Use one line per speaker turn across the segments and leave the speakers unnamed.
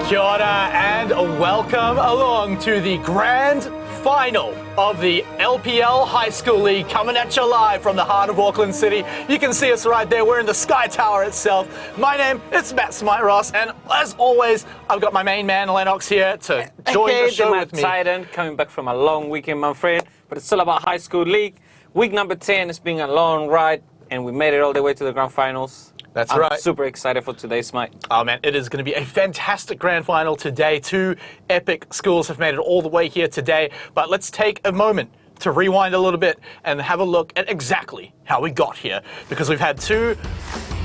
Kia ora and welcome along to the grand final of the LPL High School League, coming at you live from the heart of Auckland City. You can see us right there. We're in the Sky Tower itself. My name is Matt Smite Ross, and as always, I've got my main man Lennox here to join the show with me.
Titan, coming back from a long weekend, my friend, but it's all about High School League. Week number 10 has been a long ride, and we made it all the way to the grand finals.
That's right.
I'm super excited for today's Smite.
Oh man, it is going to be a fantastic grand final today. Two epic schools have made it all the way here today. But let's take a moment to rewind a little bit and have a look at exactly how we got here. Because we've had two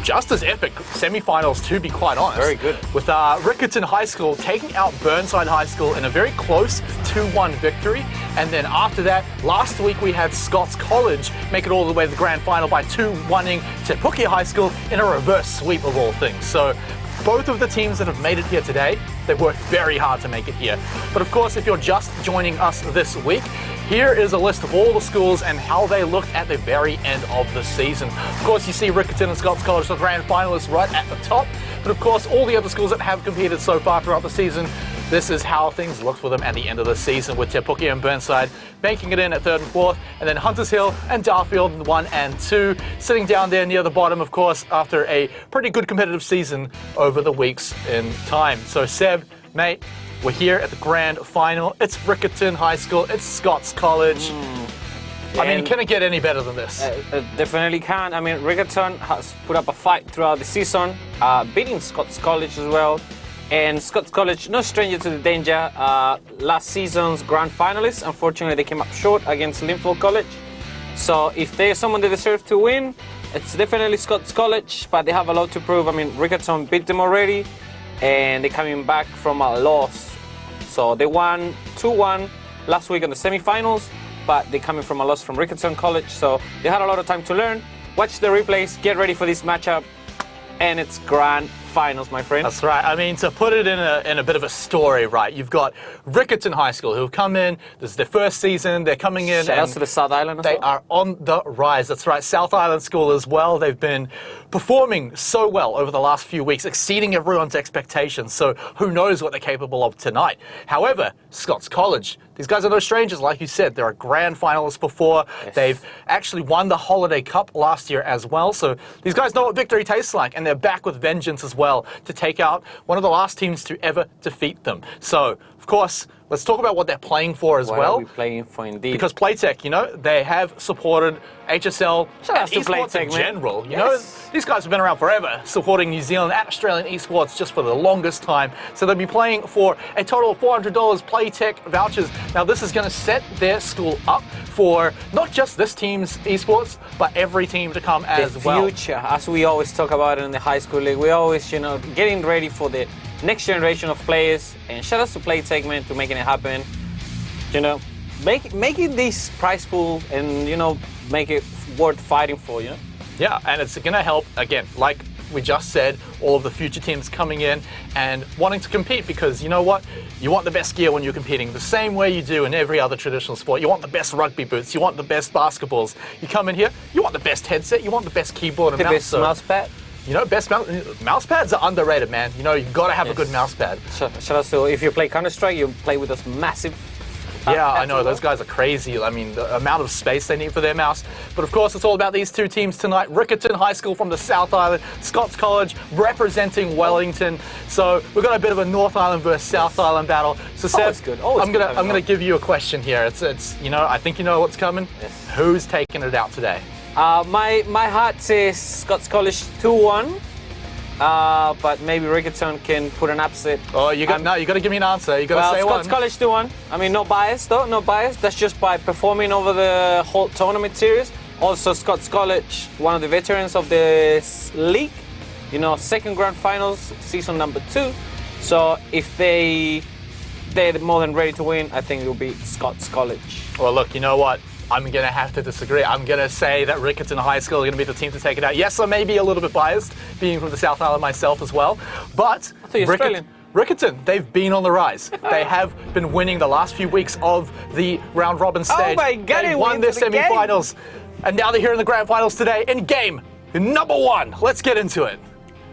just as epic semi-finals, to be quite honest.
Very good.
With Riccarton High School taking out Burnside High School in a very close 2-1 victory. And then after that, last week we had Scots College make it all the way to the grand final by 2-1ing Te Puke High School in a reverse sweep of all things. So both of the teams that have made it here today, they've worked very hard to make it here. But of course, if you're just joining us this week, here is a list of all the schools and how they looked at the very end of the season. Of course, you see Riccarton and Scots College, the grand finalists, right at the top. But of course, all the other schools that have competed so far throughout the season, this is how things looked for them at the end of the season, with Te Puke and Burnside making it in at 3rd and 4th, and then Hunters Hill and Darfield 1 and 2, sitting down there near the bottom, of course, after a pretty good competitive season over the weeks in time. So Seb, mate, we're here at the grand final. It's Riccarton High School, it's Scots College. I mean, can it get any better than this?
Definitely can. I mean, Riccarton has put up a fight throughout the season, beating Scots College as well. And Scots College, no stranger to the danger. Last season's grand finalists, unfortunately, they came up short against Linfield College. So if there's someone they deserve to win, it's definitely Scots College, but they have a lot to prove. I mean, Riccarton beat them already, and they're coming back from a loss. So they won 2-1 last week in the semi-finals, but they're coming from a loss from Riccarton College, so they had a lot of time to learn. Watch the replays, get ready for this matchup, and it's grand finals, my friend.
That's right. I mean, to put it in a bit of a story, right? You've got Riccarton High School who've come in. This is their first season. They're coming in.
Shout out to the South Island as
well. They are on the rise. That's right. South Island School as well. They've been performing so well over the last few weeks, exceeding everyone's expectations. So who knows what they're capable of tonight. However, Scots College, these guys are no strangers. Like you said, they're a grand finalist before. Yes. They've actually won the Holiday Cup last year as well. So these guys know what victory tastes like, and they're back with vengeance as well to take out one of the last teams to ever defeat them. So, of course, let's talk about what they're playing for as well.
What are we playing for indeed?
Because Playtech, you know, they have supported HSL and esports in general. You know, these guys have been around forever, supporting New Zealand and Australian esports just for the longest time. So they'll be playing for a total of $400 Playtech vouchers. Now, this is going to set their school up for not just this team's esports, but every team to come as well.
The future, as we always talk about in the high school league, we always, you know, getting ready for the next generation of players. And shout out to Playtech, man, to making it happen. You know, making this prize pool and, you know, make it worth fighting for, you know?
Yeah, and it's going to help, again, like we just said, all of the future teams coming in and wanting to compete, because you know what? You want the best gear when you're competing, the same way you do in every other traditional sport. You want the best rugby boots, you want the best basketballs. You come in here, you want the best headset, you want the best keyboard and mouse.
The best mouse pad.
You know, mouse pads are underrated, man. You know, you've got to have a good mouse pad.
Shout out to, if you play Counter-Strike, you play with this massive.
Yeah, I know, those guys are crazy. I mean, the amount of space they need for their mouse. But of course, it's all about these two teams tonight. Riccarton High School from the South Island, Scots College representing Wellington. So we've got a bit of a North Island versus South Island battle. So Seb, I'm gonna give you a question here. It's you know, I think you know what's coming.
Yes.
Who's taking it out today?
My heart says Scots College 2-1. But maybe Riccarton can put an upset.
Oh, you got to give me an answer. You got to say
Scots College 2-1. I mean, no bias though, no bias. That's just by performing over the whole tournament series. Also, Scots College, one of the veterans of this league. You know, second grand finals, season number 2. So if they're more than ready to win, I think it will be Scots College.
Well, look, you know what? I'm going to have to disagree. I'm going to say that Riccarton High School are going to be the team to take it out. Yes, I may be a little bit biased, being from the South Island myself as well, but Riccarton, they've been on the rise. They have been winning the last few weeks of the round robin stage.
Oh my God,
they won their semi-finals, and now they're here in the grand finals today in game number 1. Let's get into it.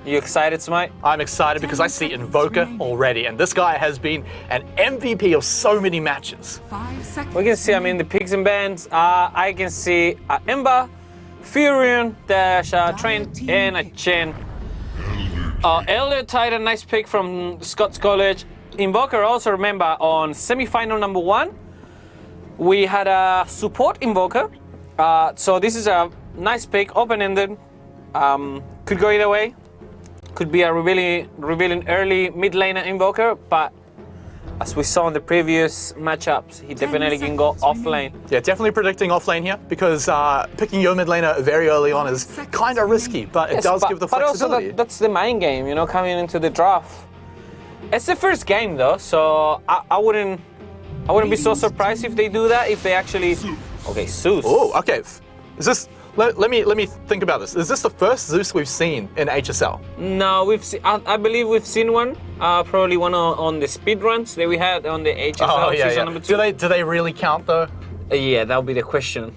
You excited, Smite?
I'm excited because I see Invoker already, and this guy has been an MVP of so many matches.
5 seconds.
We can see, I mean, the picks and bands. I can see Ember, Furion, Dash, Trent, and a Chen. Elder Titan, nice pick from Scots College. Invoker, also remember, on semi-final number 1, we had a support Invoker. So this is a nice pick, open-ended. Could go either way. Could be a revealing early mid laner Invoker, but as we saw in the previous matchups, he definitely can go off lane.
Yeah, definitely predicting off lane here because picking your mid laner very early on is kind of risky, but it does give the flexibility.
Also that's the main game, you know, coming into the draft. It's the first game though, so I wouldn't be so surprised if they do that. If they actually, okay, Zeus.
Oh, okay. Is this? Let me think about this. Is this the first Zeus we've seen in HSL?
No, we've seen. I believe we've seen one. Probably one on the speed runs that we had on the HSL season number 2.
Do they really count though?
Yeah, that'll be the question.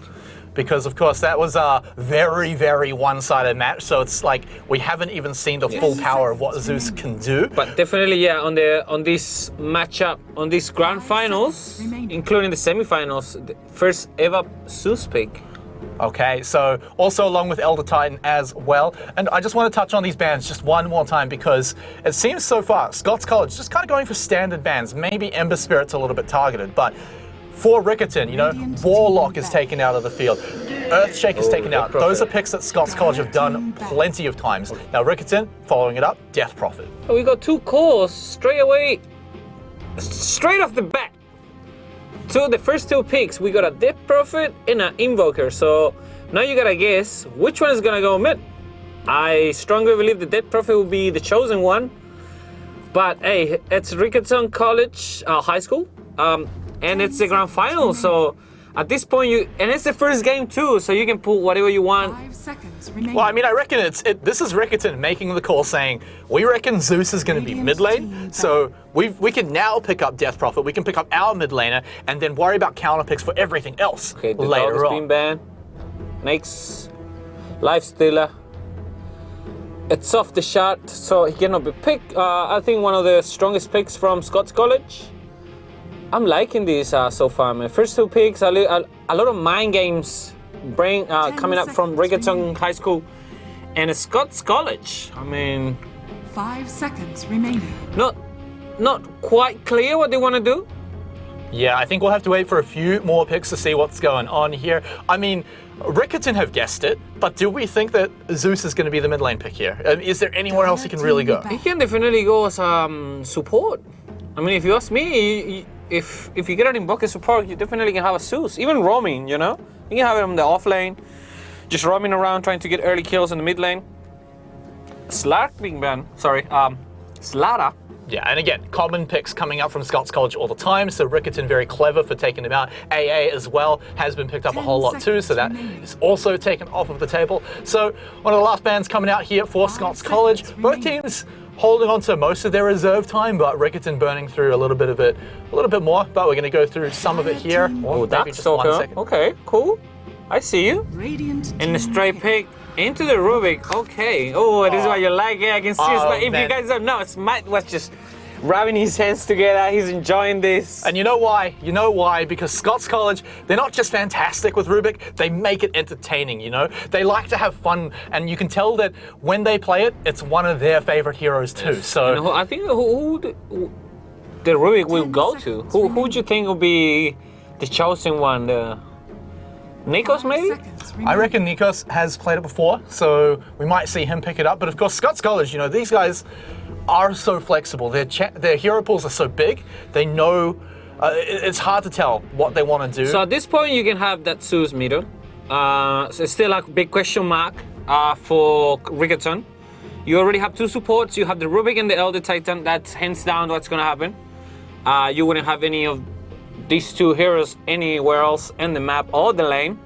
Because of course that was a very, very one-sided match. So it's like we haven't even seen the full power of what Zeus can do.
But definitely, yeah, on this matchup, on these grand finals, including the semifinals, the first ever Zeus pick.
Okay, so also along with Elder Titan as well. And I just want to touch on these bans just one more time because it seems so far Scots College just kind of going for standard bans. Maybe Ember Spirit's a little bit targeted, but for Riccarton, you know, Warlock is taken out of the field. Earthshake is taken out. Those are picks that Scots College have done plenty of times. Now Riccarton, following it up, Death Prophet.
We got 2 cores straight away, straight off the bat. So the first 2 picks, we got a Death Prophet and an Invoker. So now you gotta guess which one is gonna go mid. I strongly believe the Death Prophet will be the chosen one. But hey, it's Riccarton College High School, and it's the grand final. So at this point, and it's the first game too, so you can pull whatever you want.
5 seconds remaining.
Well, I mean, I reckon this is Riccarton making the call saying, we reckon Zeus is going to be mid lane, so we can now pick up Death Prophet, we can pick up our mid laner, and then worry about counter picks for everything else
Okay, the
later
dog has
on.
been banned. Next, Life Stealer. It's off the shot, so he cannot be picked. I think one of the strongest picks from Scots College. I'm liking this so far, man. First 2 picks, a lot of mind games coming up from Riccarton High School and Scots College. I mean,
5 seconds remaining.
not quite clear what they want to do.
Yeah, I think we'll have to wait for a few more picks to see what's going on here. I mean, Riccarton have guessed it, but do we think that Zeus is going to be the mid lane pick here? Is there anywhere else he can really go?
He can definitely go as support. I mean, if you ask me, if you get an Invoker support, you definitely can have a Zeus. Even roaming, you know? You can have it on the off lane, just roaming around trying to get early kills in the mid lane. Slark being banned, sorry, Slara.
Yeah, and again, common picks coming out from Scots College all the time, so Riccarton very clever for taking him out. AA as well has been picked up a whole lot too, so that is also taken off of the table. So one of the last bans coming out here for Scots College. Both teams holding on to most of their reserve time, but Riccarton burning through a little bit of it, a little bit more, but we're going to go through some of it here.
Oh, that's okay. Okay, cool. I see you.
Radiant
And the straight pick into the Rubik. Okay. Oh, this is what you like. Yeah, I can see it. But if
man.
you guys don't know, Smite was just rubbing his hands together. He's enjoying this.
And you know why? You know why? Because Scots College, they're not just fantastic with Rubik, they make it entertaining, you know? They like to have fun, and you can tell that when they play it, it's one of their favorite heroes too. So
And I think who the Rubik will go to? Who would you think will be the chosen one? Nikos maybe?
I reckon Nikos has played it before, so we might see him pick it up. But of course, Scots College, you know, these guys are so flexible. Their hero pools are so big. They know it's hard to tell what they want to do.
So at this point, you can have that Zeus meter. So it's still a big question mark for Riccarton. You already have 2 supports. You have the Rubik and the Elder Titan. That's hands down what's going to happen. You wouldn't have any of these 2 heroes anywhere else in the map or the lane.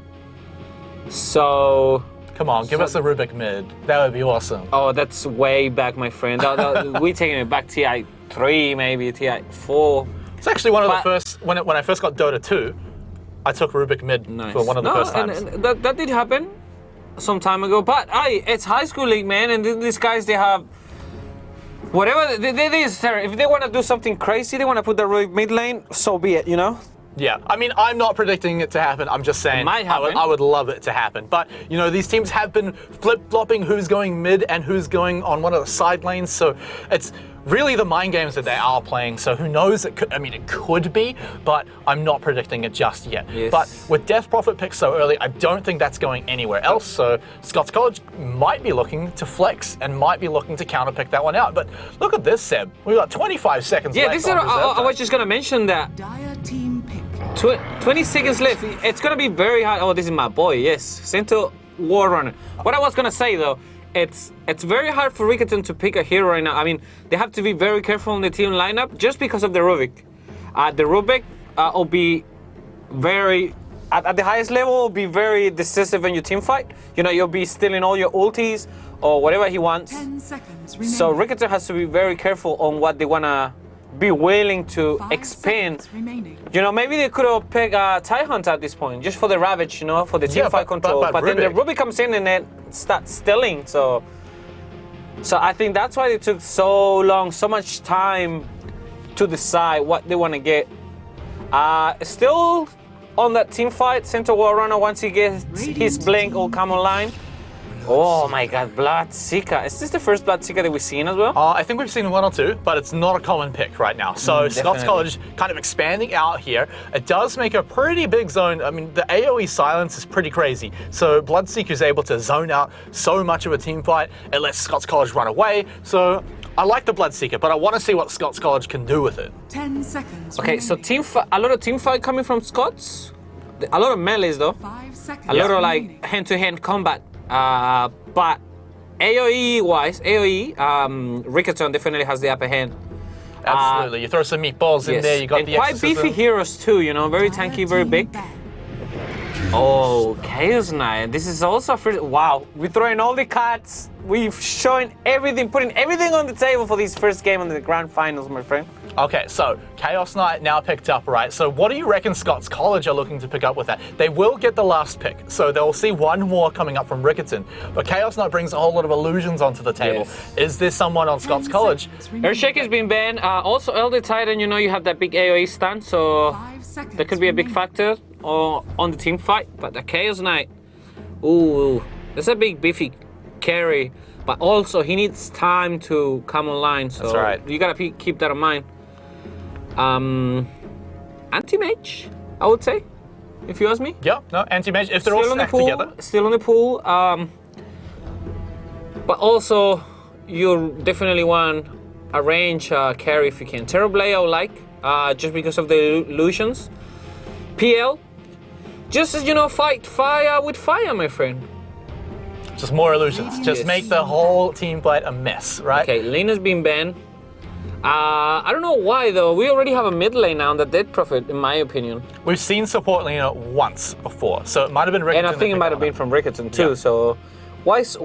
So
come on, give us a Rubik mid. That would be awesome.
Oh, that's way back, my friend. We're taking it back TI 3, maybe TI 4.
It's actually one of the first, when I first got Dota 2, I took Rubik mid for one of the first times.
And that did happen. some time ago. But it's high school league, man, and these guys, they have whatever if they want to do something crazy, they want to put the Rubik mid lane, so be it, you know.
Yeah, I mean, I'm not predicting it to happen. I'm just saying
It might happen.
I would love it to happen. But, you know, these teams have been flip-flopping who's going mid and who's going on one of the side lanes. So it's really the mind games that they are playing. So who knows? It could be, but I'm not predicting it just yet.
Yes.
But with Death Prophet picked so early, I don't think that's going anywhere else. So Scots College might be looking to flex and might be looking to counter-pick that one out. But look at this, Seb. We've got 25 seconds left.
Yeah, this is. I was just gonna mention that.
Dire team pick.
20 seconds left. It's gonna be very hard. Oh, this is my boy. Yes, Centaur War Runner. What I was gonna say though, it's very hard for Riccarton to pick a hero right now. I mean, they have to be very careful in the team lineup just because of the Rubik. The Rubik will be very at the highest level. Will be very decisive in your team fight. You know, you'll be stealing all your ultis or whatever he wants.
10 seconds remaining.
So Riccarton has to be very careful on what they wanna be willing to
5
expand.
seconds remaining.
You know, maybe they could have picked TIE Hunter at this point, just for the Ravage, you know, for the team
Yeah,
fight
but
control. But then the
Rubik-
Ruby comes in and then starts stealing. So I think that's why they took so long, so much time to decide what they want to get. Still on that team fight, Centaur War Runner, once he gets his blink, will come online. Oh my God, Bloodseeker. Is this the first Bloodseeker that we've seen as well?
I think we've seen one or two, but it's not a common pick right now. So Scots
Definitely.
College kind of expanding out here. It does make a pretty big zone. I mean, the AoE silence is pretty crazy. So Bloodseeker is able to zone out so much of a team fight. It lets Scots College run away. So I like the Bloodseeker, but I want to see what Scots College can do with it.
10 seconds
Okay, so a lot of team fight coming from Scots. A lot of melees though.
5 seconds
A lot of
remaining.
like hand-to-hand combat. But AoE-wise, Riccarton definitely has the upper hand.
Absolutely. You throw some meatballs in
Yes.
there, you got
and
the
quite
exorcism.
beefy heroes too, you know, very
Dire
tanky, very
team
big.
back.
Oh, Chaos Knight. This is also first. Wow, we're throwing all the cards. We've shown everything, putting everything on the table for this first game on the grand finals, my friend.
Okay, so Chaos Knight now picked up, right? So what do you reckon Scots College are looking to pick up with that? They will get the last pick, so they'll see one more coming up from Riccarton. But Chaos Knight brings a whole lot of illusions onto the table.
Yes.
Is there someone on
10
Scots College?
seconds remaining.
Earthshake has been banned. Also, Elder Titan, you know, you have that big AoE stun, so
5 seconds
that could be a big
remaining.
factor on the team fight. But the Chaos Knight, ooh, that's a big beefy carry. But also, he needs time to come online, so
That's right.
you gotta keep that in mind. Anti-mage, I would say, if you ask me.
Yeah, no, anti-mage, if they're all stacked together.
Still on the pool. But also, you definitely want a range carry if you can. Terrorblade I would like, just because of the illusions. PL, just as you know, fight fire with fire, my friend.
Just more illusions. Just
Yes.
make the whole team fight a mess, right?
Okay, Lena's been banned. I don't know why though. We already have a mid lane now on the Dead Prophet, in my opinion.
We've seen support Lena once before, so it might have been Riccarton.
And I think it might have been from Riccarton too. So wise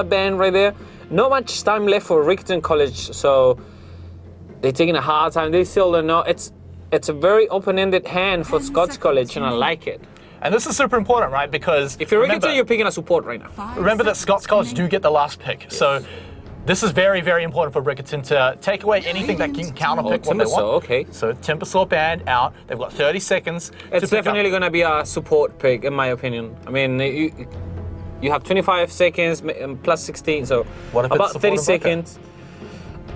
ban right there. Not much time left for Riccarton College, so they're taking a hard time. They still don't know. It's a very open-ended hand for
10
Scots
seconds
College, and I
remaining.
like it.
And this is super important, right? Because
If you're
remember,
Riccarton, you're picking a support right now.
5
remember that
seconds
Scots College do
remaining.
get the last pick. So this is very, very important for Riccarton to take away anything that can counterpick what they want.
Okay.
So Timbersaw band out. They've got 30 seconds to
It's
pick
definitely
up.
going to be a support pick, in my opinion. I mean, you have 25 seconds plus 16, so
What if it's
about
support
30
Invoker?
seconds.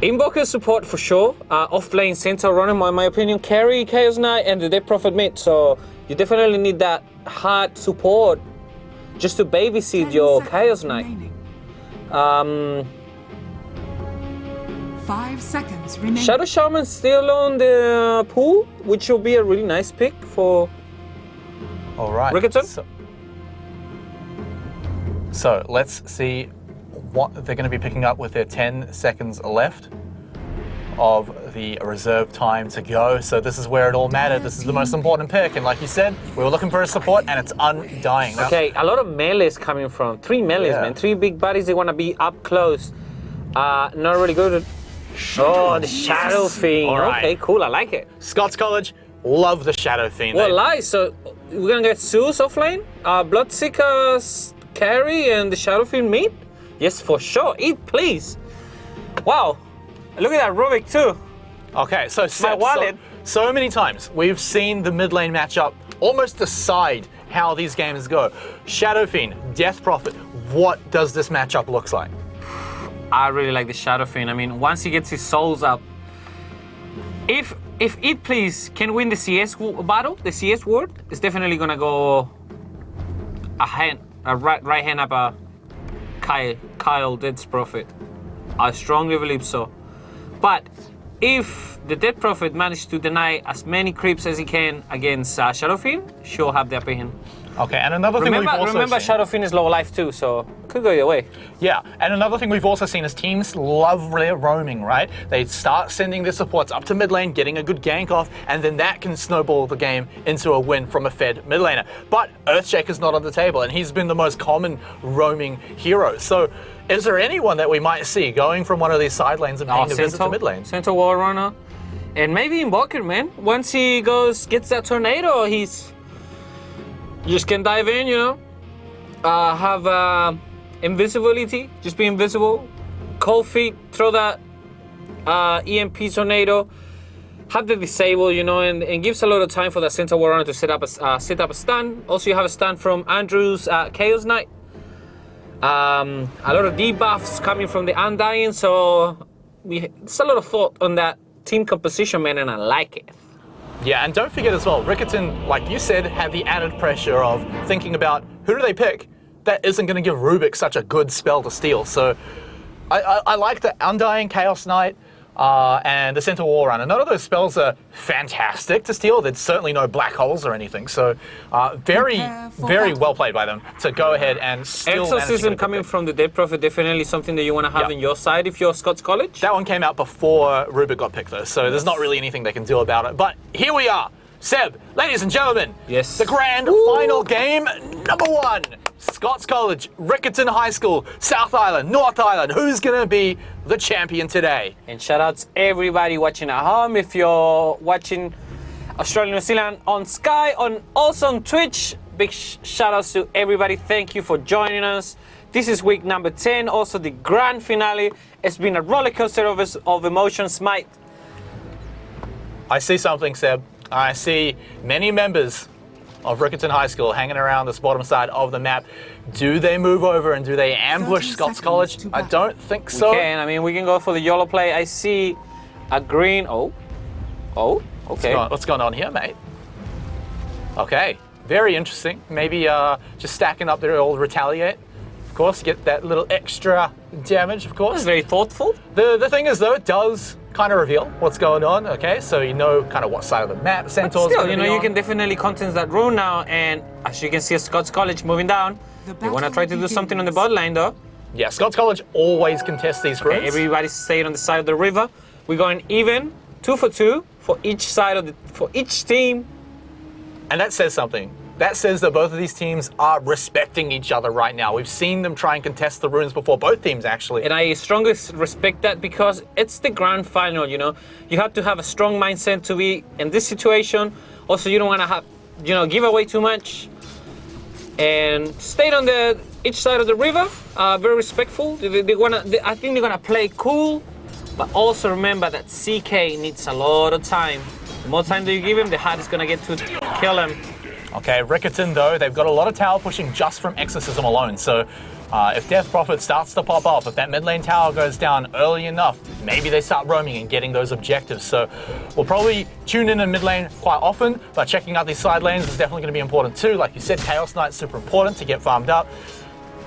Invoker support for sure. Off-lane Centaur running, in my opinion. Carry Chaos Knight and the Dead Prophet mid, so you definitely need that hard support just to babysit
10
your
seconds
Chaos Knight.
remaining. 5 seconds remaining.
Shadow Shaman still on the pool, which will be a really nice pick for
All right.
Riccarton?
So let's see what they're going to be picking up with their 10 seconds left of the reserve time to go. So this is where it all mattered. This is the most important pick. And like you said, we were looking for a support and it's undying. Now,
Okay, a lot of melees coming from. 3 melees,
Yeah.
man. 3 big bodies, they want to be up close. Not really good. Oh, the Shadow Fiend.
All right.
Okay, cool, I like it.
Scots College, love the Shadow Fiend.
Well, nice. So we're going to get Zeus offlane. Bloodseeker carry and the Shadowfiend mid? Yes, for sure. Eat, please. Wow. Look at that Rubik too.
Okay, so Seb,
wallet.
so many times we've seen the mid lane matchup almost decide how these games go. Shadowfiend, Death Prophet, what does this matchup look like?
I really like the Shadowfiend. I mean, once he gets his souls up, if It Please can win the CS battle, the CS ward, it's definitely gonna go a right hand up Kyle Death Prophet. I strongly believe so. But if the Dead Prophet managed to deny as many creeps as he can against Shadowfiend, she'll have the upper hand.
Okay, and another thing we've also
remember
seen...
Shadowfiend is low life too, so could go either way.
Yeah, and another thing we've also seen is teams love their roaming, right? They start sending their supports up to mid lane, getting a good gank off, and then that can snowball the game into a win from a fed mid laner. But Earthshaker's not on the table, and he's been the most common roaming hero. So is there anyone that we might see going from one of these side lanes and paying a visit to mid lane?
Center Wall Runner. And maybe Invoker, man. Once he gets that tornado, you just can dive in, you know. Have invisibility, just be invisible. Cold feet, throw that EMP tornado. Have the disable, you know, and gives a lot of time for the Center Wall Runner to set up a stun. Also, you have a stun from Andrew's Chaos Knight. A lot of debuffs coming from the Undying, so it's a lot of thought on that team composition, man, and I like it.
Yeah, and don't forget as well, Riccarton, like you said, had the added pressure of thinking about who do they pick that isn't going to give Rubik such a good spell to steal. So I like the Undying Chaos Knight and the Center Wall Runner. None of those spells are fantastic to steal. There's certainly no black holes or anything. So very well played by them to go ahead and still
Exorcism coming from the Dead Prophet, definitely something that you want to have in your side if you're Scots College.
That one came out before Rubik got picked though, so there's not really anything they can do about it. But here we are. Seb, ladies and gentlemen,
yes,
the grand final game, number 1. Scots College, Riccarton High School, South Island, North Island. Who's going to be the champion today?
And shout outs everybody watching at home. If you're watching Australia, New Zealand on Sky, also on Twitch, big shout outs to everybody. Thank you for joining us. This is week number 10, also the grand finale. It's been a roller coaster of emotions, mate.
I see something, Seb. I see many members of Riccarton High School hanging around this bottom side of the map. Do they move over and do they ambush Scots College? I don't think so.
We can. I mean, we can go for the YOLO play. I see a green. Oh, okay.
What's going on here, mate? Okay, very interesting. Maybe just stacking up their old retaliate. Of course, get that little extra damage, of course.
That's very thoughtful.
The thing is, though, it does kind of reveal what's going on, okay? So you know kind of what side of the map Centaur's
But still, you know,
on.
you can definitely contest that rune now, and as you can see, Scots College moving down. They want to try to do something on the bot lane, though.
Yeah, Scots College always contests these runes.
Okay, everybody's staying on the side of the river. We're going even, 2 for 2 for each side for each team.
And that says something. That says that both of these teams are respecting each other right now. We've seen them try and contest the runes before, both teams actually.
And I strongly respect that because it's the grand final, you know. You have to have a strong mindset to be in this situation. Also, you don't want to give away too much. And stay on each side of the river, very respectful. I think they're gonna play cool, but also remember that CK needs a lot of time. The more time that you give him, the harder it's gonna get to kill him.
Okay, Riccarton though, they've got a lot of tower pushing just from Exorcism alone, so if Death Prophet starts to pop off, if that mid lane tower goes down early enough, maybe they start roaming and getting those objectives. So we'll probably tune in mid lane quite often, but checking out these side lanes is definitely going to be important too. Like you said, Chaos Knight's super important to get farmed up,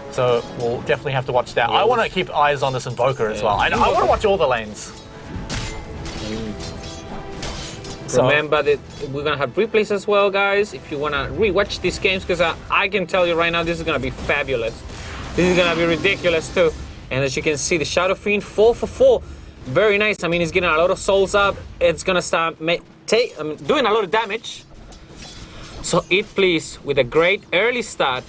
so we'll definitely have to watch that. Yes. I want to keep eyes on this Invoker as well. I want to watch all the lanes.
So remember that we're gonna have replays as well, guys. If you wanna rewatch these games, because I can tell you right now, this is gonna be fabulous. This is gonna be ridiculous too. And as you can see, the Shadowfiend 4 for 4, very nice. I mean, he's getting a lot of souls up. It's gonna start doing a lot of damage. So It Please with a great early start.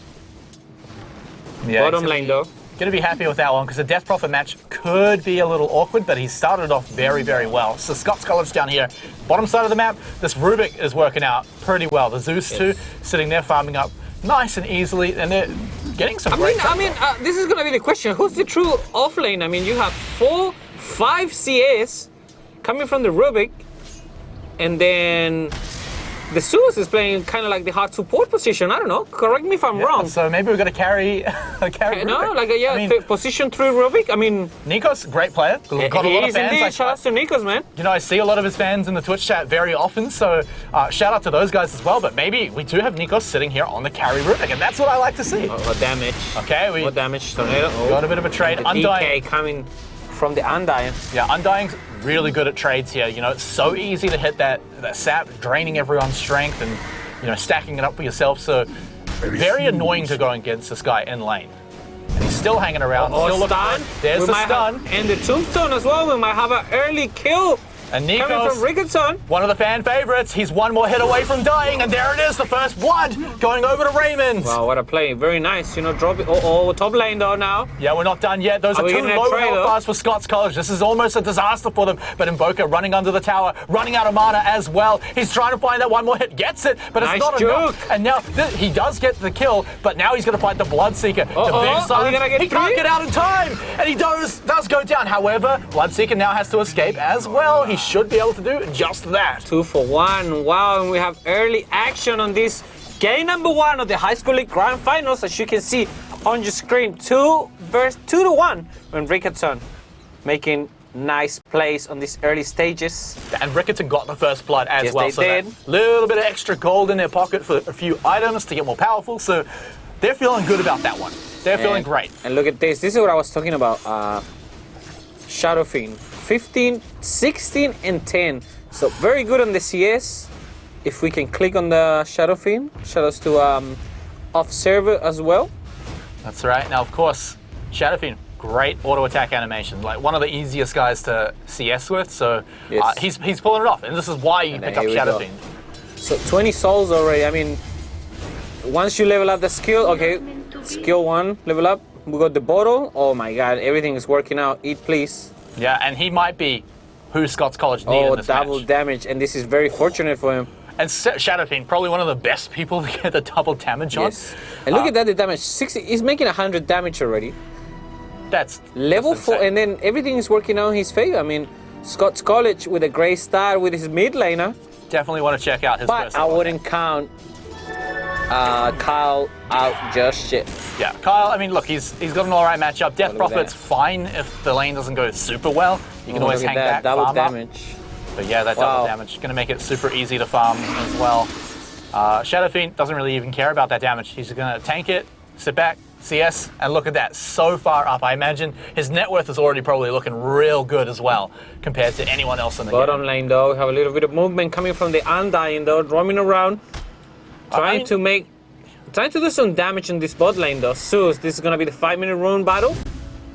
Yeah,
bottom lane though.
Gonna be happy with that one because the Death Prophet match could be a little awkward, but he started off very, very well. So Scots College down here, bottom side of the map, this Rubik is working out pretty well. The Zeus too, sitting there farming up nice and easily, and getting some
I
great
mean, this is gonna be the question. Who's the true off lane? I mean, you have 5 CS coming from the Rubik, and then the Zeus is playing kind of like the hard support position. I don't know. Correct me if I'm wrong.
So maybe we're going to carry Rubik.
No, like position 3 Rubik. I mean,
Nikos, great player. Got a lot of
he is
fans.
indeed. Shout out to Nikos, man.
You know, I see a lot of his fans in the Twitch chat very often, so shout out to those guys as well. But maybe we do have Nikos sitting here on the carry Rubik, and that's what I like to see.
What damage?
Okay, we
What damage? Tornado.
got a bit of a trade.
The
Undying.
DK coming from the Undying.
Yeah, Undying's really good at trades here. You know, it's so easy to hit that sap, draining everyone's strength and, you know, stacking it up for yourself. So very annoying to go against this guy in lane. And he's still hanging around. Still
Stun.
There's the stun.
And the tombstone as well. We might have an early kill.
And
Coming
Nikos,
from Riccarton.
one of the fan favorites. He's one more hit away from dying, and there it is, the first blood going over to Raymond.
Wow, what a play. Very nice. You know, drop it. Top lane though now.
Yeah, we're not done yet. Those are
we
two
getting a
low
trade,
health
though?
bars for Scots College. This is almost a disaster for them. But Invoker running under the tower, running out of mana as well. He's trying to find that one more hit. Gets it, but it's
Nice
not
juke.
enough. And now he does get the kill, but now he's going to fight the Bloodseeker. The
Are
big
we
silence.
gonna get
He can't
three?
get out in time, and he does go down. However, Bloodseeker now has to escape as well. He should be able to do just that.
2 for 1. Wow, and we have early action on this game number 1 of the High School League Grand Finals. As you can see on your screen, 2 to 1 when Riccarton making nice plays on these early stages.
And Riccarton got the first blood as
Yes,
well.
they
So
did.
that little bit of extra gold in their pocket for a few items to get more powerful. So they're feeling good about that one. They're feeling great.
And look at this. This is what I was talking about. Shadow Fiend. 15, 16, and 10. So very good on the CS. If we can click on the Shadow Fiend. Shout outs to off server as well.
That's right. Now, of course, Shadowfiend, great auto attack animation. Like one of the easiest guys to CS with. So
Yes.
he's pulling it off, and this is why you
And
pick
here
up
we go.
Shadowfiend.
So 20 souls already. I mean, once you level up the skill, okay, skill 1, level up. We got the bottle. Oh my god, everything is working out. Eat, please.
Yeah, and he might be who Scots College needed in this
double
match.
damage, and this is very fortunate for him.
And Shadowfiend, probably one of the best people to get the double damage on.
Yes. And look at that, the damage. 60. He's making 100 damage already.
That's
Level
that's
4,
insane.
and then everything is working out in his favor. I mean, Scots College with a great start with his mid laner,
Definitely want to check out his
but
first
I
one.
wouldn't count Kyle out just yet.
Yeah, Kyle, I mean, look, he's got an all right matchup. Death
Look at
Prophet's
that.
fine if the lane doesn't go super well. You can
Oh,
always
look at
hang
that,
back,
double
farm up.
damage.
But yeah, that double
Wow.
damage is going to make it super easy to farm as well. Shadowfiend doesn't really even care about that damage. He's going to tank it, sit back, CS, and look at that, so far up. I imagine his net worth is already probably looking real good as well compared to anyone else in the
Bottom
game.
lane though, we have a little bit of movement coming from the Undying though, roaming around, trying to do some damage in this bot lane though. Zeus, this is gonna be the 5-minute rune battle.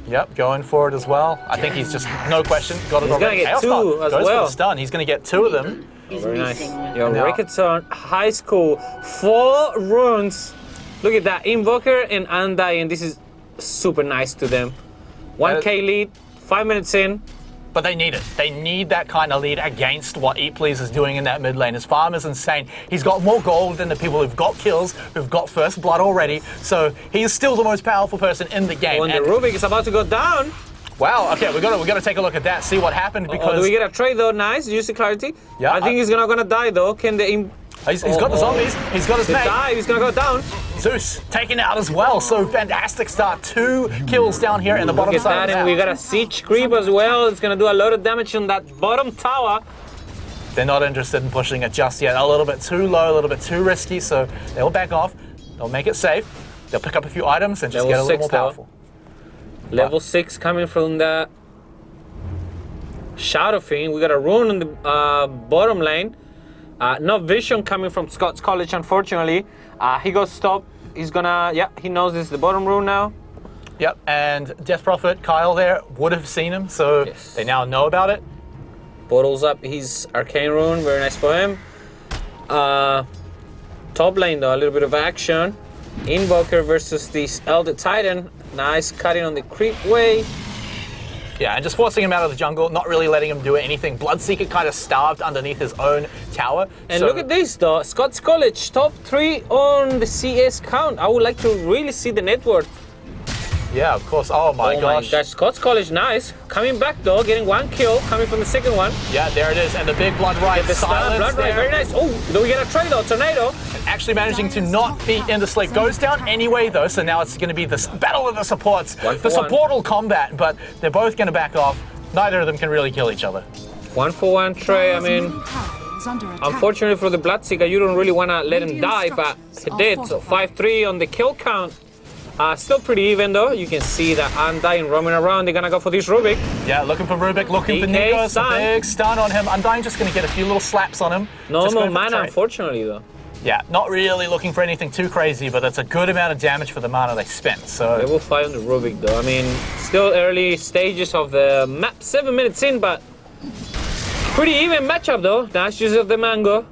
Yep, going for it as well. I think he's just, no question, got it
He's gonna
already.
get
Chaos
2
Stun
as
goes for
well.
the stun. He's going to get 2 of them.
Very nice. Yo,
Now-
Riccarton High School, 4 runes. Look at that, Invoker and Undying. This is super nice to them. 1k lead, 5 minutes in.
But they need it. They need that kind of lead against what Eat Please is doing in that mid lane. His farm is insane. He's got more gold than the people who've got kills, who've got first blood already. So he is still the most powerful person in the game.
When the
And-
Rubik is about to go down.
wow, okay, we gotta take a look at that, see what happened
Oh,
because
do we get a trade though? Nice, use the clarity.
Yeah,
I think he's gonna die though. Can the
he's got the zombies, he's got his mate.
dive? He's gonna go down.
Zeus taken out as well. So fantastic start. 2 kills down here in the bottom
Look at
side
that,
of the
and
map.
we got a siege creep as well. It's gonna do a lot of damage on that bottom tower.
They're not interested in pushing it just yet. A little bit too low, a little bit too risky, so they'll back off. They'll make it safe. They'll pick up a few items and just
Level
get a little
6
more
though.
powerful.
Level 6 coming from the Shadow Fiend. We got a rune on the bottom lane. No vision coming from Scots College, unfortunately. He got stopped. He's gonna, he knows this is the bottom rune now.
Yep, and Death Prophet, Kyle there, would have seen him, so
Yes.
they now know about it.
Bottles up his arcane rune, very nice for him. Top lane though, a little bit of action. Invoker versus this Elder Titan. Nice cutting on the creep way.
Yeah, and just forcing him out of the jungle, not really letting him do anything. Bloodseeker kind of starved underneath his own tower.
And look at this though, Scots College, top 3 on the CS count. I would like to really see the net worth.
Yeah, of course. Oh my gosh.
Scots College, nice. Coming back though, getting 1 kill, coming from the second one.
Yeah, there it is, and the big blood right silence
blood right, very nice. Oh, do we get a trade though, Tornado?
Actually managing to not beat in the sleep. Goes down anyway though, so now it's going to be the battle of the supports. The support will combat, but they're both going to back off. Neither of them can really kill each other.
1-for-1 trade, I mean, unfortunately for the Bloodseeker, you don't really want to let him die, but he did. So 5-3 on the kill count. Still pretty even though. You can see that Undying roaming around. They're gonna go for this Rubik.
Yeah, looking for Rubik, looking for Nikos. A big stun on him. Undying just gonna get a few little slaps on him.
No more mana, unfortunately though.
Yeah, not really looking for anything too crazy, but that's a good amount of damage for the mana they spent. So
they will fight on the Rubik though. I mean, still early stages of the map, 7 minutes in, but pretty even matchup though. Nice use of the mango.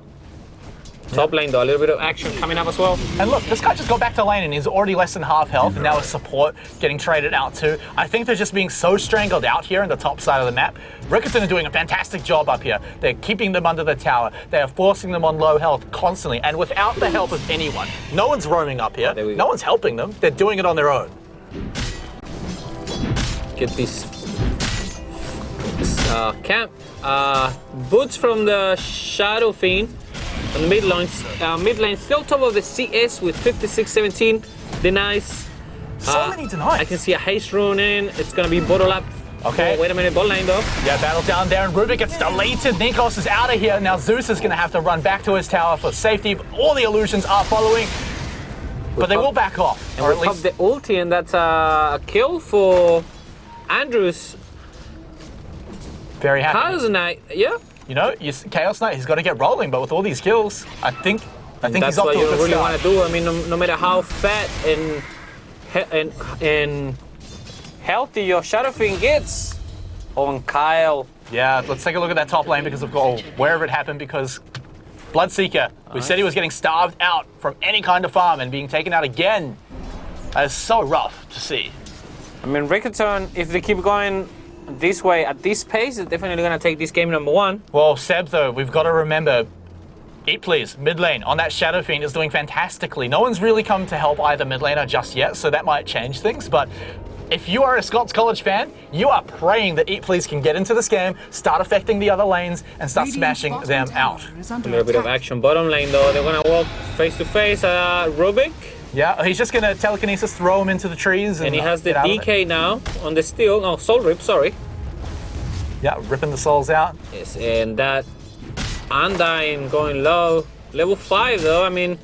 Top lane though, a little bit of action coming up as well.
And look, this guy just got back to lane and he's already less than half health, and now his support getting traded out too. I think they're just being so strangled out here in the top side of the map. Riccarton are doing a fantastic job up here. They're keeping them under the tower. They are forcing them on low health constantly, and without the help of anyone. No one's roaming up here. No one's helping them. They're doing it on their own.
Get this camp. Boots from the Shadow Fiend. On the mid lane, still top of the CS with 56-17. Denies.
So many denies.
I can see a haste rune in. It's going to be bottle up.
Okay.
Oh, wait a minute, bot lane though.
Yeah, battle down there, and Rubik gets deleted. Nikos is out of here. Now Zeus is going to have to run back to his tower for safety. All the illusions are following, but they will back off.
And we pop the ulti, and that's a kill for Andrews.
Very happy.
Chaos Knight, yeah.
You know, Chaos Knight, he's got to get rolling, but with all these kills, I think
that's
he's off to a good start.
That's what you really want to do. I mean, no matter how fat and healthy your Shadow Fiend gets. Oh, and Kyle.
Yeah, let's take a look at that top lane because of wherever it happened, because Bloodseeker, we said he was getting starved out from any kind of farm and being taken out again. That is so rough to see.
I mean, Riccarton, if they keep going this way at this pace, is definitely going to take this game number 1.
Well, Seb, though, we've got to remember, Eat Please, mid lane on that Shadow Fiend is doing fantastically. No one's really come to help either mid laner just yet, so that might change things. But if you are a Scots College fan, you are praying that Eat Please can get into this game, start affecting the other lanes, and start smashing them out.
A little bit of action bottom lane, though. They're going to walk face to face. Rubik.
Yeah, he's just going to telekinesis, throw him into the trees. And
he has the DK now on the steel. No, soul rip, sorry.
Yeah, ripping the souls out.
Yes, and that Undying going low. Level 5 though, I mean,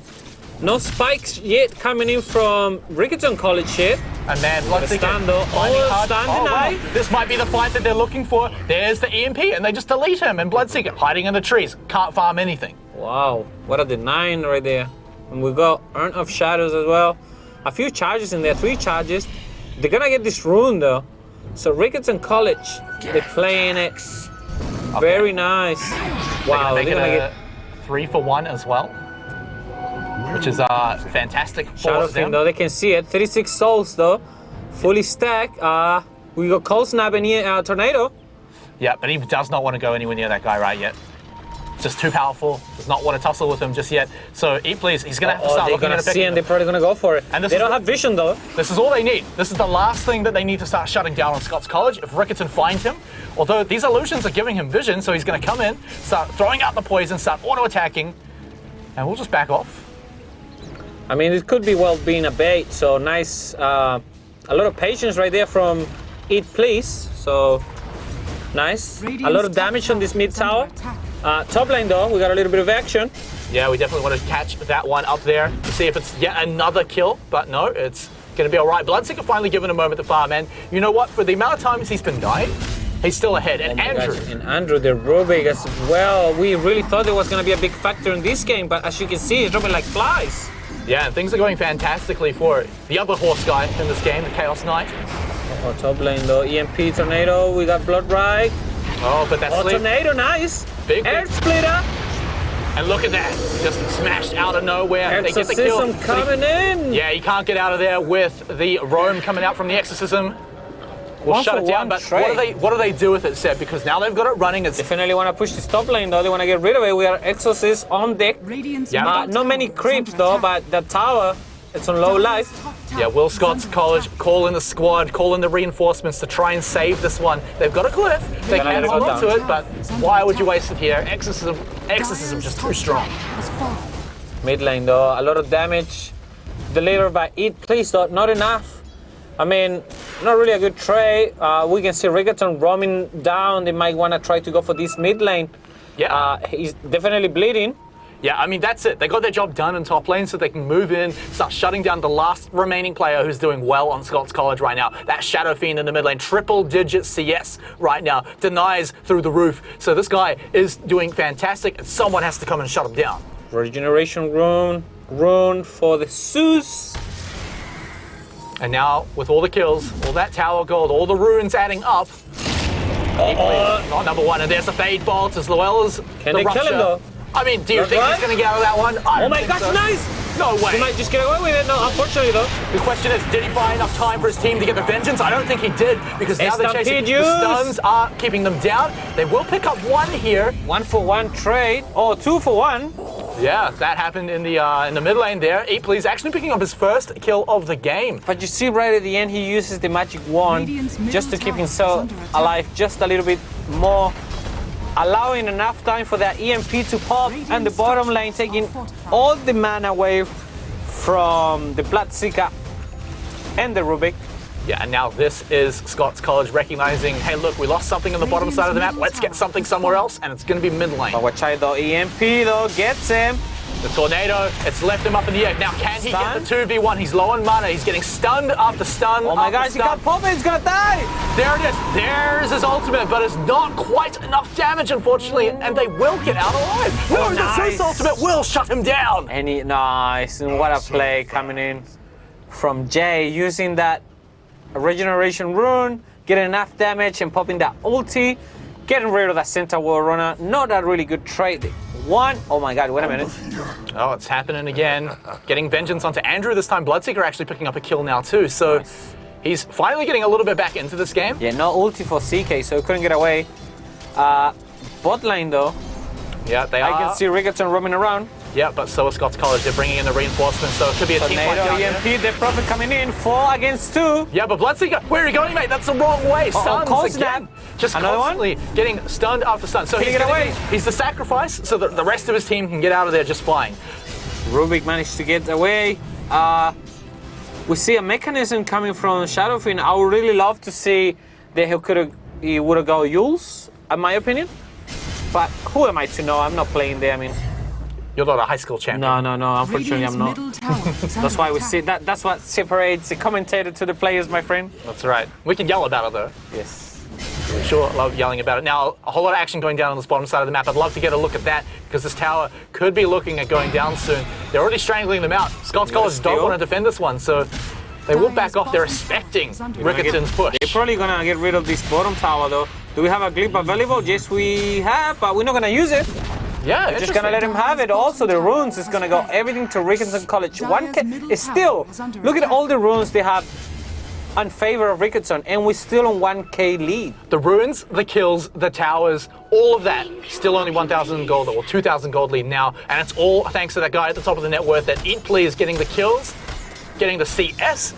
no spikes yet coming in from Riccarton College yet.
And man, Bloodseeker
wow.
This might be the fight that they're looking for. There's the EMP, and they just delete him. And Bloodseeker hiding in the trees, can't farm anything.
Wow, what a denying right there. And we got Urn of Shadows as well. A few charges in there, 3 charges. They're gonna get this rune though. So Riccarton College, they're playing it very nice. Wow,
they're gonna get 3-for-1 as well, which is fantastic for
Shadow
them.
Fiend though, they can see it. 36 souls though, fully stacked. We got Cold Snap and Tornado.
Yeah, but he does not want to go anywhere near that guy right yet. Just too powerful. Does not want to tussle with him just yet. So Eat Please, he's gonna have to start looking at a pick.
And they're probably gonna go for it. And they don't have vision though.
This is all they need. This is the last thing that they need to start shutting down on Scots College. If Riccarton finds him, although these illusions are giving him vision, so he's gonna come in, start throwing out the poison, start auto-attacking, and we'll just back off.
I mean, it could be well being a bait. So nice, a lot of patience right there from Eat Please. So nice. A lot of damage on this mid tower. Top lane though, we got a little bit of action.
Yeah, we definitely want to catch that one up there to see if it's yet another kill, but no, it's going to be all right. Bloodseeker finally given a moment to farm, and you know what? For the amount of times he's been dying, he's still ahead. And Andrew.
Gosh. And Andrew, the Rubik as well. We really thought there was going to be a big factor in this game, but as you can see, he's dropping like flies.
Yeah, and things are going fantastically for the other horse guy in this game, the Chaos Knight.
Oh, top lane though, EMP Tornado, we got Blood Ride.
Oh, but that's
Tornado, nice.
Big
Air Splitter.
And look at that, just smashed out of nowhere. They get the kill.
Coming in.
Yeah, he can't get out of there with the roam coming out from the Exorcism. will
One
shut
for
it down.
one
But
trade.
what do they do with it, Seb? Because now they've got it running. It's
Definitely want to push this top lane though. They want to get rid of it. We are Exorcist on deck.
Radiant's
Yeah.
middle
Not many
tower is
creeps
under
though,
attack.
but the tower, it's on low life.
Top tower
yeah. Will
is
Scots
under
College
attack.
call in the squad, call in the reinforcements to try and save this one. They've got a glyph. They
Gonna
can
let it
hold
go
on to
down.
it, but why would you waste it here? Exorcism just too strong.
Has fallen.
Mid lane though, a lot of damage. Delivered by it, please though, not enough. I mean, not really a good trade. We can see Riccarton roaming down. They might want to try to go for this mid lane.
Yeah.
He's definitely bleeding.
Yeah, I mean, that's it. They got their job done in top lane so they can move in, start shutting down the last remaining player who's doing well on Scots College right now. That Shadow Fiend in the mid lane, triple-digit CS right now, denies through the roof. So this guy is doing fantastic, and someone has to come and shut him down.
Regeneration rune for the Zeus.
And now, with all the kills, all that tower gold, all the runes adding up, not number one. And there's the Fade Bolt as well as
Can
the
they kill him,
Rupture.
though?
I mean, do you
That's
think
right.
he's going to get out of that one? I
Oh
don't
my
think
gosh,
so.
nice!
No way.
He might just get away with it. No, unfortunately though.
The question is, did he buy enough time for his team to get the vengeance? I don't think he did, because now they're chasing.
Stampede
The stuns are keeping them down. They will pick up one here.
1-for-1 trade. Oh, 2-for-1.
Yeah, that happened in the mid lane there. Please actually picking up his first kill of the game.
But you see right at the end, he uses the magic wand
Radiant's middle
just to keep
tower
himself
is under attack.
alive just a little bit more, allowing enough time for that EMP to pop, and the bottom lane taking all the mana away from the Bloodseeker and the Rubik.
Yeah, and now this is Scots College recognizing, hey, look, we lost something on the bottom side of the map. Let's get something somewhere else, and it's going to be mid lane.
But watch out though, EMP though gets him.
The tornado, it's left him up in the air. Now, can he
Stun?
get the 2v1? He's low on mana. He's getting stunned after stun.
Oh my
after
gosh, he
stun.
can't pop it, he's gonna die!
There it is. There's his ultimate, but it's not quite enough damage, unfortunately, and they will get out alive.
Oh,
The
nice.
Zeus ultimate will shut him down.
And he, nice, and what a play coming in from Jay, using that regeneration rune, getting enough damage and popping that ulti, getting rid of that center wall runner. Not a really good trade. One, oh my god, wait a minute.
Oh, it's happening again. Getting vengeance onto Andrew this time. Bloodseeker actually picking up a kill now too, so he's finally getting a little bit back into this game.
Yeah, no ulti for CK, so he couldn't get away. Bot lane though,
Yeah, they
I
are.
can see Riccarton roaming around.
Yeah, but so is Scots College. They're bringing in the reinforcements, so it could be a team fight
Tornado,
down here.
EMP, the Prophet coming in, 4 against 2.
Yeah, but Bloodseeker, where are you going, mate? That's the wrong way. Stuns
cold
again.
snap.
Just
Another one?
constantly getting stunned after stun. So
Can he
he's
get
gonna
away?
He's the sacrifice, so that the rest of his team can get out of there just fine.
Rubik managed to get away. We see a mechanism coming from Shadowfiend. I would really love to see that he would have go Yules, in my opinion. But who am I to know? I'm not playing there. I mean,
You're not a high school champion.
no. Unfortunately,
Radiant's
I'm not.
middle tower is
That's
under
why we
attack.
see that. That's what separates the commentator to the players, my friend.
That's right. We can yell about it though.
Yes.
Sure, love yelling about it. Now, a whole lot of action going down on this bottom side of the map. I'd love to get a look at that because this tower could be looking at going down soon. They're already strangling them out. Scots College don't
steal.
want to defend this one, so they will back off. They're respecting Riccarton's push.
They're probably gonna get rid of this bottom tower though. Do we have a glip available? Yes, we have, but we're not gonna use it.
Yeah,
We're just gonna let him have it. Also, the runes is gonna go everything to Riccarton College. 1K is still. Look at all the runes they have in favor of Riccarton, and we're still on 1K lead.
The ruins, the kills, the towers, all of that, still only 1,000 gold or 2,000 gold lead now, and it's all thanks to that guy at the top of the net worth that Eat Plea is getting the kills, getting the CS,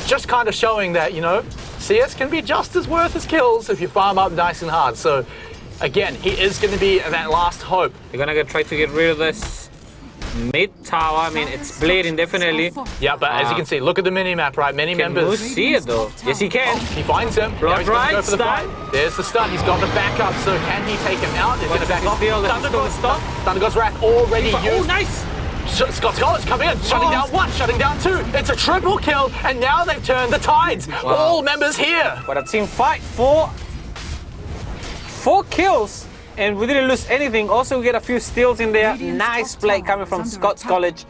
just kind of showing that, you know, CS can be just as worth as kills if you farm up nice and hard. So, again, he is going to be that last hope.
They're gonna try to get rid of this mid tower. I mean, it's bleeding definitely.
Yeah, but as you can see, look at the mini-map, right? Many
Can Moose
members.
see it though? Yes, he can.
He finds him. Now he's going to go for the
stun.
fight. There's the stun. He's got the backup, so can he take him out? He's going to back off.
Steal the
Thundergod's
stop.
Thundergod's Wrath already
Oh,
used.
nice!
Scots College coming in, shutting down one, shutting down two. It's a triple kill, and now they've turned the tides. All members here.
What a team fight! 4 kills, and we didn't lose anything. Also, we get a few steals in there.
Radiant's
Nice
top
play
tower
coming
is
from
under
Scots
attack.
College.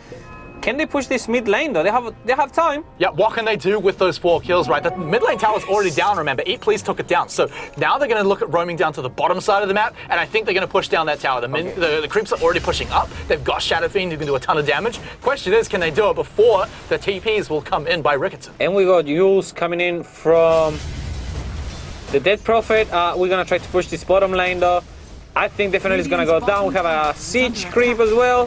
Can they push this mid lane though? They have time.
Yeah, what can they do with those 4 kills, right? The mid lane tower's already down, remember. Eat Please took it down. So now they're going to look at roaming down to the bottom side of the map, and I think they're going to push down that tower. The creeps are already pushing up. They've got Shadow Fiend who can do a ton of damage. Question is, can they do it before the TPs will come in by Riccarton?
And we got Yules coming in from The Dead Prophet, we're gonna try to push this bottom lane though. I think definitely it's gonna go down. We have a siege creep as well.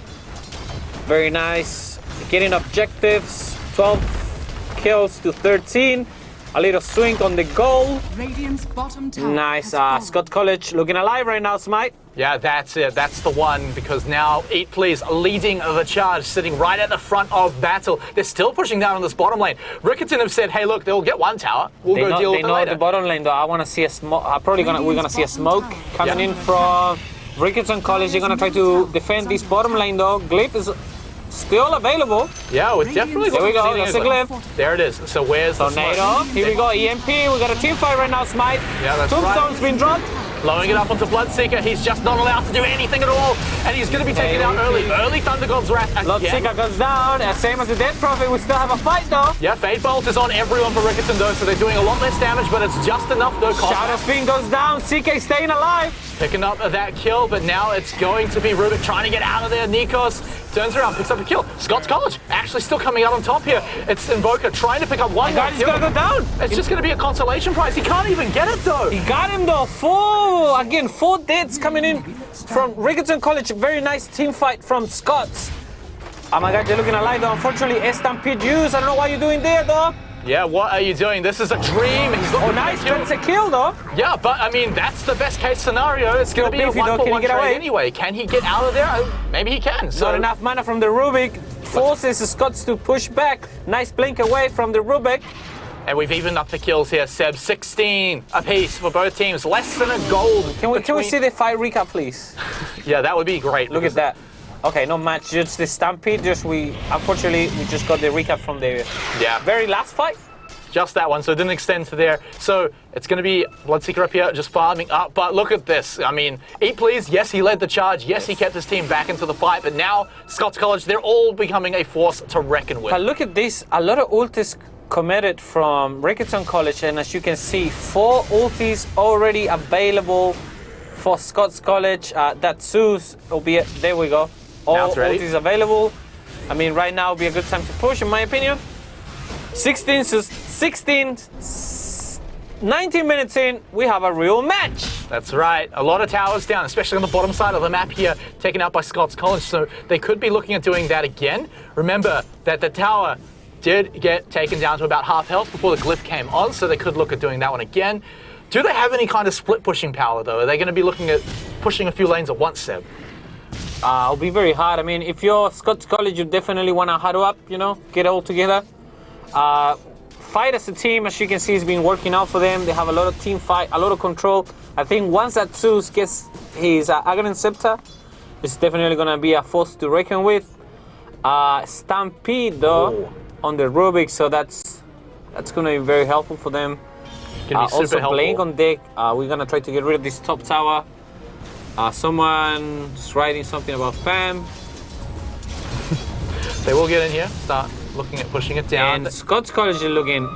Very nice. Getting objectives, 12 kills to 13. A little swing on the goal.
Radiant's bottom tower
Nice.
has fallen.
Scott College looking alive right now, Smite.
Yeah, that's it. That's the one, because now Eat Please leading the charge, sitting right at the front of battle. They're still pushing down on this bottom lane. Riccarton have said, hey, look, they'll get one tower. We'll go deal with it
They know
later.
the bottom lane though. I want to see a smoke. We're gonna see a smoke coming in from Riccarton College. They're gonna try to defend this bottom lane though. Glyph is still available.
Yeah, we're definitely
There we
looking
go.
to
That's
see
a
it.
glyph.
There it is. So where's the
Tornado.
smoke?
Here we go. EMP. We got a team fight right now, Smite.
Yeah, that's
Tombstone's
right.
been dropped.
Blowing it up onto Bloodseeker. He's just not allowed to do anything at all. And he's going to be taken out early. Early Thunder God's Wrath again.
Bloodseeker goes down. Same as the Dead Prophet. We still have a fight though.
Yeah, Fade Bolt is on everyone for Riccarton though, so they're doing a lot less damage, but it's just enough though.
Shadow Spin goes down. CK staying alive.
Picking up that kill, but now it's going to be Rubik trying to get out of there. Nikos turns around, picks up a kill. Scots College actually still coming out on top here. It's Invoker trying to pick up one more
Guys, he's
kill.
gonna go down.
It's just going to be a consolation prize. He can't even get it though.
He got him though. Four deads coming in from Riccarton College. Very nice team fight from Scots. Oh my god, they're looking alive though. Unfortunately, Stampede used. I don't know what you're doing there though.
Yeah, what are you doing? This is a dream. He's looking
Oh,
for
nice.
a kill.
That's a kill though.
Yeah, but I mean, that's the best case scenario. It's going to be a
beefy, though. Can he
1-for-1
get
trade
away?
anyway. Can he get out of there? Maybe he can. So
Not enough mana from the Rubik. Forces the Scots to push back. Nice blink away from the Rubik.
And we've evened up the kills here, Seb. 16 apiece for both teams. Less than a gold.
Can we
between-
see the fight recap, please?
Yeah, that would be great.
Look at that. Okay, no match, just the Stampede. Unfortunately, we just got the recap from the
Yeah,
very last fight.
just that one, so it didn't extend to there. So it's going to be Bloodseeker up here, just farming up. But look at this. I mean, Eat Please, yes, he led the charge. Yes, he kept his team back into the fight. But now, Scots College, they're all becoming a force to reckon with.
But look at this. A lot of ultis committed from Riccarton College. And as you can see, 4 ultis already available for Scots College. That Zeus will be, there we go.
Now
All
it's ready.
ultis available. I mean, right now would be a good time to push, in my opinion. 19 minutes in, we have a real match.
That's right. A lot of towers down, especially on the bottom side of the map here, taken out by Scots College. So they could be looking at doing that again. Remember that the tower did get taken down to about half health before the glyph came on, so they could look at doing that one again. Do they have any kind of split pushing power, though? Are they going to be looking at pushing a few lanes at once, Seb?
It'll be very hard. I mean, if you're Scots College, you definitely want to huddle up, get all together. Fight as a team, as you can see, has been working out for them. They have a lot of team fight, a lot of control. I think once that Zeus gets his Aghanim Scepter, it's definitely going to be a force to reckon with. Stampede, though, on the Rubik, so that's going to be very helpful for them.
Gonna be super
Also,
helpful.
Blink on deck. We're going to try to get rid of this top tower. Someone's writing something about fam.
They will get in here, start looking at pushing it down.
And Scots College is looking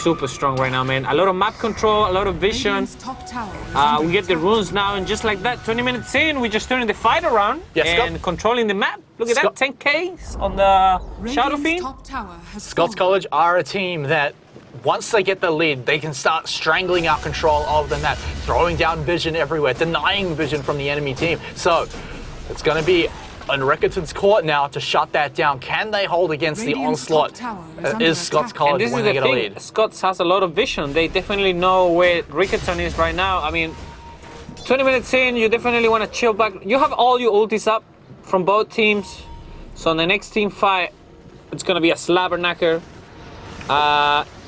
super strong right now, man. A lot of map control, a lot of vision.
Radiant's top tower is under
We get the
attack.
runes now, and just like that, 20 minutes in, we're just turning the fight around
Yeah,
and controlling the map. Look at
Scott-
that, 10Ks on the Shadow
Radiant's
Fiend.
top tower has
Scots
fallen.
College are a team that once they get the lead, they can start strangling out control of the map, throwing down vision everywhere, denying vision from the enemy team. So it's going to be on Riccarton's court now to shut that down. Can they hold against the
Radiant's
onslaught?
top tower is
That
under
is Scots
attack.
College
And this
when
is
they
the
get a
thing,
lead.
Scots has a lot of vision. They definitely know where Riccarton is right now. I mean, 20 minutes in, you definitely want to chill back. You have all your ultis up from both teams. So in the next team fight, it's going to be a slobberknacker.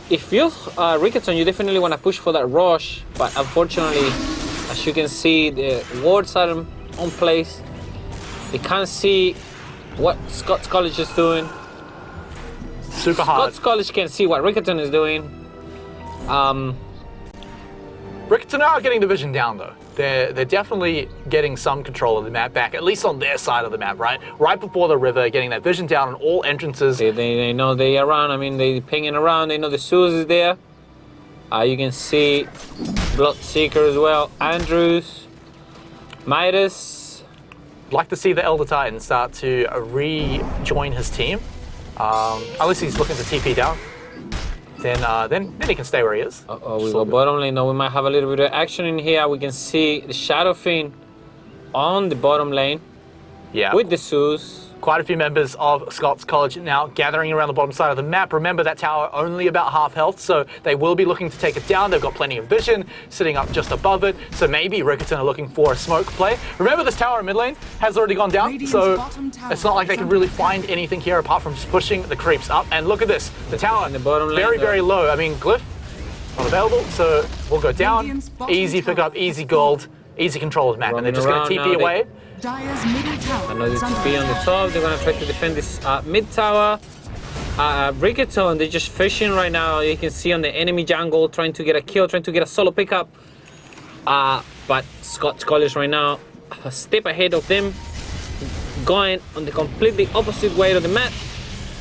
If you're Riccarton, you definitely want to push for that rush. But unfortunately, as you can see, the wards are on place. They can't see what Scots College is doing.
Super hard.
Scots College can see what Riccarton is doing.
Riccarton are getting the vision down though. They're definitely getting some control of the map back, at least on their side of the map, right? Right before the river, getting that vision down on all entrances.
They know they are around. I mean, they pinging around. They know the Zeus is there. You can see Bloodseeker as well. Andrews, Midas.
Like to see the Elder Titan start to rejoin his team. Unless he's looking to TP down. then he can stay where he is.
Uh-oh, we go bottom lane. Now we might have a little bit of action in here. We can see the Shadow Fiend on the bottom lane with the Zeus.
Quite a few members of Scots College now gathering around the bottom side of the map. Remember, that tower only about half health, so they will be looking to take it down. They've got plenty of vision sitting up just above it, so maybe Riccarton are looking for a smoke play. Remember, this tower in mid lane has already gone down, so it's not like they can really find anything here apart from just pushing the creeps up. And look at this, the tower,
the bottom lane,
very low. I mean, Glyph, not available, so we'll go down. Easy pickup, easy gold, easy control of the map, and they're just going to TP away.
Dire's middle tower.
Another TP on the top. They're gonna try to defend this mid tower. Riccarton, they're just fishing right now. You can see on the enemy jungle, trying to get a kill, trying to get a solo pickup. But Scots College right now, a step ahead of them, going on the completely opposite way of the map.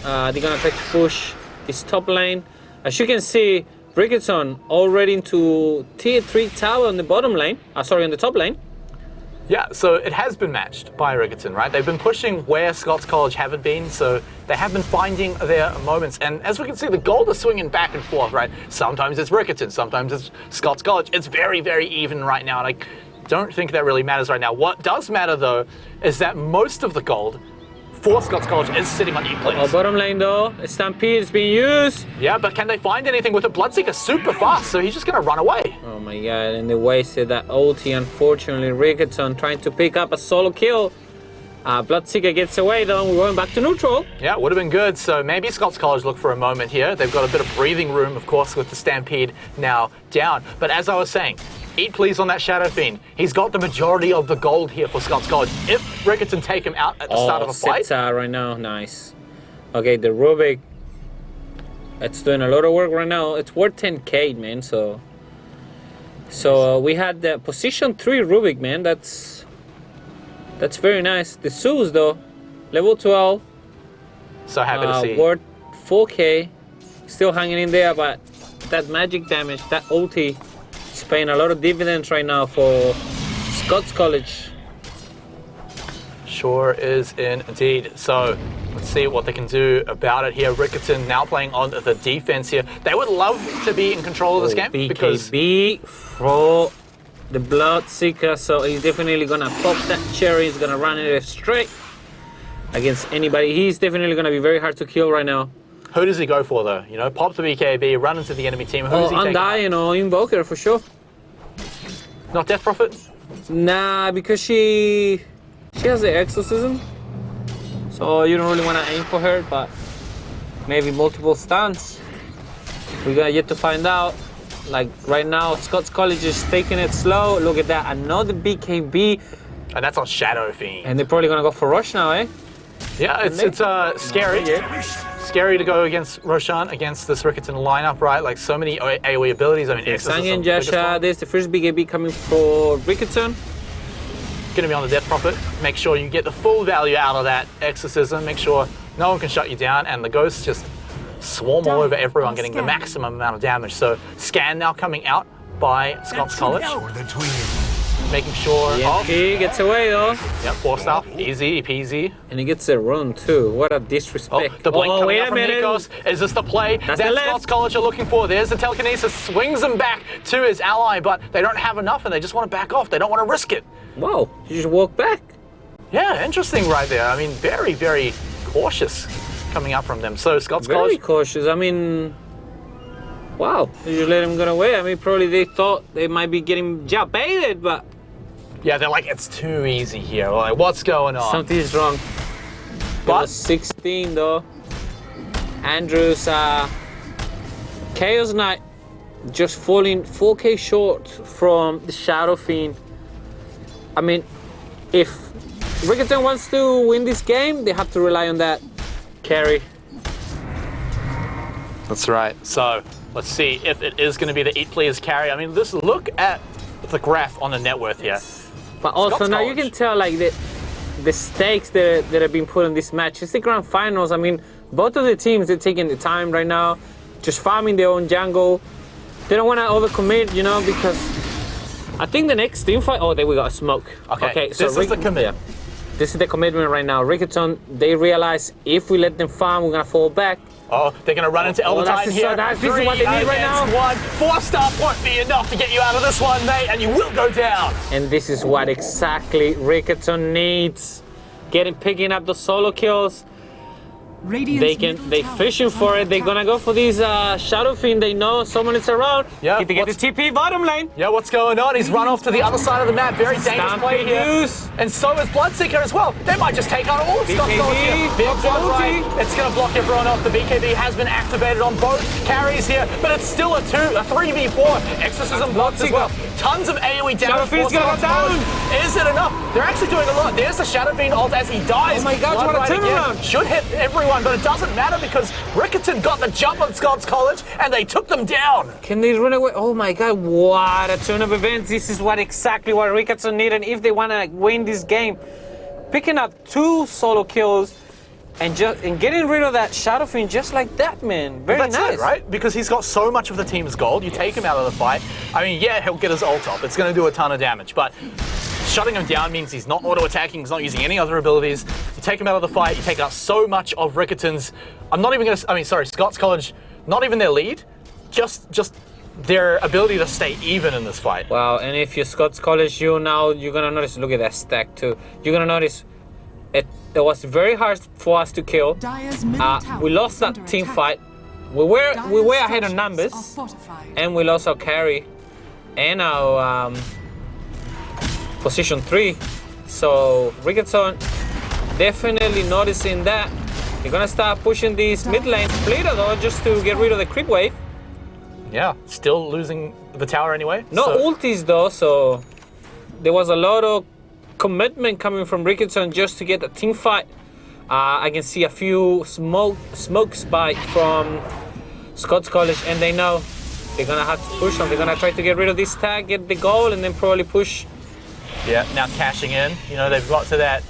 They're gonna try to push this top lane. As you can see, Riccarton already into tier 3 tower on the bottom lane. On the top lane.
Yeah, so it has been matched by Riccarton, right? They've been pushing where Scots College haven't been, so they have been finding their moments. And as we can see, the gold is swinging back and forth, right? Sometimes it's Riccarton, sometimes it's Scots College. It's very even right now, and I don't think that really matters right now. What does matter, though, is that most of the gold for Scots College is sitting on E-players.
Bottom lane, though. A Stampede is being used.
Yeah, but can they find anything with it? Bloodseeker super fast, so he's just going to run away.
Oh my god, and they wasted that ulti, unfortunately. Riccarton trying to pick up a solo kill. Bloodseeker gets away, though, and we're going back to neutral.
Yeah, would have been good. So maybe Scots College look for a moment here. They've got a bit of breathing room, of course, with the Stampede now down. But as I was saying, eat please on that Shadow Fiend. He's got the majority of the gold here for Scots College. If Riccarton take him out at the start of a fight.
Right now, nice. Okay, the Rubik, it's doing a lot of work right now. It's worth 10k, man. So we had the position 3 Rubik, man. That's very nice. The Zeus, though, level 12.
So happy to see.
Worth 4k, still hanging in there, but that magic damage, that ulti, is paying a lot of dividends right now for Scots College.
Sure is indeed. So let's see what they can do about it here. Riccarton now playing on the defense here. They would love to be in control of this game because
BKB for the Bloodseeker, so he's definitely gonna pop that cherry. He's gonna run it straight against anybody. He's definitely gonna be very hard to kill right now.
Who does he go for, though? You know, pop the BKB, run into the enemy team. Who does he take?
Undying or Invoker for sure.
Not Death Prophet?
Nah, because she has the exorcism, so you don't really want to aim for her, but maybe multiple stuns. We got yet to find out. Like right now, Scots College is taking it slow. Look at that, another BKB.
And that's on Shadow Fiend.
And they're probably gonna go for Rush now, eh?
Yeah, it's scary. Scary to go against Roshan, against this Riccarton lineup, right? Like so many AoE abilities. I mean,
Sangen Jasha, there's the first BKB coming for Riccarton.
Gonna be on the Death Prophet. Make sure you get the full value out of that exorcism. Make sure no one can shut you down, and the ghosts just swarm all over everyone, getting the maximum amount of damage. So Scan now coming out by Scots College. Making sure.
He gets away though.
Yep, 4-star, easy peasy.
And he gets a run too. What a disrespect.
Oh, the blink coming out from Nikos. Is this the play that Scots College are looking for? There's the telekinesis, swings him back to his ally, but they don't have enough and they just want to back off. They don't want to risk it.
Whoa, you just walk back.
Yeah, interesting right there. I mean, very cautious coming out from them. So Scots College.
Very cautious. I mean, wow, you just let him get away. I mean, probably they thought they might be getting jab baited, but
yeah, they're like, it's too easy here. Like, what's going on?
Something is wrong. But 16 though. Andrews, Chaos Knight just falling 4k short from the Shadow Fiend. I mean, if Riccarton wants to win this game, they have to rely on that carry.
That's right. So let's see if it is going to be the 8 players carry. I mean, just look at the graph on the net worth here.
But also now you can tell like the stakes that have been put in this match. It's the grand finals. I mean, both of the teams, they're taking the time right now, just farming their own jungle. They don't want to overcommit, you know, because I think the next team fight. Oh, there we got a smoke.
Okay, so this is the commit.
This is the commitment right now. Riccarton, they realize if we let them farm, we're gonna fall back.
Oh, they're going to run into Elder Titan here.
This is what they need right now.
1. 4-star won't be enough to get you out of this one, mate, and you will go down.
And this is what exactly Riccarton needs. Picking up the solo kills. They fishing for it. They're gonna go for these shadow fiend. They know someone is around.
Yeah.
Get the TP bottom lane.
Yeah, what's going on? He's run off to the other side of the map. Very dangerous play here. And so is Bloodseeker as well. They might just take out all of Scots College here. Big blood right. It's gonna block everyone off. The BKB has been activated on both carries here, but it's still a 3v4. Exorcism blocks as well. Tons of AoE damage.
Shadow Fiend's gonna go down.
Is it enough? They're actually doing a lot. There's the Shadow Fiend ult as he dies.
Oh my god, what a turnaround.
Should hit everyone, but it doesn't matter because Riccarton got the jump on Scots College and they took them down.
Can they run away? Oh my god, what a turn of events. This is exactly what Riccarton needed if they want to win this game. Picking up 2 solo kills and getting rid of that Shadow Fiend just like that, man. Very
nice.
That's
it, right? Because he's got so much of the team's gold. You take him out of the fight. I mean, yeah, he'll get his ult off. It's going to do a ton of damage, but shutting him down means he's not auto-attacking, he's not using any other abilities. You take him out of the fight, you take out so much of Riccarton's, Scots College, not even their lead, just their ability to stay even in this fight.
Wow, and if you're Scots College, you're gonna notice, look at that stack too. You're gonna notice it was very hard for us to kill. We lost that team fight. We were ahead on numbers, and we lost our carry and our position 3. So Riccarton definitely noticing that. They're gonna start pushing these mid lane splitter though, just to get rid of the creep wave.
Yeah, still losing the tower anyway.
No ultis though, so there was a lot of commitment coming from Riccarton just to get the team fight. I can see a few smoke spike from Scots College, and they know they're gonna have to push them. They're gonna try to get rid of this tag, get the goal, and then probably push.
Yeah, now cashing in. You know, they've got to that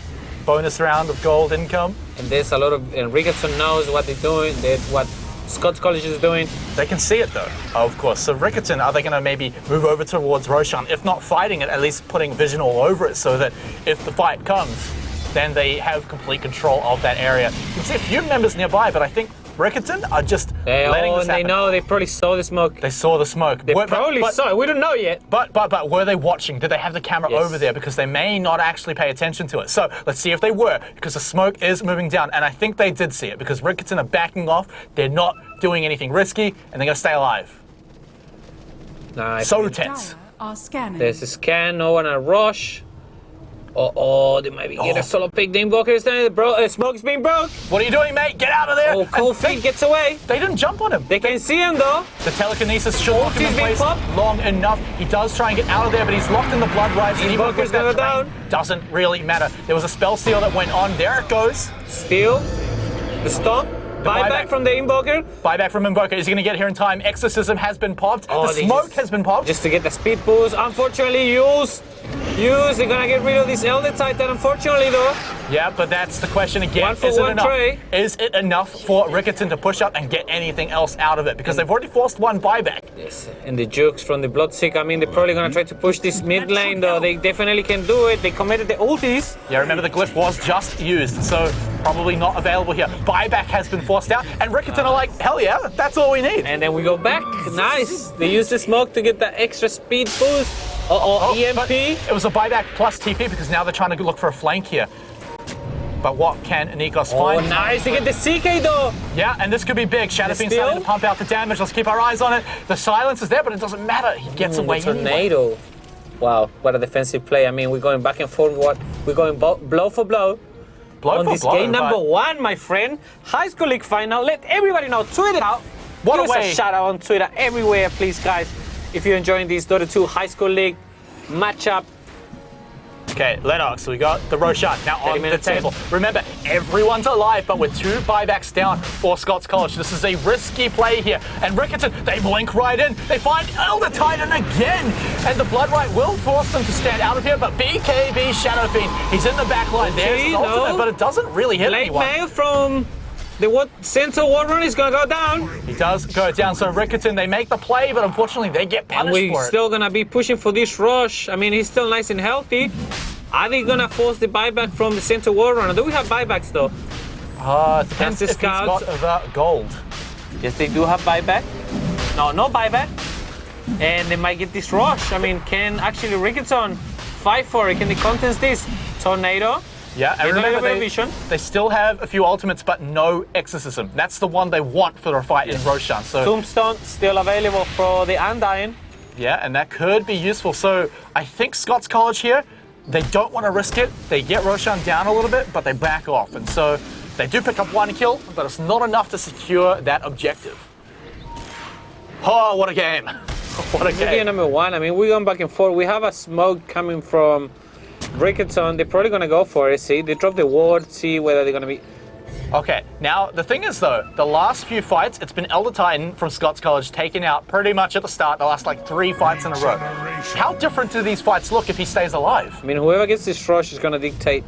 bonus round of gold income.
And there's a lot of, and Riccarton knows what they're doing, what Scots College is doing.
They can see it though, of course. So Riccarton, are they going to maybe move over towards Roshan? If not fighting it, at least putting vision all over it so that if the fight comes, then they have complete control of that area. You can see a few members nearby, but I think Riccarton are just letting this happen.
They know, they probably saw the smoke.
They saw the smoke.
They probably saw it, we don't know yet.
But were they watching? Did they have the camera over there? Because they may not actually pay attention to it. So let's see if they were, because the smoke is moving down. And I think they did see it, because Riccarton are backing off. They're not doing anything risky, and they're going to stay alive.
Nice.
So tense.
There's a scan, no one a rush. Oh, they might be getting a solo pick. The invoker is there. Smoke's being broke.
What are you doing, mate? Get out of there.
Oh, Cold Feet gets away.
They didn't jump on him.
They can see him, though.
The telekinesis should lock him in place long enough. He does try and get out of there, but he's locked in the blood rides.
The invoker's gonna go down.
Doesn't really matter. There was a spell steal that went on. There it goes.
Steal. The stomp. Buyback from the invoker.
Buyback from invoker. Is he going to get here in time? Exorcism has been popped. The smoke has been popped.
Just to get the speed boost. Unfortunately, use. They're going to get rid of this Elder Titan, unfortunately, though.
Yeah, but that's the question again.
1 for 1 tray.
Is it enough for Riccarton to push up and get anything else out of it? Because they've already forced one buyback.
Yes, and the jukes from the Bloodseeker. I mean, they're probably going to try to push this mid lane, though. They definitely can do it. They committed the ultis.
Yeah, remember the glyph was just used, so probably not available here. Buyback has been forced out, and Riccarton are like, hell yeah, that's all we need.
And then we go back. Nice. They use the smoke to get that extra speed boost. EMP.
It was a buyback plus TP, because now they're trying to look for a flank here. But what can Nikos find?
Oh, nice. They get the CK, though.
Yeah, and this could be big. Shadowfiend's starting to pump out the damage. Let's keep our eyes on it. The silence is there, but it doesn't matter. He gets away
tornado.
Anyway.
Wow, what a defensive play. I mean, we're going back and forth. We're going blow for blow. On this game number 1, my friend. High School League final. Let everybody know. Tweet it out.
What
Give us a shout out on Twitter everywhere, please, guys. If you're enjoying this Dota 2 High School League matchup.
Okay, Lennox, we got the Roshan now on the table. Remember, everyone's alive, but we're 2 buybacks down for Scots College. This is a risky play here. And Riccarton, they blink right in. They find Elder Titan again. And the Blood Right will force them to stand out of here, but BKB Shadow Fiend, he's in the back line. There's his ultimate, but it doesn't really hit anyone.
Late mail from the center Warrun is going to go down.
He does go down. So Riccarton, they make the play, but unfortunately they get punished for it.
And we're still going to be pushing for this rush. I mean, he's still nice and healthy. Are they going to force the buyback from the center Warrun? Do we have buybacks, though?
It depends if he's got the gold.
Yes, they do have buyback. No buyback. And they might get this rush. I mean, can actually Riccarton fight for it? Can they contest this? Tornado.
Yeah, and remember they still have a few ultimates, but no exorcism. That's the one they want for their fight in Roshan. So
Tombstone still available for the Undying.
yeah, and that could be useful. So I think Scots College here, they don't want to risk it. They get Roshan down a little bit, but they back off. And so they do pick up one kill, but it's not enough to secure that objective. Oh, what a game. What a game.
Game number one. I mean, we're going back and forth. We have a smoke coming from Riccarton. They're probably going to go for it. See, they drop the ward, see whether they're going to be...
Okay, now the thing is though, the last few fights, it's been Elder Titan from Scots College taken out pretty much at the start, the last like 3 fights in a row. How different do these fights look if he stays alive?
I mean, whoever gets this rush is going to dictate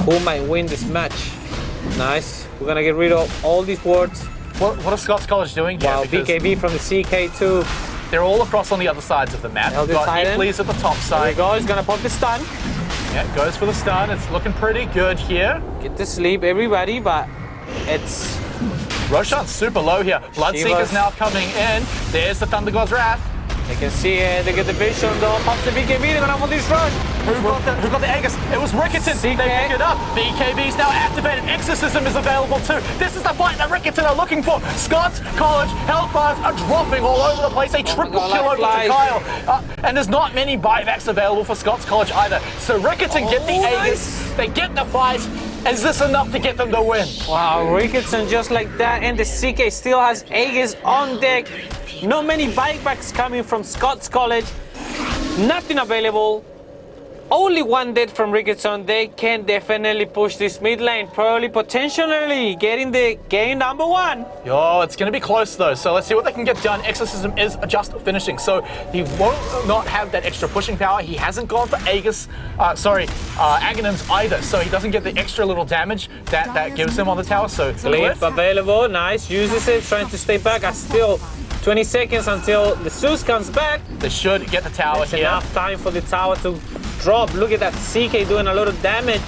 who might win this match. Nice. We're going to get rid of all these wards.
What are Scots College doing here?
Wow, BKB from the CK2.
They're all across on the other sides of the map.
Elder
We've got
Titan.
Eeplees at the top
There
side.
we go. He's going to pop the stun.
Yeah, goes for the stun. It's looking pretty good here.
Get to sleep, everybody, but it's...
Roshan's super low here. Bloodseeker's now coming in. There's the Thunder God's Wrath.
They can see it. They get the vision, though. Pops the BKB. They're going to want this rush.
Who got the Aegis? It was Riccarton.
CK.
They pick it up. BKB's now activated. Exorcism is available too. This is the fight that Riccarton are looking for. Scots College Hellfires are dropping all over the place. A triple
God,
kill
like
over to
flies.
Kyle. And there's not many buybacks available for Scots College either. So Riccarton get the Aegis.
nice.
They get the fight. Is this enough to get them to win?
Wow, Riccarton just like that, and the CK still has Aegis on deck. Not many buybacks coming from Scots College. Nothing available. Only one dead from Riccarton. They can definitely push this mid lane. Probably potentially getting the game number one.
Yo, it's going to be close though, so let's see what they can get done. Exorcism is just finishing, so he won't not have that extra pushing power. He hasn't gone for Aegis, Aghanims either, so he doesn't get the extra little damage that gives him on the tower. So
Clip available, nice. Uses it, trying to stay back. Still 20 seconds until the Zeus comes back.
they should get the tower
That's
here.
enough time for the tower to drop. Look at that CK doing a lot of damage.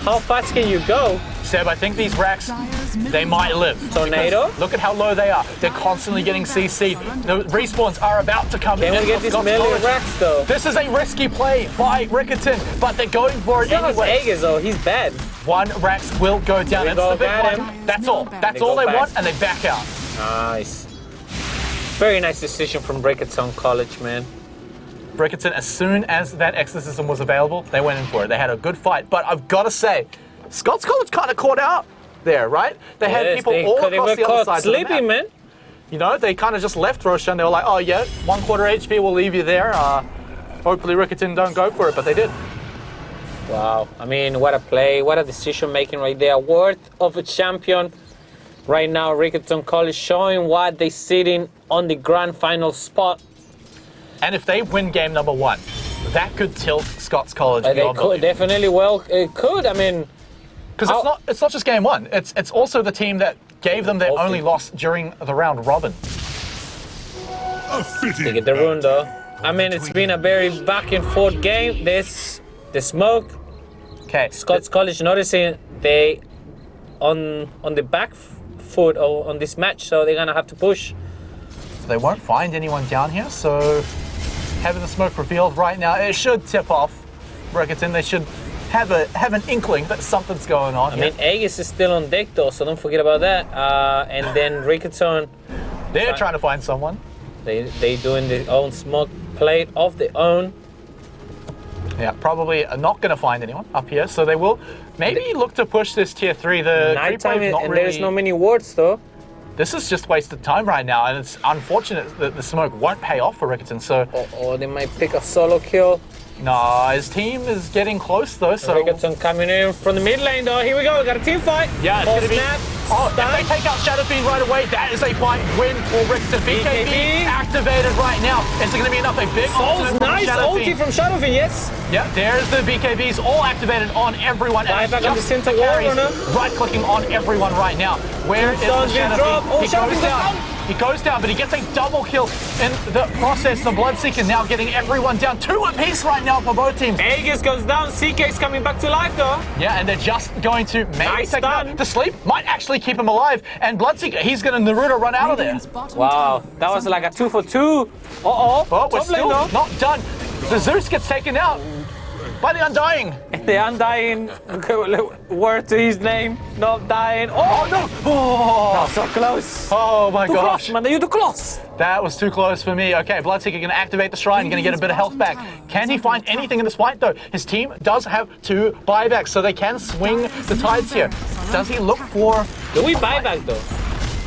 How fast can you go?
Seb, I think these racks, they might live.
Tornado?
Because look at how low they are. They're constantly getting CC'd. The respawns are about to come in.
Can we get
for
this
Scots
melee
College.
racks though?
This is a risky play by Riccarton, but they're going for it
Still has
anyway.
Aegis though, he's bad.
One Rax will go down.
We
That's
go
the big
back
one.
him.
That's all. That's
They
all
go
they
back.
want, and they back out.
Nice. Very nice decision from Riccarton College, man.
Riccarton, as soon as that exorcism was available, they went in for it. They had a good fight, but I've got to say, Scots College kind of caught out there, right? They had people all across
they were
the other
caught
sides of the
sleeping,
map.
man.
You know, they kind of just left Roshan. They were like, oh yeah, 1/4 HP, we'll leave you there. Hopefully Riccarton don't go for it, but they did.
Wow, I mean, what a play, what a decision making right there. Worth of a champion. Right now, Riccarton College showing what they're sitting on the grand final spot.
And if they win game number 1, that could tilt Scots College
They
beyond
could
belief.
definitely, well, it could. I mean,
Because it's not just game 1. It's also the team that gave them their
Both
only
teams.
loss during the round robin.
they get the rune though. I mean, it's been a very back and forth game. There's the smoke.
Okay,
Scots College noticing they on the back foot on this match, so they're gonna have to push.
they won't find anyone down here, so having the smoke revealed right now, it should tip off Riccarton. They should have an inkling that something's going on
I
here.
mean, Aegis is still on deck though, so don't forget about that. And then Riccarton,
They're trying to find someone.
they doing their own smoke plate of their own.
Yeah, probably not going to find anyone up here, so they will maybe look to push this tier 3. The creep
Nighttime,
wave's not
and
really...
there's no many wards though.
This is just wasted time right now, and it's unfortunate that the smoke won't pay off for Riccarton, so...
Or they might pick a solo kill.
No, his team is getting close though, so...
Riccarton coming in from the mid lane though. Here we go, we got a team fight.
Yeah, it's
Ball
going to be...
snap,
Oh, if
stun.
they take out Shadowfiend right away, that is a fight win for Riccarton. BKB
BKB.
activated right now. Is it going to be enough? A big
Souls,
ultimate from
nice ulti
Shadowfiend.
from Shadowfiend, yes.
Yeah, there's the BKBs all activated on everyone.
Bye
and
back on the
just
center
carries
wall runner.
right-clicking on everyone right now. Where is the
Stone's been
Shadowfiend?
dropped. Oh,
He goes
Shadowfield's
down.
down.
He goes down, but he gets a double kill in the process. The Bloodseeker now getting everyone down. 2 apiece right now for both teams.
Aegis goes down. CK's coming back to life though.
Yeah, and they're just going to maybe
Nice
take him
stun.
out. The sleep might actually keep him alive. And Bloodseeker, he's going to Naruto run out of there.
Radiant's bottom
Wow,
tower
that was
is
like a
under
2 for 2. Uh-oh.
But we're
Top lane
still
though.
not done. The Zeus gets taken out by the Undying.
The Undying, word to his name, not dying. Oh,
no! Oh,
so close.
oh my
Too
gosh.
close, man. You're too close.
That was too close for me. Okay, Bloodseeker going to activate the shrine, going to get a bit of health back. Can he find anything in this fight, though? His team does have 2 buybacks, so they can swing the tides here. Does he look for...
Do we buy back though?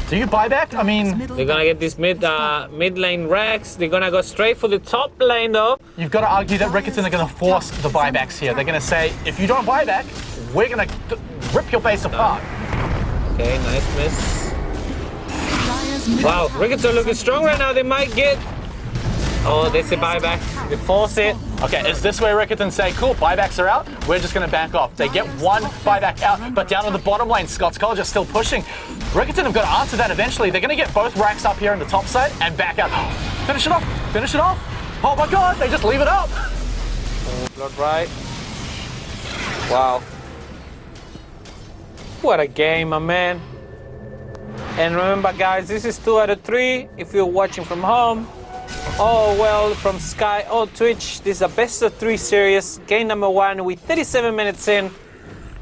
Do you buy back? I mean,
They're gonna get this mid lane Rex. They're gonna go straight for the top lane though.
you've got to argue that Riccarton are going to force the buybacks here. They're going to say, if you don't buy back, we're going to rip your face apart.
Okay, nice miss.
Dire's middle
Wow,
tower
Riccarton looking strong right now. They might get. Oh, there's a buyback. They force it.
Okay, is this where Riccarton say, cool, buybacks are out, we're just going to back off. They get 1 buyback out, but down on the bottom lane, Scots College are still pushing. Riccarton have got to answer that eventually. They're going to get both racks up here on the top side and back out. Finish it off, finish it off. Oh my God, they just leave it up.
Blood right. Wow. What a game, my man. And remember, guys, this is 2 out of 3 if you're watching from home. Oh, well, from Sky or Twitch, this is a best of 3 series. Game number 1 with 37 minutes in.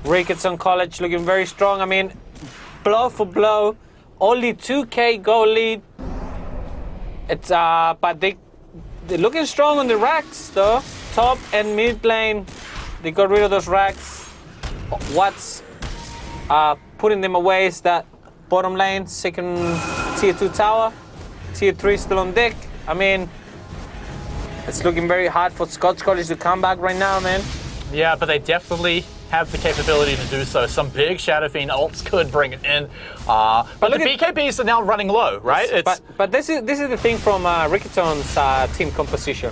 Riccarton College looking very strong. I mean, blow for blow. Only 2K goal lead. It's but they're looking strong on the racks though. Top and mid lane, they got rid of those racks. What's putting them away is that bottom lane, second tier 2 tower, tier 3 still on deck. I mean, it's looking very hard for Scots College to come back right now, man.
Yeah, but they definitely have the capability to do so. Some big Shadow Fiend ults could bring it in. But the BKBs are now running low, right?
But this is the thing from Riccarton's team composition.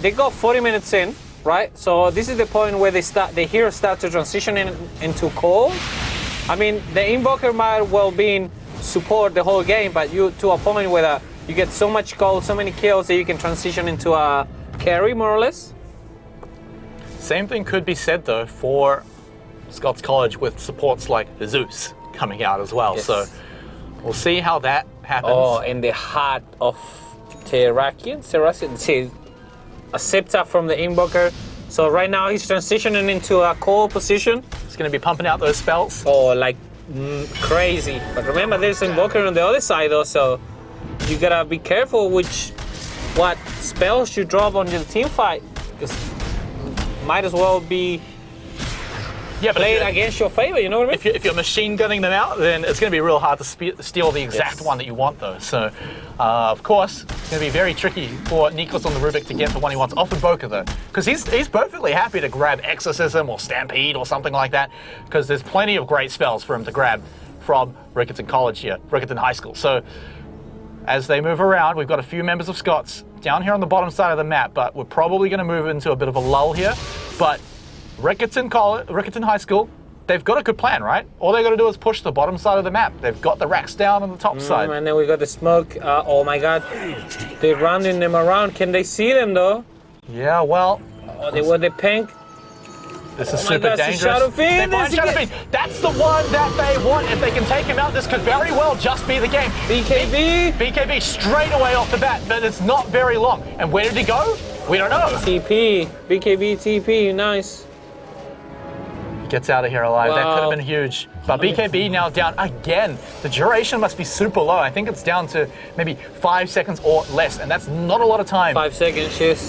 They got 40 minutes in, right? So this is the point where the heroes start to transition into core. I mean, the Invoker might well be in support the whole game, but you to a point where you get so much gold, so many kills that you can transition into a carry, more or less.
Same thing could be said, though, for Scots College with supports like Zeus coming out as well.
Yes.
So we'll see how that happens.
Oh, in the heart of Terrakian, a scepter from the Invoker. So right now he's transitioning into a core position.
He's going to be pumping out those spells.
Oh, like crazy. But remember, there's Invoker on the other side though, so you gotta be careful what spells you drop on your team fight. Because might as well be played against your favor, you know what I mean?
If you're machine gunning them out, then it's going to be real hard to steal the exact one that you want, though. So, of course, it's going to be very tricky for Nikos on the Rubik to get the one he wants off of Boca, though. Because he's perfectly happy to grab Exorcism or Stampede or something like that, because there's plenty of great spells for him to grab from Riccarton College here, Riccarton High School. So, as they move around, we've got a few members of Scots down here on the bottom side of the map, but we're probably going to move into a bit of a lull here. But Riccarton High School, they've got a good plan, right? All they got to do is push the bottom side of the map. They've got the racks down on the top side.
And then we got the smoke. Oh my God, they're rounding them around. Can they see them though?
Yeah, well,
Oh, they were the pink.
this is
Oh my
super
God, it's a
dangerous.
Shadow Fiend.
They find Shadow Fiend. That's the one that they want. If they can take him out, this could very well just be the game. BKB straight away off the bat, but it's not very long. And where did he go? We don't know.
TP, BKB TP, nice.
Gets out of here alive. That
Wow.
could have been huge. But BKB now down again. The duration must be super low. I think it's down to maybe 5 seconds or less, and that's not a lot of time.
5 seconds, yes.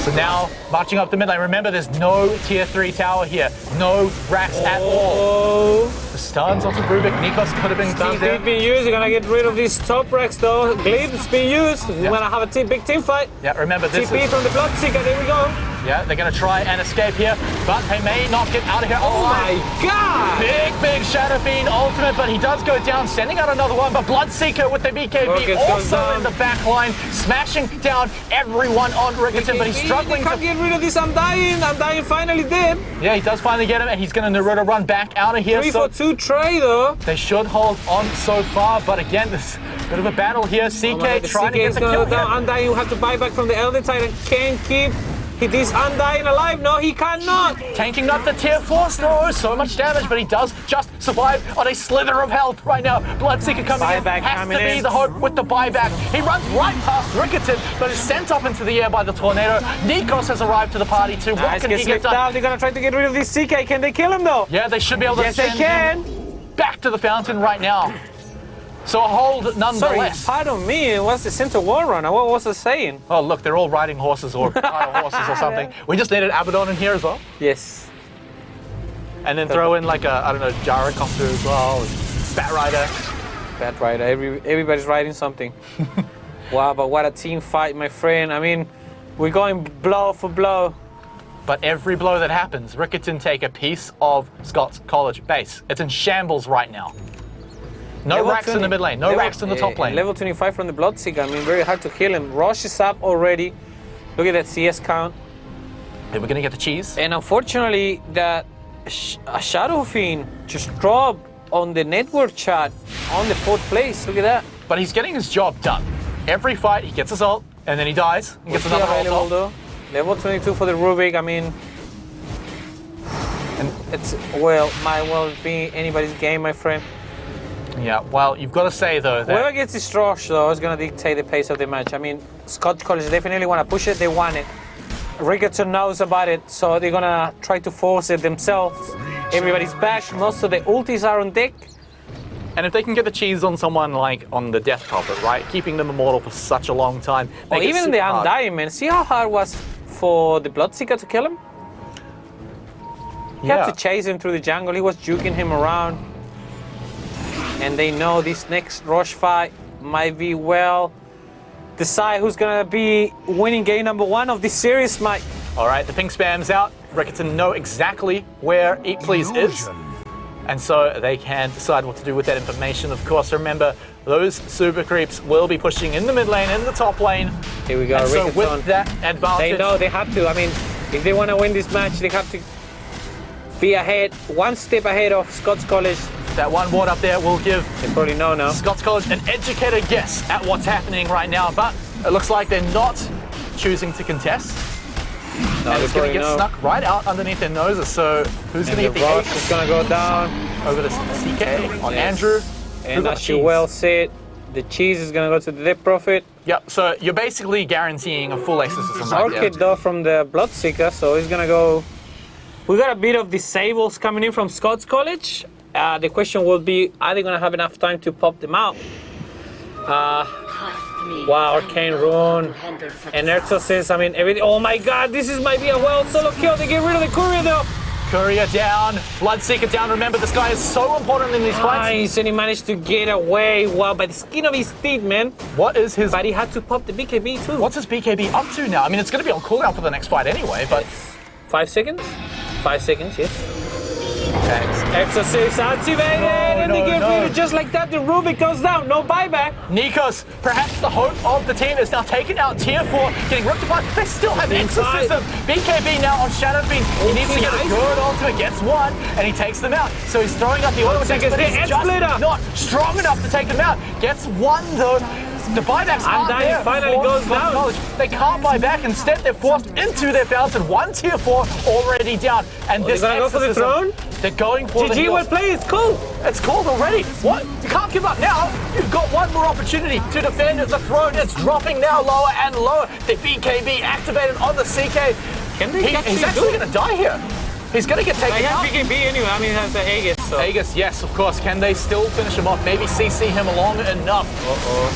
So now marching up the mid lane. Remember, there's no tier 3 tower here. No racks at all. The stuns onto Rubik. Nikos could have been key there.
Stampede being used. You're gonna get rid of these top racks though. Glib's being used. We're gonna have a big team fight.
Yeah, remember this
TP
is...
from the Bloodseeker. There we go.
Yeah, they're going to try and escape here, but they may not get out of here.
Oh my God!
Big Shadow Fiend ultimate, but he does go down, sending out another one, but Bloodseeker with the BKB
Rockets
also
goes
in the back line, smashing down everyone on Riccarton, but he's struggling
They can't get rid of this. I'm dying finally dead.
Yeah, he does finally get him, and he's going to run back out of here.
3 for 2 tray though.
They should hold on so far, but again, Bit of a battle here. CK trying to get the kill.
Undying, you have to buy back from the Elder Titan. Can't keep this Undying alive. No, he cannot.
Tanking up the tier 4 though. So much damage, but he does just survive on a slither of health right now. Bloodseeker coming
Buyback
in. Has
coming
to be
in.
the hope with the buyback. He runs right past Riccarton, but is sent up into the air by the tornado. Nikos has arrived to the party too. What
Nice,
can he
gets
get
lifted
done?
out. They're gonna try to get rid of this CK. Can they kill him though?
Yeah, they should be able to
Yes, they
send
can.
him back to the fountain right now. So a hold
Sorry,
nonetheless.
pardon me. What's the center wall runner? What was it saying?
Oh look, they're all riding horses or horses or something. We just needed Abaddon in here as well.
Yes.
And then throw in like a, I don't know, Gyrocopter as well. Bat Rider.
Bad rider. Everybody's riding something. Wow, but what a team fight, my friend. I mean, we're going blow for blow.
But every blow that happens, Riccarton take a piece of Scots College base. It's in shambles right now. No
Level
racks in
20
the mid lane, no racks in the top lane.
Level 25 from the Bloodseeker. I mean, very hard to kill him. Rosh is up already. Look at that CS count.
And we're gonna get the cheese.
And unfortunately, that a Shadow Fiend just dropped on the network chat on the 4th place. Look at that.
But he's getting his job done. Every fight, he gets his ult, and then he dies. He gets
What's
another
available
ult.
though? Level 22 for the Rubik. I mean, and it's might well be anybody's game, my friend.
Yeah, well, you've got to say though
Whoever
that
gets this Rosh though is going to dictate the pace of the match. I mean, Scots College definitely want to push it. They want it. Riccarton knows about it, so they're going to try to force it themselves. Everybody's back. Most of the ultis are on deck.
and if they can get the cheese on someone like on the Death Prophet, right, keeping them immortal for such a long time.
Or even the Undying, man. See how hard it was for the Bloodseeker to kill him? He had to chase him through the jungle. He was juking him around. And they know this next Rosh fight might be, decide who's going to be winning game number 1 of this series, mate.
All right, the ping spam's out. Riccarton know exactly where Eat Please is. And so they can decide what to do with that information. Of course, remember, those super creeps will be pushing in the mid lane, in the top lane.
Here we go,
And so
Riccarton.
with that advantage...
They know they have to. I mean, if they want to win this match, they have to be ahead, one step ahead of Scots College.
That one ward up there will give
They probably know now.
Scots College an educated guess at what's happening right now, but it looks like they're not choosing to contest.
No,
And
they
it's going to
probably
get
know.
snuck right out underneath their noses. So who's going
And
to
the
get the
Rosh
ace
is going to go down.
over the CK on
Yes.
Andrew? Who
And
got
as
the
you
cheese?
well said, the cheese is going to go to the Death Prophet.
Yep, so you're basically guaranteeing a full exorcism right there.
Orchid though from the Bloodseeker, so he's going to go. We got a bit of disables coming in from Scots College. The question will be, are they going to have enough time to pop them out? Wow, Arcane Rune and Exorcist, I mean, everything. Oh my god, might be a well solo kill. They get rid of the courier though.
Courier down, Bloodseeker down. Remember, this guy is so important in these fights.
Nice, and he managed to get away. Wow, by the skin of his teeth, man.
What is his...
But he had to pop the BKB too.
What's his BKB up to now? I mean, it's going to be on cooldown for the next fight anyway, but...
5 seconds? 5 seconds, yes.
Okay.
Exorcist activated, and they get rid of just like that. The Rubik goes down, no buyback.
Nikos, perhaps the hope of the team, is now taken out tier 4, getting ripped apart. They still have
Inside.
Exorcism. BKB now on Shadow Fiend. He needs to get a
nice.
good ultimate, gets one, and he takes them out. So he's throwing up the auto attacks, but he's
Head
just
splitter.
not strong enough to take them out. Gets one though. The buybacks aren't
Undying
there.
finally
for
goes
Scots
down.
College. They can't buy back. Instead, they're forced into their fountain. One tier 4 already down. And this
they're gonna go for the
exorcism,
throne?
They're going for the
GG, well
heals.
played, it's cool.
It's called already. What? You can't give up now. You've got one more opportunity to defend the throne. It's dropping now lower and lower. The BKB activated on the CK.
Can they
He's actually going to die here. He's going to get
I
taken
have
out.
BKB anyway, I mean, it has the Aegis, so.
Aegis, yes, of course. Can they still finish him off? Maybe CC him along enough.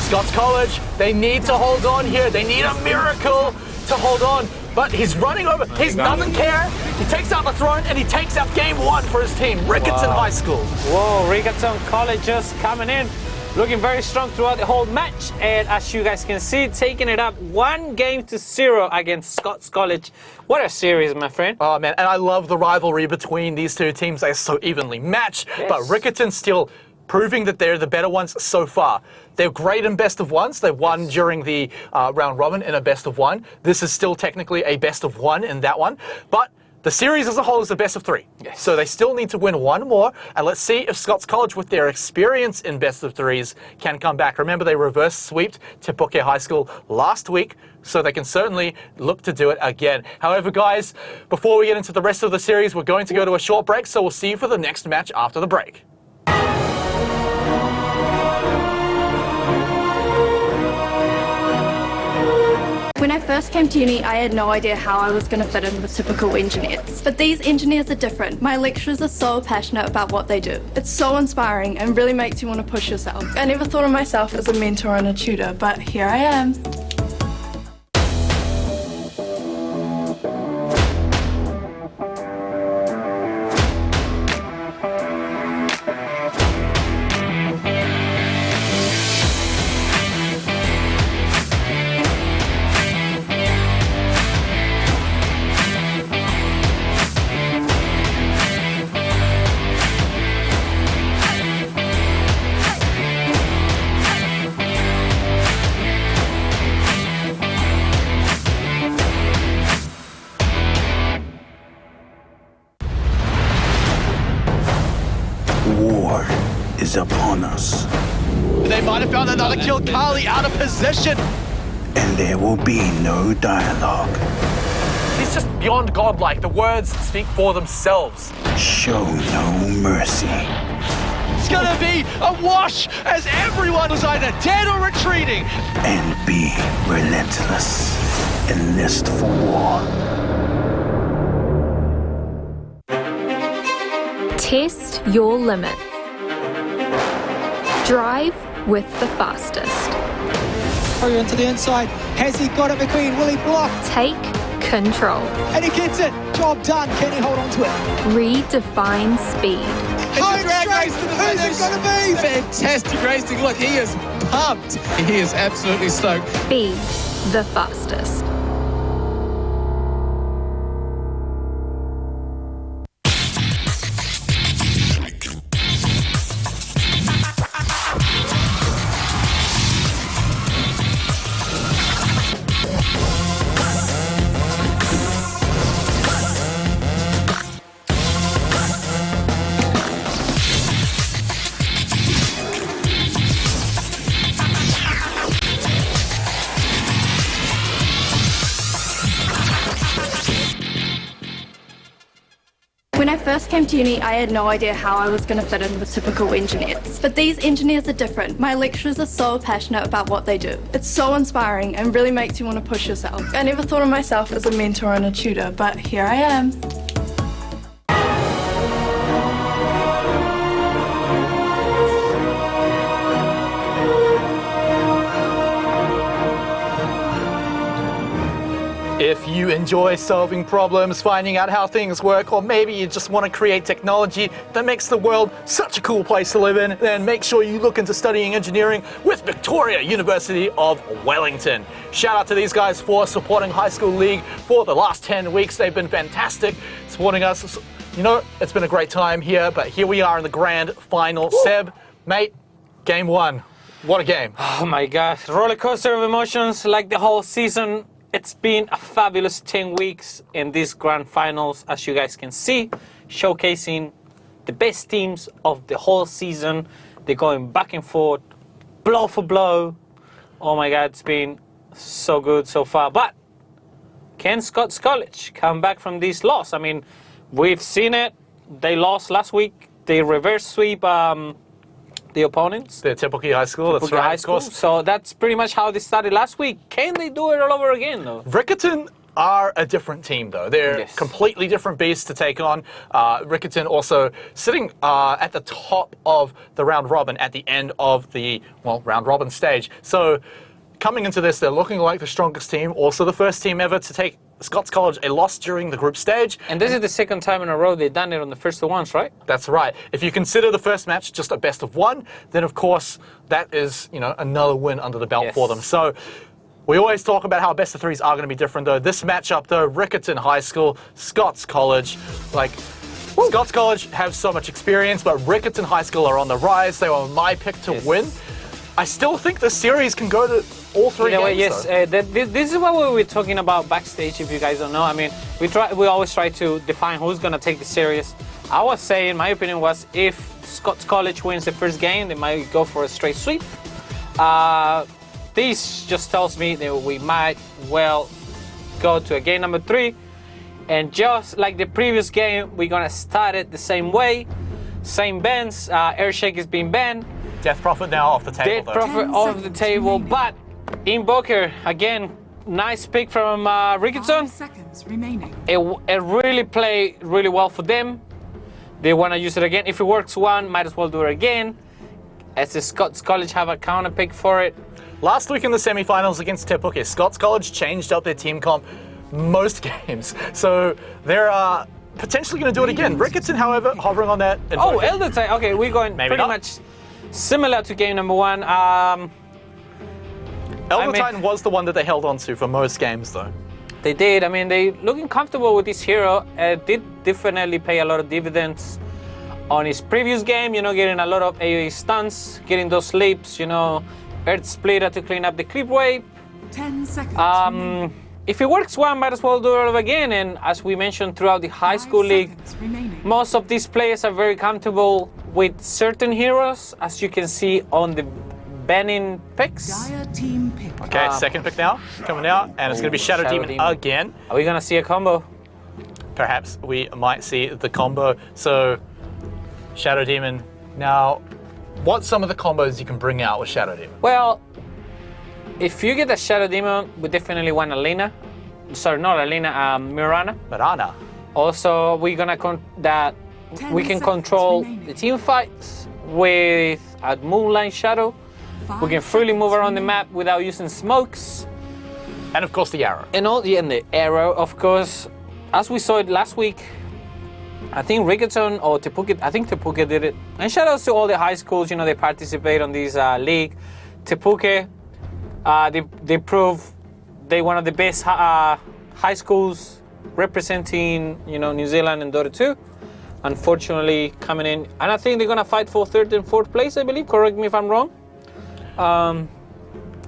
Scots College, they need to hold on here. They need a miracle to hold on. But he's running over. He doesn't care. He takes out the throne and he takes out game 1 for his team, Riccarton High School.
Whoa, Riccarton College just coming in. Looking very strong throughout the whole match. And as you guys can see, taking it up 1-0 against Scots College. What a series, my friend.
Oh, man, and I love the rivalry between these two teams. They're so evenly matched.
Yes.
But Riccarton still proving that they're the better ones so far. They're great in best of ones. They won during the round robin in a best of 1. This is still technically a best of 1 in that one. But The series as a whole is the best of 3.
Yes.
So they still need to win one more, and let's see if Scots College, with their experience in best of 3s, can come back. Remember, they reverse sweeped Te Puke High School last week, so they can certainly look to do it again. However, guys, before we get into the rest of the series, we're going to go to a short break, so we'll see you for the next match after the break.
When I first came to uni, I had no idea how I was going to fit in with typical engineers. But these engineers are different. My lecturers are so passionate about what they do. It's so inspiring and really makes you want to push yourself. I never thought of myself as a mentor and a tutor, but here I am.
War is upon us,
They might have found another kill. Carly out of position.
and there will be no dialogue.
He's just beyond godlike. The words speak for themselves.
Show no mercy.
It's gonna be a wash as everyone was either dead or retreating.
And be relentless. Enlist for war.
Test your limit. Drive with the fastest.
Through into the inside. Has he got it, McQueen? Will he block?
Take control.
And he gets it. Job done. Can he hold on to it?
Redefine speed.
Home straight. Who's it going to be?
Fantastic racing. Look, he is pumped. He is absolutely stoked.
Be the fastest.
When I first came to uni, I had no idea how I was going to fit in with typical engineers. But these engineers are different. My lecturers are so passionate about what they do. It's so inspiring and really makes you want to push yourself. I never thought of myself as a mentor and a tutor, but here I am.
If you enjoy solving problems, finding out how things work, or maybe you just want to create technology that makes the world such a cool place to live in, then make sure you look into studying engineering with Victoria University of Wellington. Shout out to these guys for supporting High School League for the last 10 weeks. They've been fantastic supporting us. You know, it's been a great time here, but here we are in the grand final. Seb, mate, game 1. What a game.
Oh my God, roller coaster of emotions like the whole season. It's been a fabulous 10 weeks in these grand finals, as you guys can see, showcasing the best teams of the whole season. They're going back and forth, blow for blow. Oh my God, it's been so good so far. But can Scots College come back from this loss? I mean, we've seen it. They lost last week. They reverse sweep the opponents.
The Te Puke High School, that's
Puke
right,
High
of
School.
course.
So that's pretty much how they started last week. Can they do it all over again, though?
Riccarton are a different team, though. They're
Yes.
completely different beasts to take on. Riccarton also sitting at the top of the round robin at the end of the, well, round robin stage. So coming into this, they're looking like the strongest team, also the first team ever to take Scots College a loss during the group stage.
And this is the second time in a row they've done it on the first two ones, right?
That's right. If you consider the first match just a best of one, then of course that is, you know, another win under the belt
Yes.
for them. So we always talk about how best of threes are going to be different, though. This matchup, though, Riccarton High School, Scots College, like, Scots College have so much experience, but Riccarton High School are on the rise. They were my pick to
Yes.
win. I still think the series can go to all three
Either way,
games.
yes. This is what we were talking about backstage. If you guys don't know, I mean, we always try to define who's gonna take the series. I was saying, my opinion was, if Scots College wins the first game, they might go for a straight sweep. This just tells me that we might well go to a game number 3, and just like the previous game, we're gonna start it the same way, same bans. Airshake is being banned.
Death Prophet now off the table.
Death
though.
Prophet off the table, but Invoker again, nice pick from Riccarton.
5 seconds remaining.
It really played really well for them. They want to use it again. If it works one, might as well do it again. As the Scots College have a counter pick for it.
Last week in the semi-finals against Te Puke, Scots College changed up their team comp most games, so they're potentially going to do it again. Riccarton, however, hovering on that.
Oh, Elder Titan. Okay, we're going
Maybe
pretty
not.
much similar to game number 1.
Elder Titan was the one that they held on to for most games, though.
They did. I mean, they looking comfortable with this hero. Did definitely pay a lot of dividends on his previous game. You know, getting a lot of AoE stuns, getting those leaps. You know, Earth Splitter to clean up the creep wave.
10 seconds remaining.
If it works one, might as well do it again. And as we mentioned throughout the high
5
school league,
seconds remaining.
most of these players are very comfortable with certain heroes, as you can see on the banning picks.
Dire team pick.
Okay, second pick now, coming out, and it's going to be Shadow,
Shadow
Demon
Demon.
again.
Are we gonna see a combo?
Perhaps we might see the combo. So, Shadow Demon. Now, what's some of the combos you can bring out with Shadow Demon?
Well, if you get a Shadow Demon, we definitely want Alina. Sorry, not Alina, Mirana.
Marana.
Also, we're gonna we
10
can
seconds
control
remaining.
the team fights with a Moonlight Shadow.
5
We can freely move
seconds
around the
remaining.
map without using smokes.
And of course the arrow.
And the arrow, of course. As we saw it last week, I think Riccarton or Te Puke, I think Te Puke did it. And shout outs to all the high schools, you know, they participate on this league. Te Puke, they prove they one of the best high schools representing, you know, New Zealand in Dota 2. Unfortunately, coming in, and I think they're gonna fight for 3rd and 4th place, I believe. Correct me if I'm wrong.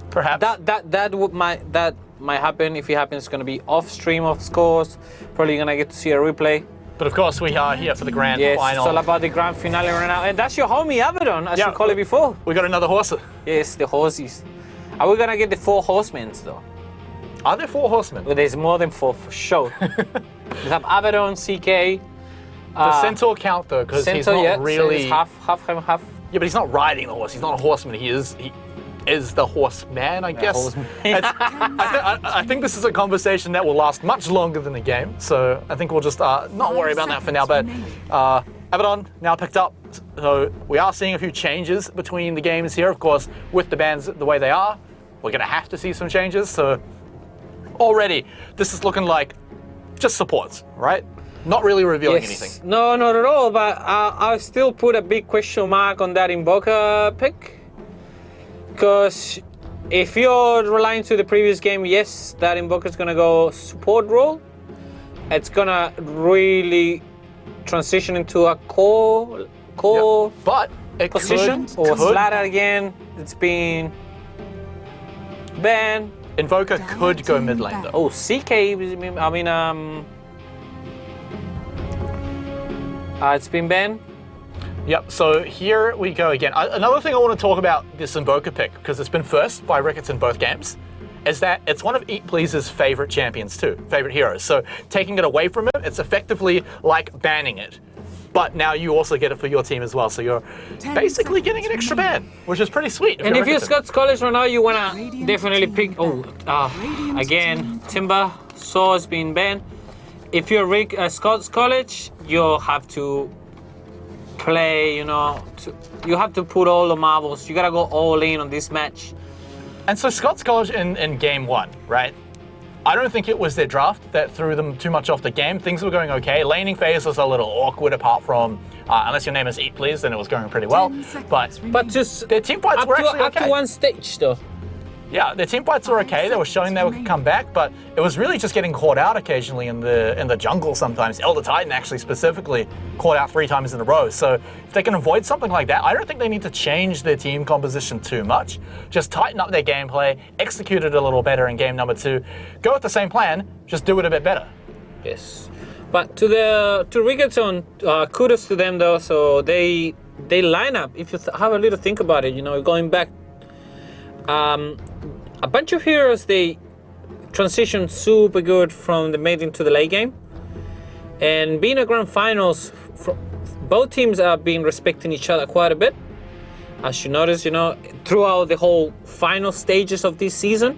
Perhaps.
That might happen. If it happens, it's gonna be off stream of scores. Probably gonna get to see a replay.
But of course, we are here for the grand
Yes,
final.
it's all about the grand finale right now, and that's your homie Abaddon, as you call it before.
We got another horse.
Yes, the horses. Are we gonna get the 4 horsemen though?
Are there 4 horsemen?
Well, there's more than 4 for sure. We have Abaddon, CK.
Does Centaur count though? Because he's
Centaur,
not
yeah, so
really.
it's half.
Yeah, but he's not riding the horse. He's not a horseman. He is the horseman, I guess.
horseman.
I think this is a conversation that will last much longer than the game. So I think we'll just not worry about that for now. But Abaddon now picked up. So we are seeing a few changes between the games here. Of course, with the bans the way they are, we're going to have to see some changes. So already, this is looking like just supports, right? Not really revealing anything.
No, not at all. But I still put a big question mark on that Invoker pick. Because if you're relying to the previous game, yes, that Invoker's gonna go support role. It's gonna really transition into a core
But it
position. Or Slatter again. It's been banned.
Invoker could go mid lane though.
Oh, CK. I mean, it's been banned.
Yep, so here we go again. Another thing I want to talk about this Invoker pick, because it's been first by Riccarton both games, is that it's one of Eat Please's favorite champions too, favorite heroes. So taking it away from him, it's effectively like banning it. But now you also get it for your team as well, so you're basically getting an extra ban, which is pretty sweet.
And if you're
Riccarton.
Scots College right now, you wanna definitely pick. Again, Timber Saw's been banned. If you're Scots College, you'll have to play, you know, you have to put all the marbles. You gotta go all in on this match.
And so Scots College in game 1, right? I don't think it was their draft that threw them too much off the game. Things were going okay. Laning phase was a little awkward apart from, unless your name is Eat Please, then it was going pretty well. But
just
their team fights were actually
up
okay.
to one stage though.
Yeah, their team fights were okay. They were showing they could come back, but it was really just getting caught out occasionally in the jungle sometimes. Elder Titan actually specifically caught out 3 times in a row. So if they can avoid something like that, I don't think they need to change their team composition too much. Just tighten up their gameplay, execute it a little better in game number 2. Go with the same plan, just do it a bit better.
Yes. But to Riccarton, kudos to them though. So they line up. If you have a little think about it, you know, going back, a bunch of heroes, they transition super good from the mid into the late game, and being a grand finals, both teams have been respecting each other quite a bit. As you notice, you know, throughout the whole final stages of this season,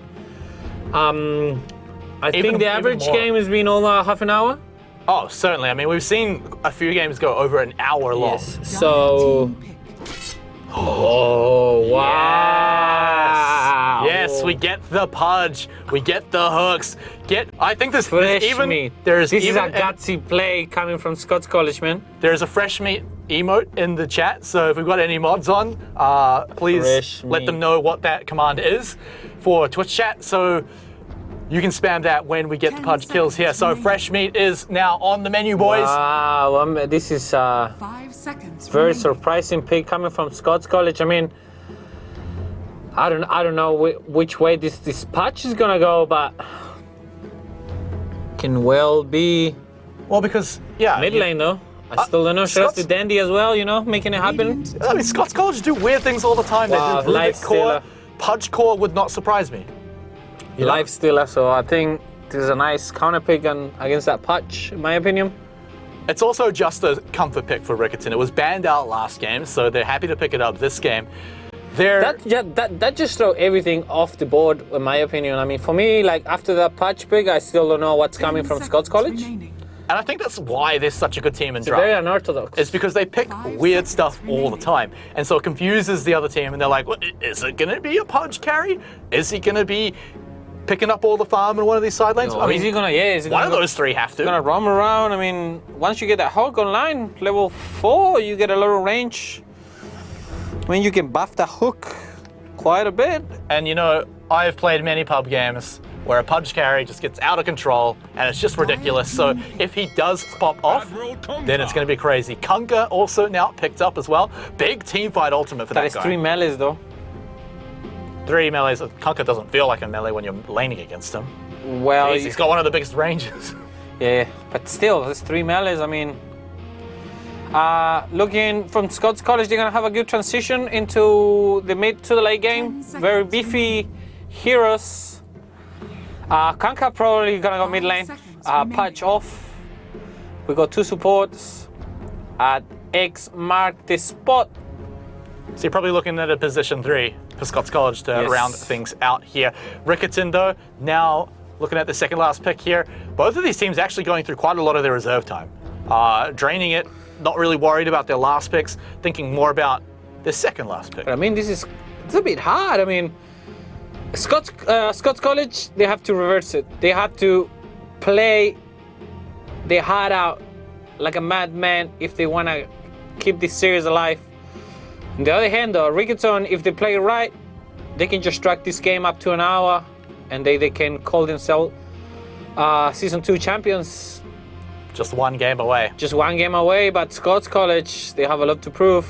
I think the average game has been over half an hour.
Oh, certainly. I mean, we've seen a few games go over an hour long.
Yes. So. Oh, wow.
Yes, we get the pudge. We get the hooks. I think this
fresh
even
meat.
This
is a gutsy play coming from Scots College, man.
There's a fresh meat emote in the chat, so if we've got any mods on, please let them know what that command is for Twitch chat. So you can spam that when we get the pudge kills here. So fresh meat is now on the menu, boys.
Wow, this is
5 seconds.
very surprising pick coming from Scots College. I mean, I don't know which way this patch is gonna go, but can well be.
Well, because yeah,
mid lane though. I still don't know. Shout out to Dandy as well, you know, making it happen.
I mean, Scots College do weird things all the time.
Wow,
they do Rubik core, pudge core would not surprise me.
Life stealer, so I think this is a nice counter pick against that patch, in my opinion.
It's also just a comfort pick for Riccarton. It was banned out last game, so they're happy to pick it up this game.
That just throw everything off the board, in my opinion. I mean, for me, like after that patch pick, I still don't know what's coming from Scots College.
And I think that's why they're such a good team in draft.
Very unorthodox.
It's because they pick weird stuff all the time. And so it confuses the other team, and they're like, well, is it going to be a pudge carry? Is he going to be picking up all the farm in one of these side lanes?
No,
I mean,
is he gonna? Yeah, is he
one of those 3 have to.
Gonna roam around. I mean, once you get that hog online, level 4, you get a little range. I mean, you can buff the hook quite a bit.
And you know, I've played many pub games where a pudge carry just gets out of control and it's just ridiculous. So if he does pop off, then it's going to be crazy. Kunkka also now picked up as well. Big team fight ultimate for that guy.
That is 3 melees though.
3 melees. Kunkka doesn't feel like a melee when you're laning against him.
Well,
jeez, he's got one of the biggest ranges.
Yeah, but still, there's 3 melees. I mean, looking from Scots College, they're gonna have a good transition into the mid to the late game. Very beefy heroes. Kunkka probably gonna go mid lane. Patch off. We got 2 supports. X mark the spot.
So you're probably looking at a position 3 for Scots College to round things out here. Riccarton, though, now looking at the second last pick here. Both of these teams actually going through quite a lot of their reserve time. Draining it, not really worried about their last picks, thinking more about their second last pick.
But I mean, it's a bit hard. I mean, Scots College, they have to reverse it. They have to play their heart out like a madman if they want to keep this series alive. On the other hand, though, Riccarton, if they play it right, they can just drag this game up to an hour and they can call themselves Season 2 champions.
Just 1 game away.
Just 1 game away, but Scots College, they have a lot to prove.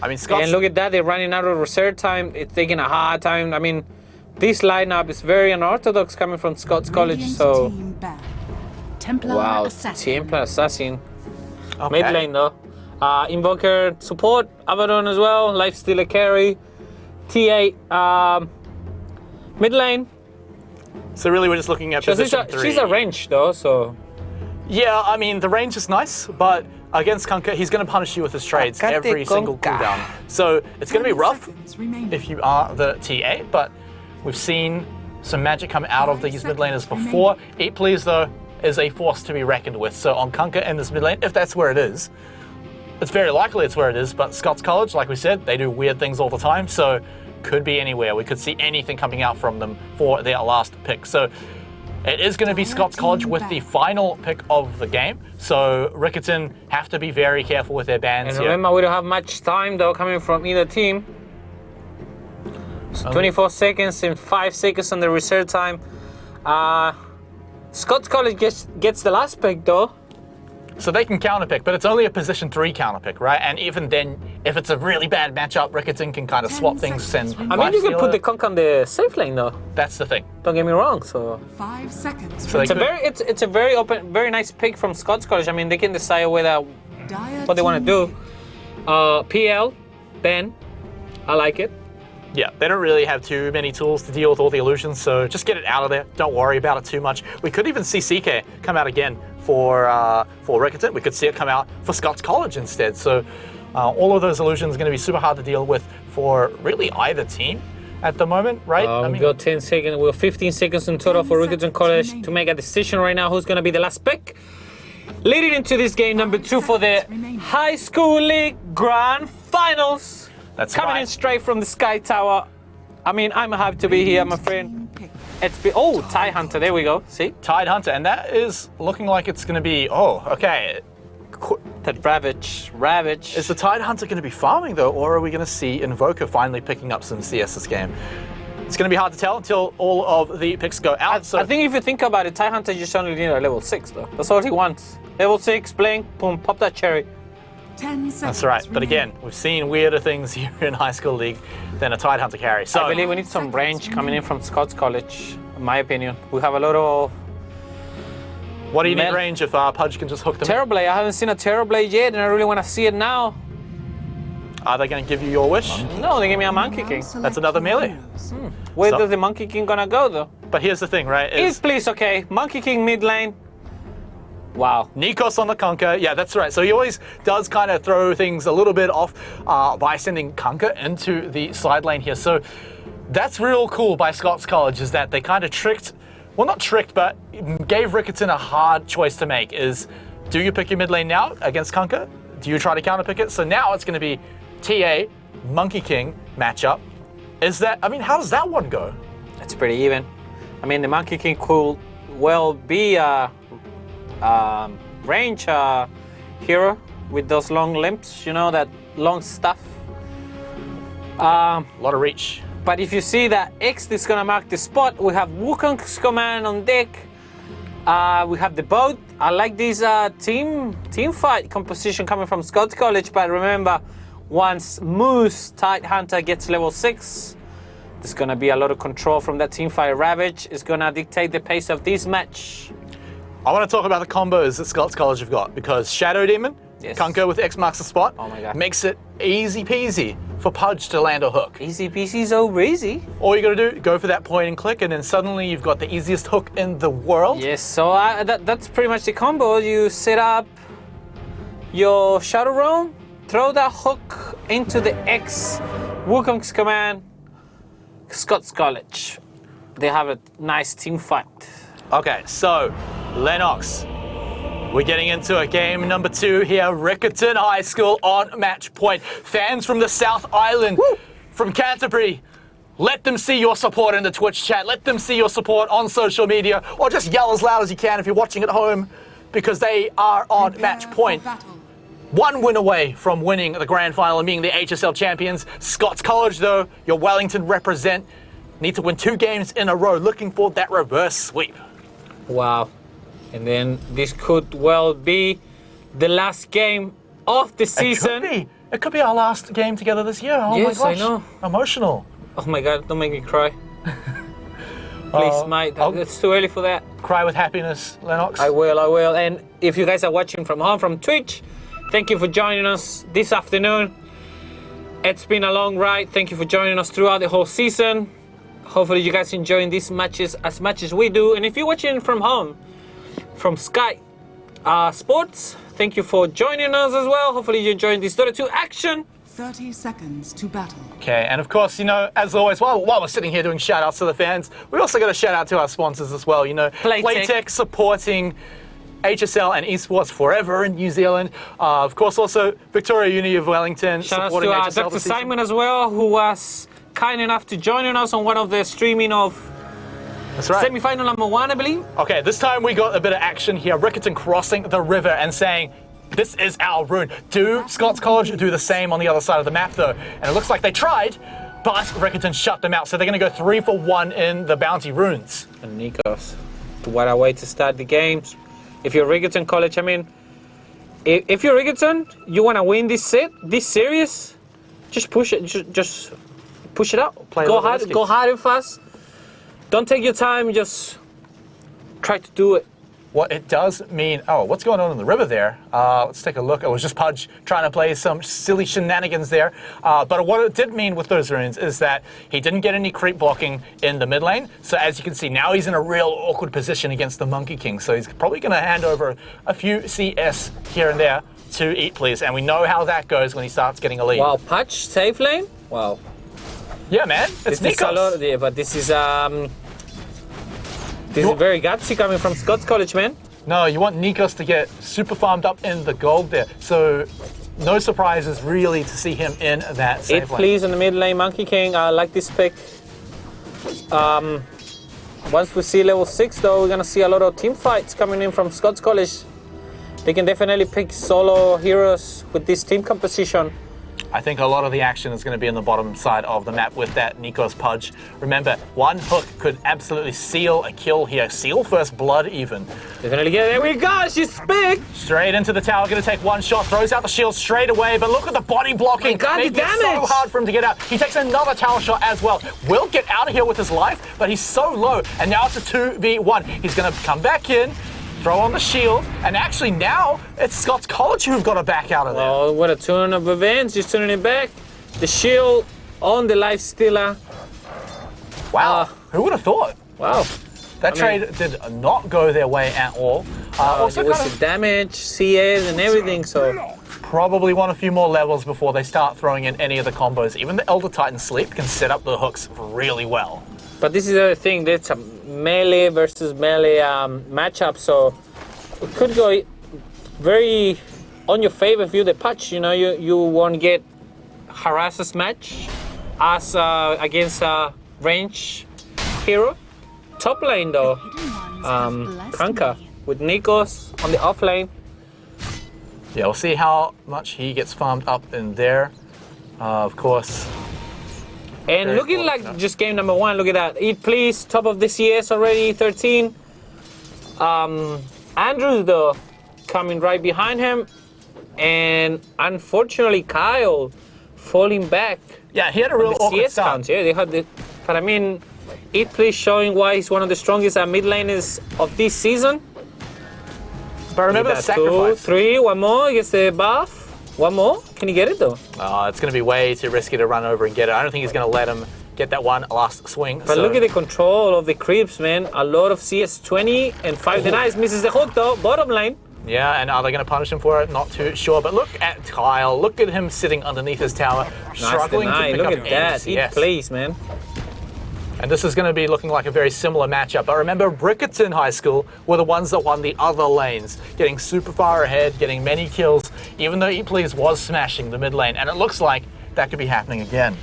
I mean, Scots...
And look at that, they're running out of reserve time. It's taking a hard time. I mean, this lineup is very unorthodox coming from Scots College, so... Wow, Templar Assassin.
Okay.
Mid lane, though. Invoker support, Abaddon as well, Lifestealer carry, T8 mid lane.
So really we're just looking at position 3.
She's a range though, so...
Yeah, I mean, the range is nice, but against Kunkka, he's going to punish you with his trades every single cooldown. So it's going to be rough if you are the T8, but we've seen some magic come out of these mid laners before. Eat Please, though, is a force to be reckoned with. So on Kunkka in this mid lane, if that's where it is, it's very likely it's where it is, but Scots College, like we said, they do weird things all the time, so could be anywhere. We could see anything coming out from them for their last pick. So it is going to be Scots College with the final pick of the game, so Riccarton have to be very careful with their bans
and
here.
remember, we don't have much time, though, coming from either team. So 24 seconds and 5 seconds on the reserve time. Scots College gets the last pick though.
So they can counterpick, but it's only a position 3 counterpick, right? And even then, if it's a really bad matchup, Riccarton can kind of swap things and
I mean, you can put the conk on the safe lane though.
That's the thing.
Don't get me wrong. So
5 seconds.
So
it's a very open, very nice pick from Scots College. I mean, they can decide whether what they want to do. PL, Ben, I like it.
Yeah, they don't really have too many tools to deal with all the illusions, so just get it out of there. Don't worry about it too much. We could even see CK come out again for Riccarton. We could see it come out for Scots College instead. So all of those illusions are going to be super hard to deal with for really either team at the moment, right?
We got 10 seconds. We got 15 seconds in total for Riccarton College to make a decision right now who's going to be the last pick. Leading into this game number 2 for the High School League Grand Finals.
That's
coming in straight from the Sky Tower. I mean, I'm happy to be here, my friend. Tide Hunter, there we go. See?
Tide Hunter, and that is looking like it's going to be, okay.
That Ravage.
Is the Tide Hunter going to be farming though, or are we going to see Invoker finally picking up some CS this game? It's going to be hard to tell until all of the picks go out.
I think if you think about it, Tide Hunter just only need a level 6 though. That's all he wants. Level 6, playing, boom, pop that cherry.
10 seconds.
That's right. But again, we've seen weirder things here in High School League than a Tide Hunter carry. So
I believe we need some range coming in from Scots College, in my opinion. We have a lot of...
What do you need range if Pudge can just hook them?
Terrorblade. I haven't seen a Terrorblade yet, and I really want to see it now.
Are they going to give you your wish?
No, they give me a Monkey King.
That's another melee.
Where does the Monkey King gonna go though?
But here's the thing, right?
Please, okay. Monkey King mid lane. Wow.
Nikos on the Kunkka. Yeah, that's right. So he always does kind of throw things a little bit off by sending Kunkka into the side lane here. So that's real cool by Scots College, is that they kind of tricked, well, not tricked, but gave Riccarton a hard choice to make. Is, do you pick your mid lane now against Kunkka? Do you try to counter pick it? So now it's going to be TA, Monkey King matchup. Is that, I mean, how does that one go?
It's pretty even. I mean, the Monkey King could well be a range hero with those long limbs, you know, that long stuff.
A lot of reach.
But if you see that X is gonna mark the spot, we have Wukong's command on deck. We have the boat. I like this team fight composition coming from Scots College, but remember, once Moose Tide Hunter gets level 6, there's gonna be a lot of control from that team fight. Ravage is gonna dictate the pace of this match.
I want to talk about the combos that Scots College have got, because Shadow Demon,
yes.
Kunkka with X marks the spot,
oh my God,
makes it easy peasy for Pudge to land a hook.
Easy peasy, so easy.
All you got to do, go for that point and click, and then suddenly you've got the easiest hook in the world.
Yes, so that's pretty much the combo. You set up your Shadow Realm, throw that hook into the X, Wukong's command, Scots College. They have a nice team fight.
Okay, so Lennox, we're getting into a game number 2 here. Riccarton High School on match point. Fans from the South Island, from Canterbury, let them see your support in the Twitch chat. Let them see your support on social media, or just yell as loud as you can if you're watching at home, because they are on match point. One win away from winning the grand final and being the HSL champions. Scots College, though, your Wellington represent, need to win 2 games in a row, looking for that reverse sweep.
Wow. And then this could well be the last game of the season.
It could be our last game together this year. Oh
yes,
my gosh.
I know.
Emotional.
Oh my God, don't make me cry. Please, mate, it's too early for that.
Cry with happiness, Lennox.
I will. And if you guys are watching from home, from Twitch, thank you for joining us this afternoon. It's been a long ride. Thank you for joining us throughout the whole season. Hopefully you guys enjoying these matches as much as we do. And if you're watching from home, from Sky Sports, thank you for joining us as well. Hopefully you're enjoying this Dota 2 action.
30 seconds to battle.
Okay, and of course, you know, as always, while we're sitting here doing shout outs to the fans, we also got to shout out to our sponsors as well. You know, Playtech supporting HSL and esports forever in New Zealand. Of course, also Victoria Uni of Wellington supporting
HSL. Shout out to Dr. Simon as well, who was kind enough to join us on one of the streaming of semi-final number 1, I believe.
Okay, this time we got a bit of action here. Riccarton crossing the river and saying, this is our rune. Do Scots College do the same on the other side of the map, though? And it looks like they tried, but Riccarton shut them out. So they're going to go 3 for 1 in the bounty runes.
And Nikos, what a way to start the games. If you're Riccarton College, I mean, if you're Riccarton, you want to win this set, this series, just push it, just push it out. Go hard and fast. Don't take your time, just try to do it.
What it does mean, oh, what's going on in the river there? Let's take a look. It was just Pudge trying to play some silly shenanigans there. But what it did mean with those runes is that he didn't get any creep blocking in the mid lane. So as you can see, now he's in a real awkward position against the Monkey King. So he's probably going to hand over a few CS here and there to Eat Please. And we know how that goes when he starts getting a lead.
Wow, Pudge, safe lane? Wow.
Yeah, man. It's Nikos.
Yeah, but this is very gutsy coming from Scots College, man.
No, you want Nikos to get super farmed up in the gold there. So no surprises really to see him in that safe lane.
Please in the mid lane, Monkey King. I like this pick. Once we see level 6 though, we're gonna see a lot of team fights coming in from Scots College. They can definitely pick solo heroes with this team composition.
I think a lot of the action is going to be on the bottom side of the map with that Nikos Pudge. Remember, one hook could absolutely seal a kill here. Seal first blood even.
Definitely get it. There we go. She's big.
Straight into the tower. Going to take one shot. Throws out the shield straight away. But look at the body blocking.
Making
it so hard for him to get out. He takes another tower shot as well. Will get out of here with his life, but he's so low. And now it's a 2v1. He's going to come back in. Throw on the shield, and actually now it's Scots College who've got to back out of there.
Oh, what a turn of events, just turning it back. The shield on the life stealer.
Wow, who would have thought?
Wow.
That trade did not go their way at all.
Also it was the damage, CS and everything, so.
Probably want a few more levels before they start throwing in any of the combos. Even the Elder Titan Sleep can set up the hooks really well.
But this is the other thing, that's a melee versus melee matchup, so it could go very on your favor if you're the Pudge. You know, you won't get harassed match as against a range hero. Top lane though, Kranka with Nikos on the off lane.
Yeah, we'll see how much he gets farmed up in there. Of course.
And
very
looking like just game number 1, look at that. Eat Please, top of the CS already, 13. Andrew though, coming right behind him. And unfortunately Kyle falling back.
Yeah, he had a real awkward
CS
start.
count. Yeah, they had the, but I mean, Eat Please showing why he's one of the strongest mid laners of this season.
But remember the sacrifice.
2, 3, one more, gets the buff. One more? Can he get it though?
It's going to be way too risky to run over and get it. I don't think he's going to let him get that one last swing.
But look at the control of the creeps, man. A lot of CS 20 and 5 denies. Misses the hook though, bottom lane.
Yeah, and are they going to punish him for it? Not too sure. But look at Kyle. Look at him sitting underneath his tower, struggling to pick
look
up
at that.
CS.
Eat Please, man.
And this is going to be looking like a very similar matchup. But remember, Riccarton High School were the ones that won the other lanes, getting super far ahead, getting many kills, even though Eat Please was smashing the mid lane. And it looks like that could be happening again.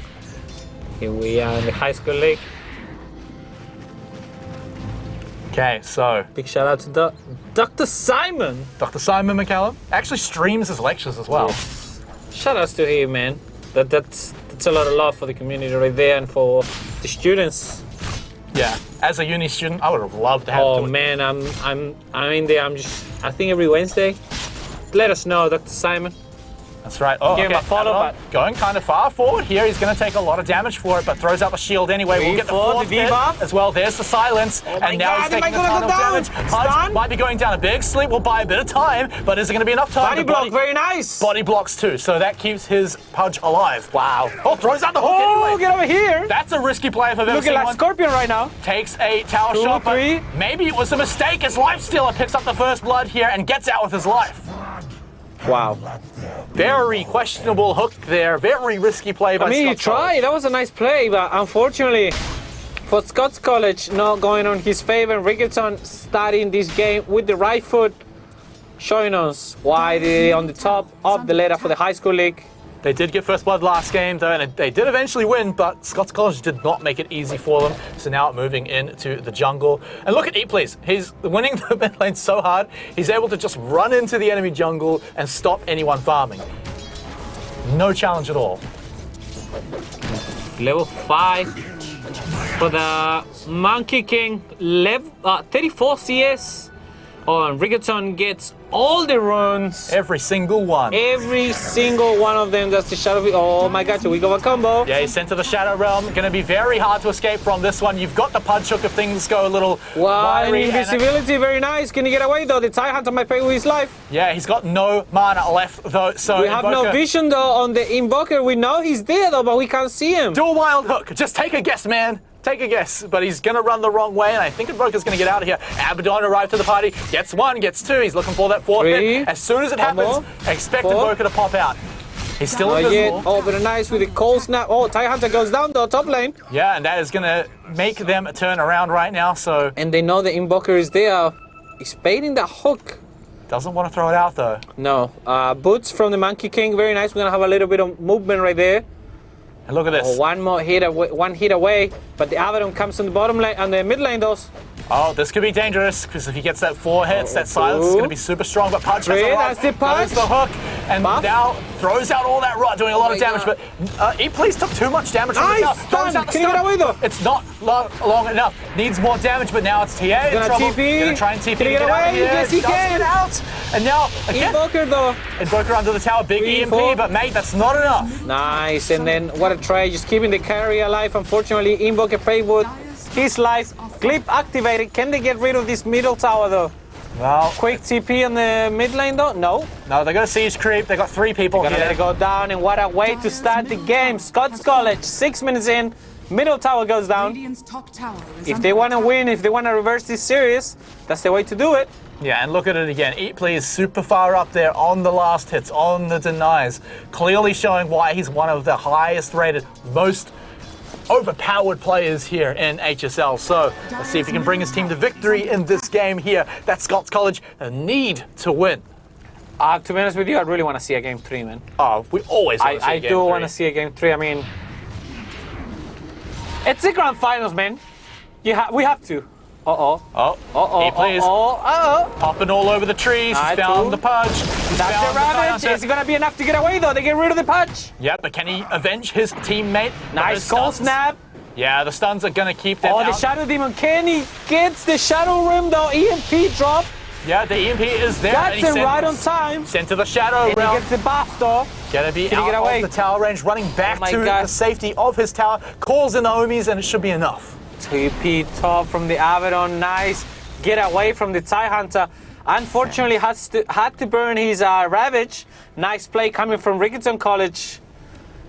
Here we are in the high school league.
Okay, so
Big shout out to Dr. Simon.
Dr. Simon McCallum actually streams his lectures as well.
Shout outs to him, man. That's a lot of love for the community right there and for the students.
Yeah, as a uni student, I would have loved to have.
Oh man, I'm in there. I think every Wednesday. Let us know, Dr. Simon.
That's right. Oh,
Give him a follow, but
going kind of far forward here. He's going to take a lot of damage for it, but throws out the shield anyway. We'll get the fourth hit as well. There's the silence, and now he's taking a ton of damage. Pudge might be going down a big sleep. Will buy a bit of time, but is it going to be enough time?
Body block, very nice.
Body blocks too, so that keeps his Pudge alive.
Wow.
Oh, throws out the hook anyway.
Get over here.
That's a risky play if I've ever seen
Looking like
one.
Scorpion right now.
Takes a tower shot, but maybe it was a mistake. His life stealer picks up the first blood here and gets out with his life.
Wow.
Very questionable hook there. Very risky play by Scots
he tried.
College.
That was a nice play, but unfortunately for Scots College, not going on his favor. Riccarton starting this game with the right foot, showing us why they're on the top of the ladder for the high school league.
They did get first blood last game, though, and they did eventually win, but Scots College did not make it easy for them. So now moving into the jungle. And look at Eat Please. He's winning the mid lane so hard, he's able to just run into the enemy jungle and stop anyone farming. No challenge at all.
Level 5 for the Monkey King. 34 CS. Oh, and Riccarton gets all the runes.
Every single one.
Every single one of them. That's the Shadow. Oh my god, we got a combo.
Yeah, he's sent to the Shadow Realm. Going to be very hard to escape from this one. You've got the punch hook if things go a little
Wow, and
wiry.
invisibility, very nice. Can he get away though? The TIE Hunter might pay with his life.
Yeah, he's got no mana left though. So
We have no vision though on the Invoker. We know he's there though, but we can't see him.
Do a wild hook. Just take a guess, man. Take a guess, but he's going to run the wrong way, and I think Invoker's going to get out of here. Abaddon arrived to the party, gets one, gets two. He's looking for that fourth hit. As soon as it happens, expect Invoker to pop out. He's still invisible.
Oh, but nice with the cold snap. Oh, TIE Hunter goes down though, top lane.
Yeah, and that is going to make them turn around right now, so...
And they know the Invoker is there. He's baiting the hook.
Doesn't want to throw it out, though.
No. Boots from the Monkey King, very nice. We're going to have a little bit of movement right there.
And look at this.
Oh, one hit away, but the Abaddon comes on the bottom lane, and the mid lane does.
Oh, this could be dangerous, because if he gets that 4 hits, that silence is going to be super strong, but Punch has
That's the punch.
There's the hook, and now throws out all that rot, doing a lot of damage,
God.
but Please took too much damage from
Nice stun. Can he get away though?
It's not long enough. Needs more damage, but now it's TA in
Gonna
trouble.
TP.
Gonna try and TP.
Can he get away?
Out of here.
Yes, he
Doesn't
can.
get out. And now, again,
Invoker though.
Invoker under the tower, big
Three,
EMP,
four.
but mate, that's not enough.
Nice, and then what a try, just keeping the carry alive. Unfortunately, Invoker paid with his life. Clip activated. Can they get rid of this middle tower though?
Well,
Quick TP on the mid lane though? No.
no, they're gonna siege creep. They got 3 people
Gonna
here.
let it go down, and what a way to start the game. Scots College, 6 minutes in, middle tower goes down.
Radiant's top tower is
If
under
they want to
attack.
win, if they want to reverse this series, that's the way to do it.
Yeah, and look at it again. Eatpley is super far up there on the last hits, on the denies, clearly showing why he's one of the highest rated, most overpowered players here in HSL. So let's see if he can bring his team to victory in this game here. That's Scots College need to win.
To be honest with you, I really want to see a game 3, man.
Oh, we always want to see
I
a game
do
3.
want to see a game 3. I mean, it's the grand finals, man. We have to.
Eatpley is popping all over the trees. He's found the punch. He's
That's
found
the ravage.
the
Is it going to be enough to get away, though? They get rid of the punch.
Yeah, but can he avenge his teammate?
Nice
Those
cold
stuns?
snap.
Yeah, the stuns are going to keep them
Oh, the
out.
Shadow Demon. Kenny gets the Shadow Rim, though. EMP drop.
Yeah, the EMP is there.
That's
and he
it right on time.
Sent to the Shadow
And
Realm.
he gets the buff, though.
Gonna be
Can he
out
get away?
of the tower range, running back
my
to
God.
the safety of his tower. Calls in the Omis, and it should be enough.
TP top from the Abaddon. Nice. Get away from the TIE Hunter. Unfortunately, had to burn his Ravage. Nice play coming from Riccarton College.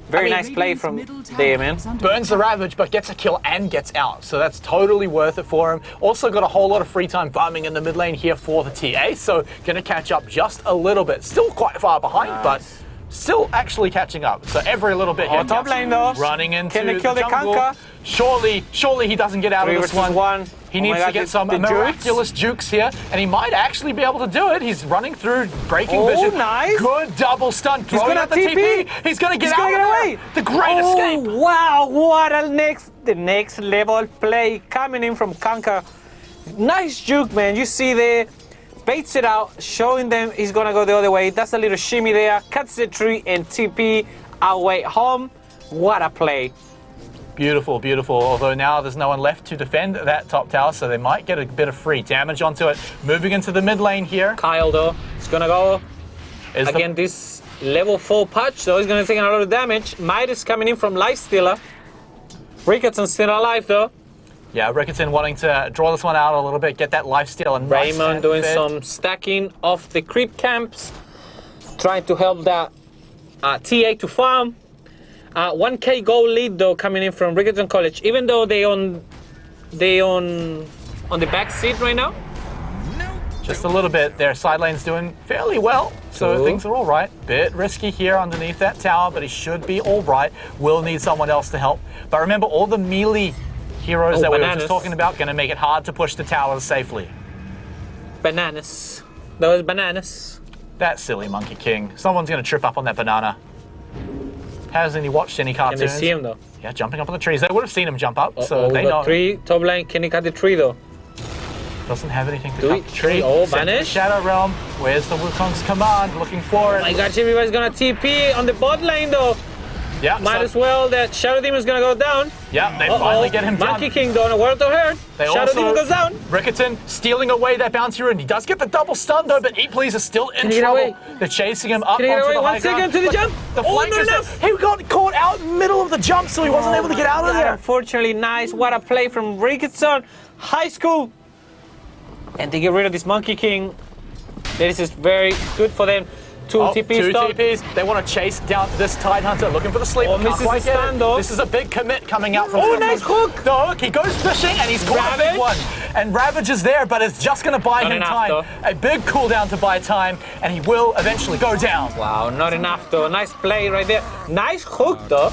Very nice play from there, man.
Burns the Ravage, but gets a kill and gets out. So that's totally worth it for him. Also got a whole lot of free time farming in the mid lane here for the TA. So gonna catch up just a little bit. Still quite far behind, but still actually catching up. So every little bit here.
top lane though.
Running into
Can they kill the
jungle.
Kanka?
Surely he doesn't get out
3
of this
versus
one.
1.
He needs to get some miraculous jukes here, and he might actually be able to do it. He's running through, breaking vision.
Nice.
Good double stun. Throwing
gonna
out the
TP.
He's going to get
He's
out
gonna
of
get
there.
away.
The great escape.
Wow, what a the next level play coming in from Kanka. Nice juke, man. You see there, baits it out, showing them he's gonna go the other way. That's a little shimmy there, cuts the tree and TP away home. What a play.
Beautiful, beautiful. Although now there's no one left to defend that top tower, so they might get a bit of free damage onto it. Moving into the mid lane here.
Kyle though, is gonna go again this level 4 patch though. He's gonna take a lot of damage. Midas coming in from Lifestealer. Riccarton still alive though.
Yeah, Riccarton wanting to draw this one out a little bit, get that lifesteal. And
Raymond doing some stacking of the creep camps, trying to help that TA to farm. 1k goal lead though coming in from Riccarton College, even though they on the back seat right now.
Just a little bit. Their side lane's doing fairly well, so things are all right. Bit risky here underneath that tower, but he should be all right. Will need someone else to help. But remember, all the melee heroes that we were just talking about going to make it hard to push the towers safely.
Bananas. Those bananas.
That silly Monkey King. Someone's going to trip up on that banana. Hasn't he watched any cartoons?
Can they see him though?
Yeah, jumping up on the trees. They would have seen him jump up, so they know.
3 top lane. Can he cut the tree though?
Doesn't have anything to cut the tree.
Oh,
Sent to the
vanish.
Shadow Realm. Where's the Wukong's command? Looking for it.
Oh my gosh, everybody's gonna TP on the bot lane though.
Yeah,
Might
so-
as well that Shadow Demon's gonna go down.
Yeah, they finally get him down.
Monkey King don't know where to hurt.
They
Shadow
also-
Demon goes down.
Riccarton stealing away that bounty rune. He does get the double stun though, but Please is still in
Can he get
trouble.
away?
They're chasing him up
Can he get
onto
away?
the high
1 second
ground.
to the
But
jump.
The
Oh,
flank
not
is
enough.
He got caught out middle of the jump, so he wasn't able to get out of there.
Unfortunately, nice. What a play from Riccarton High School. And they get rid of this Monkey King. This is very good for them. Two TPs.
Two
stop.
TPs. They want to chase down this Tide Hunter, looking for the sleep.
Oh,
Can't
misses
quite
the
get
stand,
it.
though.
This is a big commit coming out from.
Oh,
Scots.
nice hook.
The hook. He goes fishing and he's caught a big
Ravage.
one. And Ravage is there, but it's just going to buy
Not
him
enough,
time.
though.
A big cooldown to buy time, and he will eventually go down.
Wow, not enough though. Nice play right there. Nice hook though.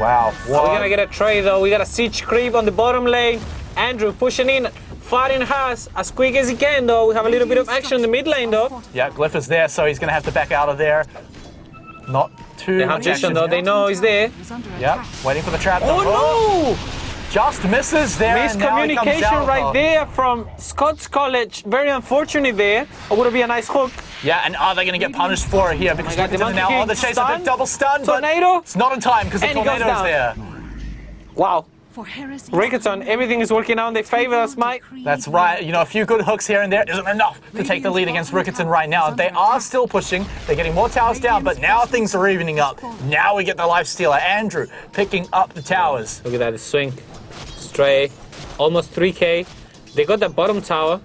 Wow.
Are we gonna get a trade though? We got a siege creep on the bottom lane. Andrew pushing in, fighting Haas as quick as he can though. We have a little bit of action in the mid lane though.
Yeah, Glyph is there, so he's going to have to back out of there. Not too
They have
much
vision
action
though. They know he's there.
Is under
Yeah,
attack.
waiting for the trap.
Oh
Just misses there.
no!
and now he comes
Miscommunication
out.
right there from Scots College. Very unfortunate there. It would be a nice hook.
Yeah, and are they going to get punished for it here? Because
God, the
Riccarton now
Monkey
on the
King
chase of the
stun.
double stun, but
Tornado.
it's not in time because the
And he goes
tornado's
down.
there.
Wow.
For heresy.
Riccarton, everything is working out in their favor, us, mate.
That's right. You know, a few good hooks here and there isn't enough to take the lead against Riccarton right now. They are still pushing. They're getting more towers down, but now things are evening up. Now we get the lifestealer, Andrew, picking up the towers.
Look at that, the swing. Stray. Almost 3k. They got that bottom tower.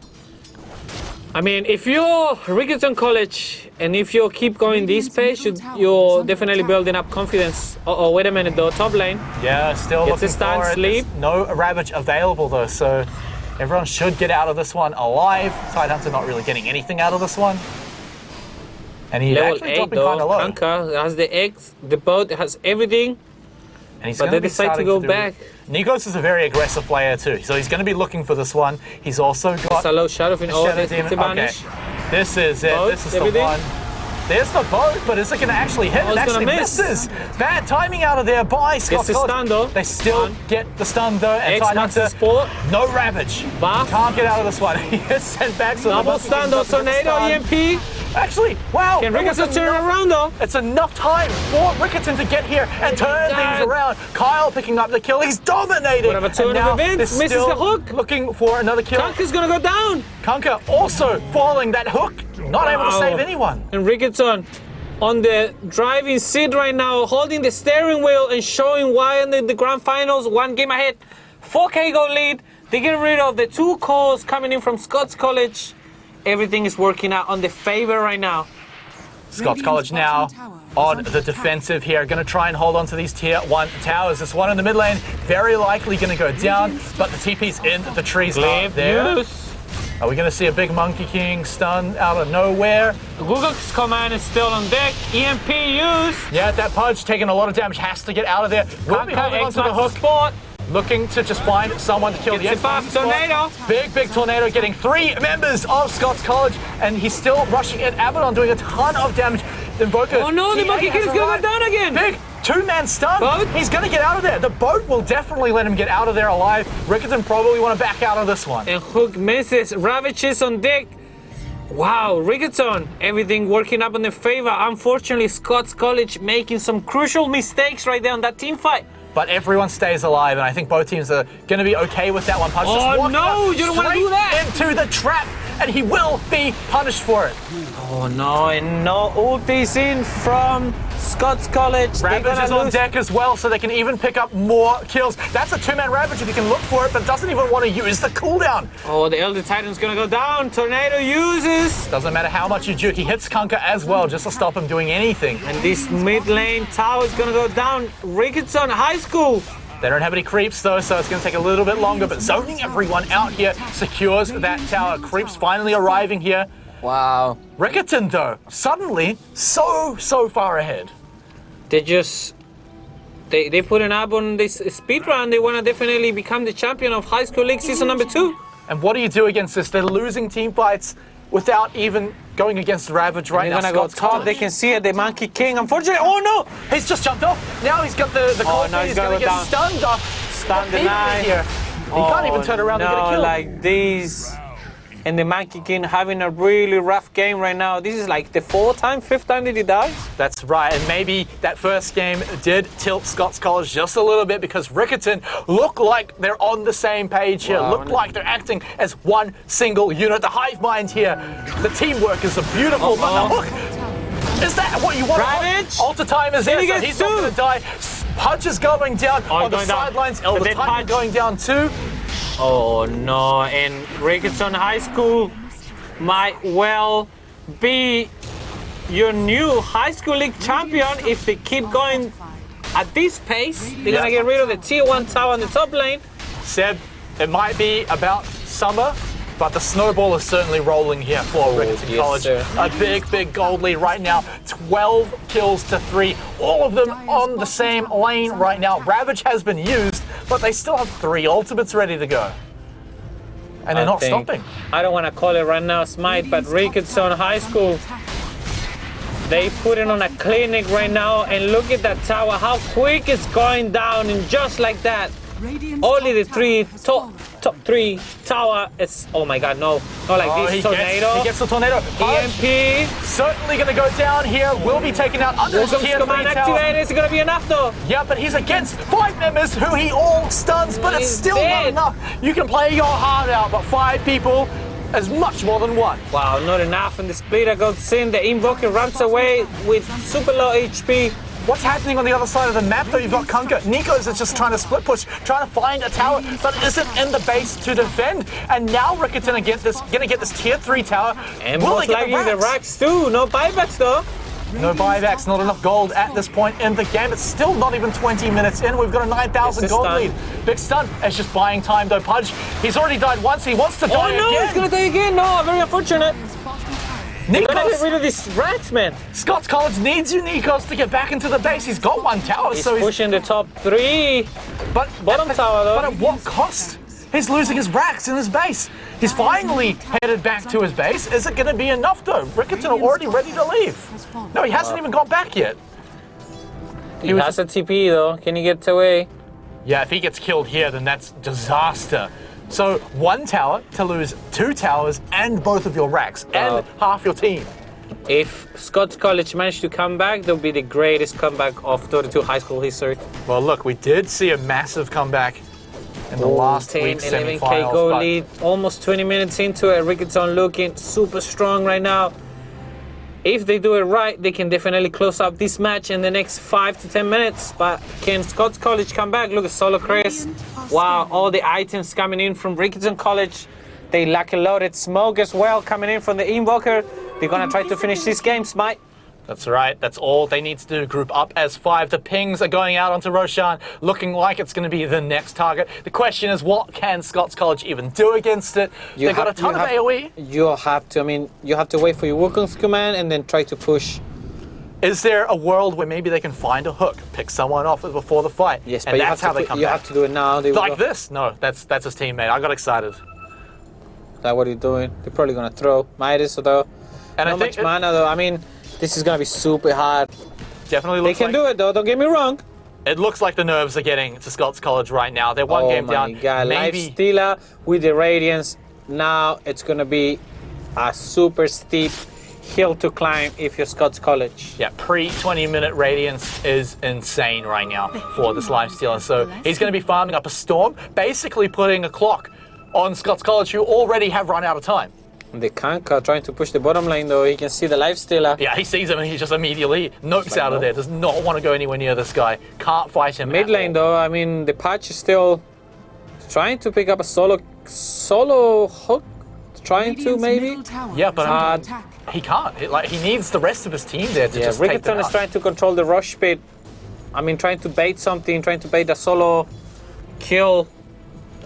I mean, if you're Riccarton College and if you keep going this pace, you're definitely building up confidence. Uh-oh, wait a minute though, top lane.
Yeah, still
Gets
looking
a stand
for it.
sleep.
There's no Ravage available though, so everyone should get out of this one alive. Tidehunter not really getting anything out of this one. And he's
Level
actually
8
dropping kind
though,
of low.
Kanka has the eggs, the boat has everything,
And he's
but
gonna
they
be
decide to
starting
go
do-
back.
Nikos is a very aggressive player too, so he's going to be looking for this one. He's also got
It's a low Shadow Fin. Oh,
Shadow
there's
Demon.
the banish.
Okay. This is it.
Boat,
This is
everything.
the one. There's the boat, but is it going to actually hit?
Oh,
It
it's
actually
gonna miss.
misses. Bad timing out of there by Scots
the
College.
stun, though.
They still
Stun.
get the stun though, and
X marks the
Tidehunter,
sport.
no Ravage.
Buff.
Can't get out of this one. He gets sent back. So the
Double
Monkey
stun
King
though,
doesn't get the
tornado,
stun.
EMP.
Actually, wow.
Can
that was
Riccarton turn
enough-
around though?
It's enough time for Riccarton to get here and turn
God.
things around. Kyle picking up the kill. He's dominating.
Whatever, turn
And
of
now
events,
they're
misses
still
the hook.
Looking for another kill.
Kanka's gonna go down.
Kanka also falling that hook. Not able to
Wow.
save anyone.
And Riccarton on the driving seat right now, holding the steering wheel and showing why in the grand finals, 1 game ahead. 4k goal lead. They get rid of the 2 calls coming in from Scots College. Everything is working out on the favor right now.
Scots College now on the defensive here. Going to try and hold on to these tier 1 towers. This one in the mid lane, very likely going to go down, but the TP's in the trees are there.
Use.
Are we going to see a big Monkey King stun out of nowhere?
Google's command is still on deck. EMP use.
Yeah, that Pudge taking a lot of damage, has to get out of there. Will be holding on to the hook.
Spot.
Looking to just find someone to kill the
Gets it
Xbox
back,
spot.
tornado.
Big tornado getting 3 members of Scots College, and he's still rushing in. Abaddon doing a ton of damage. Invoker.
Oh no, the
TA
Monkey King is
has
gonna
arrived.
go down again.
Big 2-man stun.
Boat.
He's gonna get out of there. The boat will definitely let him get out of there alive. Riccarton probably want to back out of this one.
And Hook misses. Ravage is on deck. Wow, Riccarton, everything working up in their favor. Unfortunately, Scots College making some crucial mistakes right there on that team fight.
But everyone stays alive, and I think both teams are going to be okay with that one. Punch just
Oh
walking
no,
up
you don't want to do
straight
that.
into the trap, and he will be punished for it.
Oh no, and no ultis in from Scots College. They're
Ravage
gonna
is on
lose.
deck as well, so they can even pick up more kills. That's a 2-man Ravage if you can look for it, but doesn't even want to use the cooldown.
Oh, the Elder Titan's gonna go down. Tornado uses.
Doesn't matter how much you juke, he hits Kunkka as well, just to stop him doing anything.
And this mid lane tower is gonna go down. Riccarton High School.
They don't have any creeps though, so it's going to take a little bit longer, but zoning everyone out here secures that tower. Creeps finally arriving here.
Wow.
Riccarton though, suddenly so far ahead.
They just they put an up on this speed run. They want to definitely become the champion of High School League season number 2.
And what do you do against this? They're losing team fights without even going against Ravage right
They're
now.
gonna go
Scots
top.
College.
They can see it. The Monkey King. Unfortunately, oh no!
He's just jumped off. Now he's got the cold
no,
feet.
he's
He's going
gonna
to
go
get stunned off.
Stun
Even
denied.
here. He can't even turn around
no,
and get a kill.
like these. and the Monkey King having a really rough game right now. This is like the fifth time that he dies.
That's right, and maybe that first game did tilt Scots College just a little bit because Riccarton look like they're on the same page here.
Wow.
Look like they're acting as one single unit. The hive mind here, the teamwork is a beautiful. But look, is that what you want?
Ravage?
Alter time is there,
He
so
gets
he's not going to die. Pudge is going down on the
going down.
sidelines.
The
Elder
dead
Titan
Pudge.
going down too.
Oh no, and Riccarton High School might well be your new high school league champion if they keep going at this pace. They're gonna get rid of the tier 1 tower on the top lane.
Seb, it might be about summer, but the snowball is certainly rolling here for Riccarton
yes,
College.
sir.
A big gold lead right now. 12 kills to 3. All of them on the same lane right now. Ravage has been used, but they still have 3 ultimates ready to go. And they're not stopping.
I don't want to call it right now, Smite, but Riccarton High School, they put it on a clinic right now, and look at that tower, how quick it's going down, and just like that. Only the top 3 tower is, oh my god, no, not like this. Tornado.
He gets the tornado.
EMP.
Certainly going to go down here. Will be taken out under the tier 3
Command
tower.
activated. Is it going to be enough though?
Yeah, but he's against 5 members who he all stuns, but it's
He's
still not
dead.
enough. You can play your heart out, but 5 people is much more than 1.
Wow, not enough. And the splitter goes in. The invoker runs away with super low HP.
What's happening on the other side of the map though? You've got Kunka. Nikos is just trying to split push, trying to find a tower, but isn't in the base to defend. And now Riccarton gonna get this tier 3 tower.
And
Will
most
they get
likely the racks too. No buybacks though.
No buybacks, not enough gold at this point in the game. It's still not even 20 minutes in. We've got a 9,000
It's a
gold
stun.
lead. Big stun. It's just buying time though. Pudge, he's already died once. He wants to die
Oh no,
again.
he's going to die again. No, very unfortunate. Gotta get
Nikos,
rid of these racks, man.
Scots College needs you, Nikos, to get back into the base. He's got 1 tower,
He's
so he's
pushing the top 3.
but
bottom tower, though.
But at what cost? He's losing his racks in his base. He's finally headed back to his base. Is it going to be enough though? Riccarton are already ready to leave. No, he hasn't even got back yet.
He has a TP though. Can he get away?
Yeah, if he gets killed here, then that's disaster. So 1 tower to lose 2 towers and both of your racks and half your team.
If Scots College managed to come back, that would be the greatest comeback of Dota 2 high school history.
Well, look, we did see a massive comeback in the last
10,
week's
11k
semifinals.
goal
but
lead, almost 20 minutes into it. Riccarton looking super strong right now. If they do it right, they can definitely close up this match in the next 5 to 10 minutes. But can Scots College come back? Look at Solo Chris. Wow, all the items coming in from Riccarton College. They lucky loaded smoke as well coming in from the Invoker. They're gonna try to finish this game, Smite.
That's right. That's all they need to do. Group up as 5. The pings are going out onto Roshan, looking like it's going to be the next target. The question is, what can Scots College even do against it? They've got a ton of AoE.
You have to wait for your Wukong's command and then try to push.
Is there a world where maybe they can find a hook, pick someone off before the fight?
Yes,
and
but
that's how they come
you
back.
have to do it now.
Like this? No, that's his teammate. I got excited.
That's what you're doing. They're probably gonna throw Midas though.
And
Not
I think
much mana though. I mean, this is gonna be super hard.
definitely
They
looks
can
like
do it though. Don't get me wrong.
it looks like the nerves are getting to Scots College right now. They're one game down.
Oh my god,
Maybe
Life Stealer with the Radiance. Now it's gonna be a super steep hill to climb if you're Scots College.
yeah, pre-20-minute Radiance is insane right now for this Lifestealer. So he's going to be farming up a Storm, basically putting a clock on Scots College, who already have run out of time.
The Kanka trying to push the bottom lane though. He can see the Life Stealer.
Yeah, he sees him and he just immediately nopes out of there. Does not want to go anywhere near this guy. Can't fight him.
Mid lane though, I mean the patch is still trying to pick up a solo hook. Trying to maybe.
Yeah, but he can't. He needs the rest of his team there to just take them
Riccarton is
out.
trying to control the rush speed. I mean, trying to bait something, trying to bait a solo kill.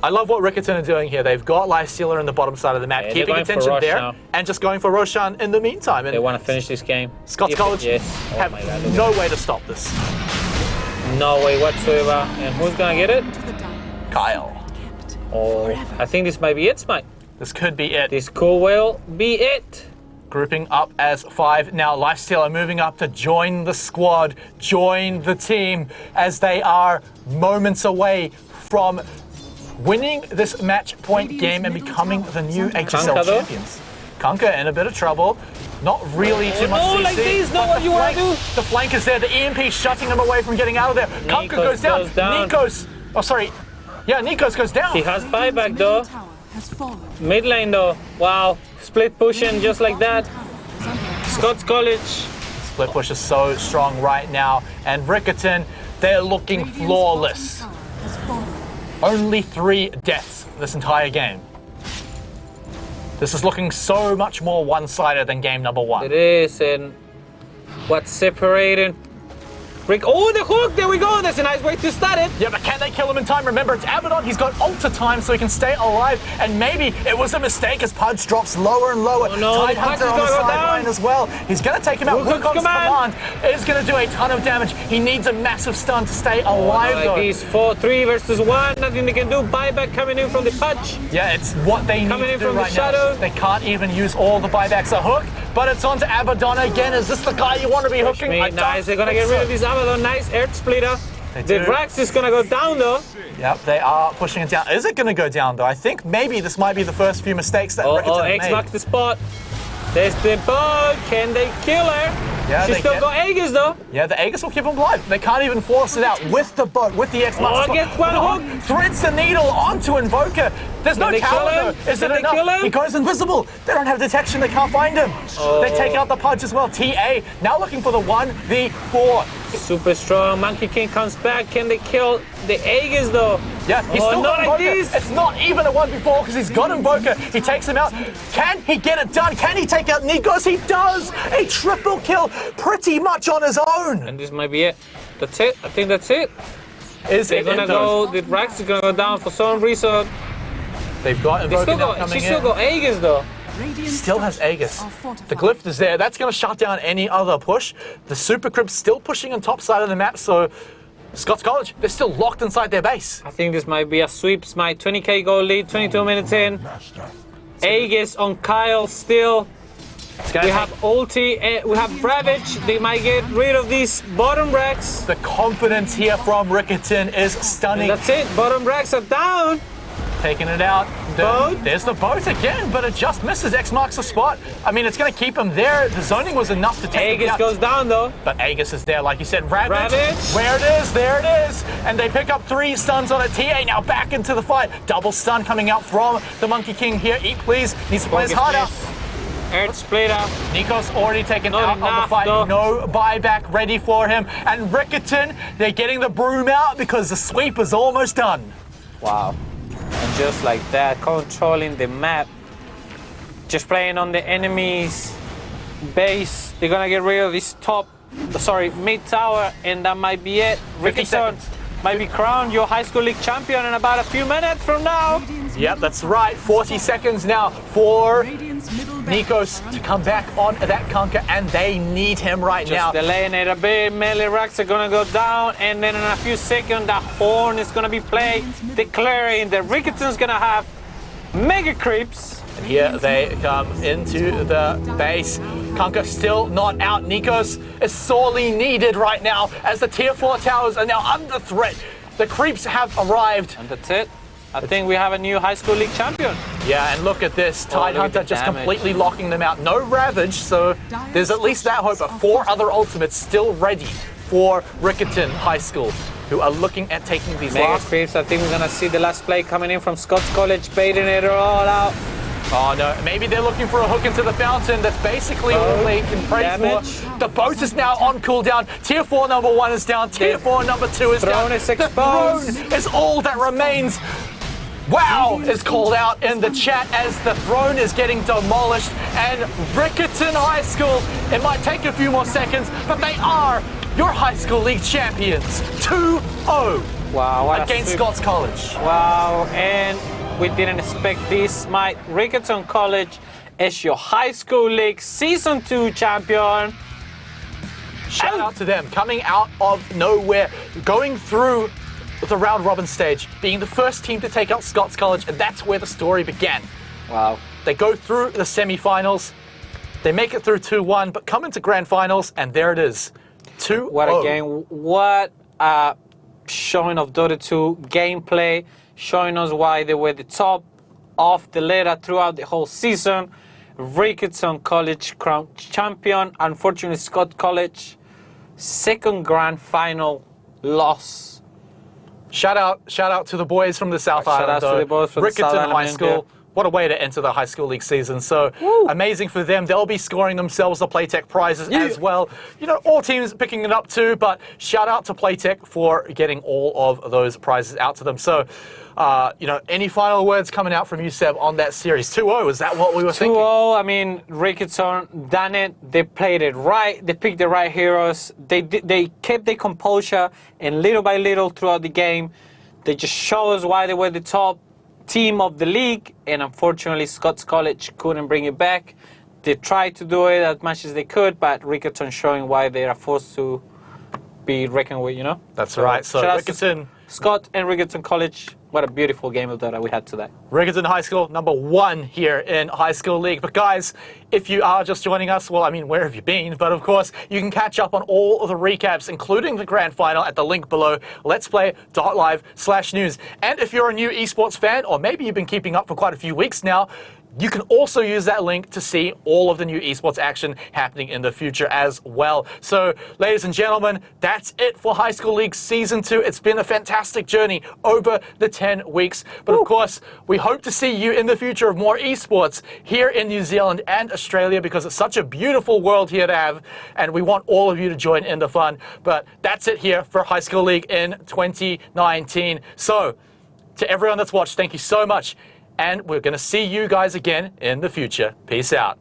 I love what Riccarton are doing here. They've got Lifestealer in the bottom side of the map,
Yeah, they're
keeping
going for
attention
Rosh
there,
now.
and just going for Roshan in the meantime.
They
And
want to finish this game.
Scots
If-
College
yes. Oh
have
my God, look at
no way to stop this.
that. No way whatsoever. And who's gonna get it?
Kyle.
Oh, I think this might be it, Smite.
This could be it.
This could well be it.
Grouping up as 5. Now Lifestealer moving up to join the squad, join the team, as they are moments away from winning this match point game and becoming the new HSL
Kanka, though?
champions. Kanka in a bit of trouble. Not really too much CC.
like this, not
but
what you want to do.
The flank is there. The EMP shutting him away from getting out of there. Kanka goes down. Nikos. Oh, sorry. Yeah, Nikos goes down.
He has buyback though.
Tower has fallen.
Mid lane though. Wow. Split pushing just like that. Scots College.
Split push is so strong right now. And Riccarton, they're looking flawless.
Tower has fallen.
Only 3 deaths this entire game. This is looking so much more one-sided than game number 1.
It is, and what's separating? Oh, the hook! There we go. That's a nice way to start it.
Yeah, but can they kill him in time? Remember, it's Abaddon. He's got ultra time, so he can stay alive. And maybe it was a mistake as Pudge drops lower and lower.
Oh, no,
Tide Hunter on the sideline as well. He's going to take him out.
Wukong's
Wukong's command is going to do a ton of damage. He needs a massive stun to stay alive, though.
He's 4-3 versus 1. Nothing they can do. Buyback coming in from the Pudge.
Yeah, it's what they
Coming
need
in
to do
from the
right
shadow.
now. They can't even use all the buybacks. A hook, but it's on to Abaddon again. Is this the guy you want to be hooking?
Nice. They're going to get rid of this Abaddon. Nice earth splitter. The Rax is going to go down though.
Yep, they are pushing it down. Is it going to go down though? I think maybe this might be the first few mistakes that Riccarton made.
X marks the spot. There's the bug. Can they kill her?
Yeah,
She's still got Aegis though.
Yeah, the Aegis will keep him alive. They can't even force it out with the bug, with the X marks.
Gets one hook.
Threads the needle onto Invoker. There's no
they
tower
kill
though.
him?
Is it
Did they kill
enough?
him?
He goes invisible. They don't have detection. They can't find him. They take out the Pudge as well. TA now looking for the 1v4.
Super strong. Monkey King comes back. Can they kill the Aegis though?
Yeah, he's still got
not like
Invoker.
this.
It's not even a 1v4 because he's got Invoker. He takes him out. Can he get it done? Can he take out Nikos? He does! A triple kill pretty much on his own.
And this might be it. That's it. I think that's it.
Is
They're
it
gonna go. The Rax is gonna go down for some reason.
They've got Invoker now coming
She
in.
still got Aegis though.
Radiant
Still has Aegis.
are fortified.
The glyph is there. That's going to shut down any other push. The Super Crib's still pushing on top side of the map, so Scots College, they're still locked inside their base.
I think this might be a sweep. Smite 20k goal lead. 22 minutes in. Aegis on Kyle still. We have ulti. We have Ravage. They might get rid of these bottom racks.
The confidence here from Riccarton is stunning.
That's it. Bottom racks are down.
Taking it out.
Boat.
There's the boat again, but it just misses. X marks the spot. I mean, it's going to keep him there. The zoning was enough to take him
Aegis
out.
goes down though.
But Aegis is there, like you said. Ravage.
Ravage.
Where it is, there it is. And they pick up 3 stuns on it. TA now back into the fight. Double stun coming out from the Monkey King here. Eat, please. Needs to play his heart out.
Earth splitter.
Nikos already taken
Not
out of the
enough,
fight.
though.
No buyback ready for him. And Riccarton, they're getting the broom out because the sweep is almost done.
Wow. And just like that, controlling the map. Just playing on the enemy's base. They're gonna get rid of this mid tower, and that might be it.
50
Riccarton
seconds.
might be crowned your high school league champion in about a few minutes from now.
Yep, that's right. 40 seconds now for
Radiant's middle barracks
Nikos to come back on that conquer, and they need him right
Just
now.
delaying it a bit. Melee racks are gonna go down, and then in a few seconds, the horn is gonna be played, declaring that Riccarton's gonna have mega creeps.
And here they come into the base. Conquer still not out. Nikos is sorely needed right now as the tier 4 towers are now under threat. The creeps have arrived.
And that's it. I think we have a new high school league champion.
Yeah, and look at this. Tide
look at
Hunter
the
just
damage.
completely locking them out. No Ravage, so there's at least that hope. But 4 other ultimates still ready for Riccarton High School, who are looking at taking these
Mega
last.
creeps. I think we're gonna see the last play coming in from Scots College, baiting it all out.
Oh no, maybe they're looking for a hook into the fountain. That's basically all they can pray
Damage.
for. The boat is now on cooldown. Tier 4 number 1 is down. Tier 4 number 2 is
Throne
down.
is
The
exposed.
throne is all that remains. Wow is called out in the chat as the throne is getting demolished. And Riccarton High School, it might take a few more seconds, but they are your high school league champions. 2-0
Wow, what a
against
sweep.
Scots College.
Wow, and we didn't expect this. Smite Riccarton College is your high school league season 2 champion.
Shout out to them, coming out of nowhere, going through the round robin stage, being the first team to take out Scots College, and that's where the story began.
Wow.
They go through the semi-finals, they make it through 2-1, but come into grand finals, and there it is, 2-0.
What a game. What a showing of Dota 2 gameplay. showing us why they were the top of the ladder throughout the whole season. Riccarton College crowned champion. Unfortunately, Scott College, second grand final loss.
Shout out to the boys from the South
Shout
Island.
out to the boys from the South
Riccarton
Island,
High
yeah.
School. What a way to enter the high school league season. So amazing for them. They'll be scoring themselves the Playtech prizes as well. You know, all teams picking it up too, but shout out to Playtech for getting all of those prizes out to them. So, you know, any final words coming out from you, Seb, on that series? 2-0, is that what we were thinking?
2-0, I mean, Riccarton done it. They played it right. They picked the right heroes. They kept their composure, and little by little throughout the game, they just show us why they were the top team of the league, and unfortunately Scots College couldn't bring it back. They tried to do it as much as they could, but Riccarton showing why they are forced to be reckoned with, you know?
That's right. So
shout out to
Riccarton,
Scott and Riccarton College, what a beautiful game of that we had today.
Riccarton High School, number 1 here in High School League. But guys, if you are just joining us, well, I mean, where have you been? But of course, you can catch up on all of the recaps, including the grand final at the link below, letsplay.live/news. And if you're a new esports fan, or maybe you've been keeping up for quite a few weeks now, you can also use that link to see all of the new esports action happening in the future as well. So, ladies and gentlemen, that's it for High School League Season 2. It's been a fantastic journey over the 10 weeks. But of course, we hope to see you in the future of more esports here in New Zealand and Australia, because it's such a beautiful world here to have, and we want all of you to join in the fun. But that's it here for High School League in 2019. So, to everyone that's watched, thank you so much. And we're going to see you guys again in the future. Peace out.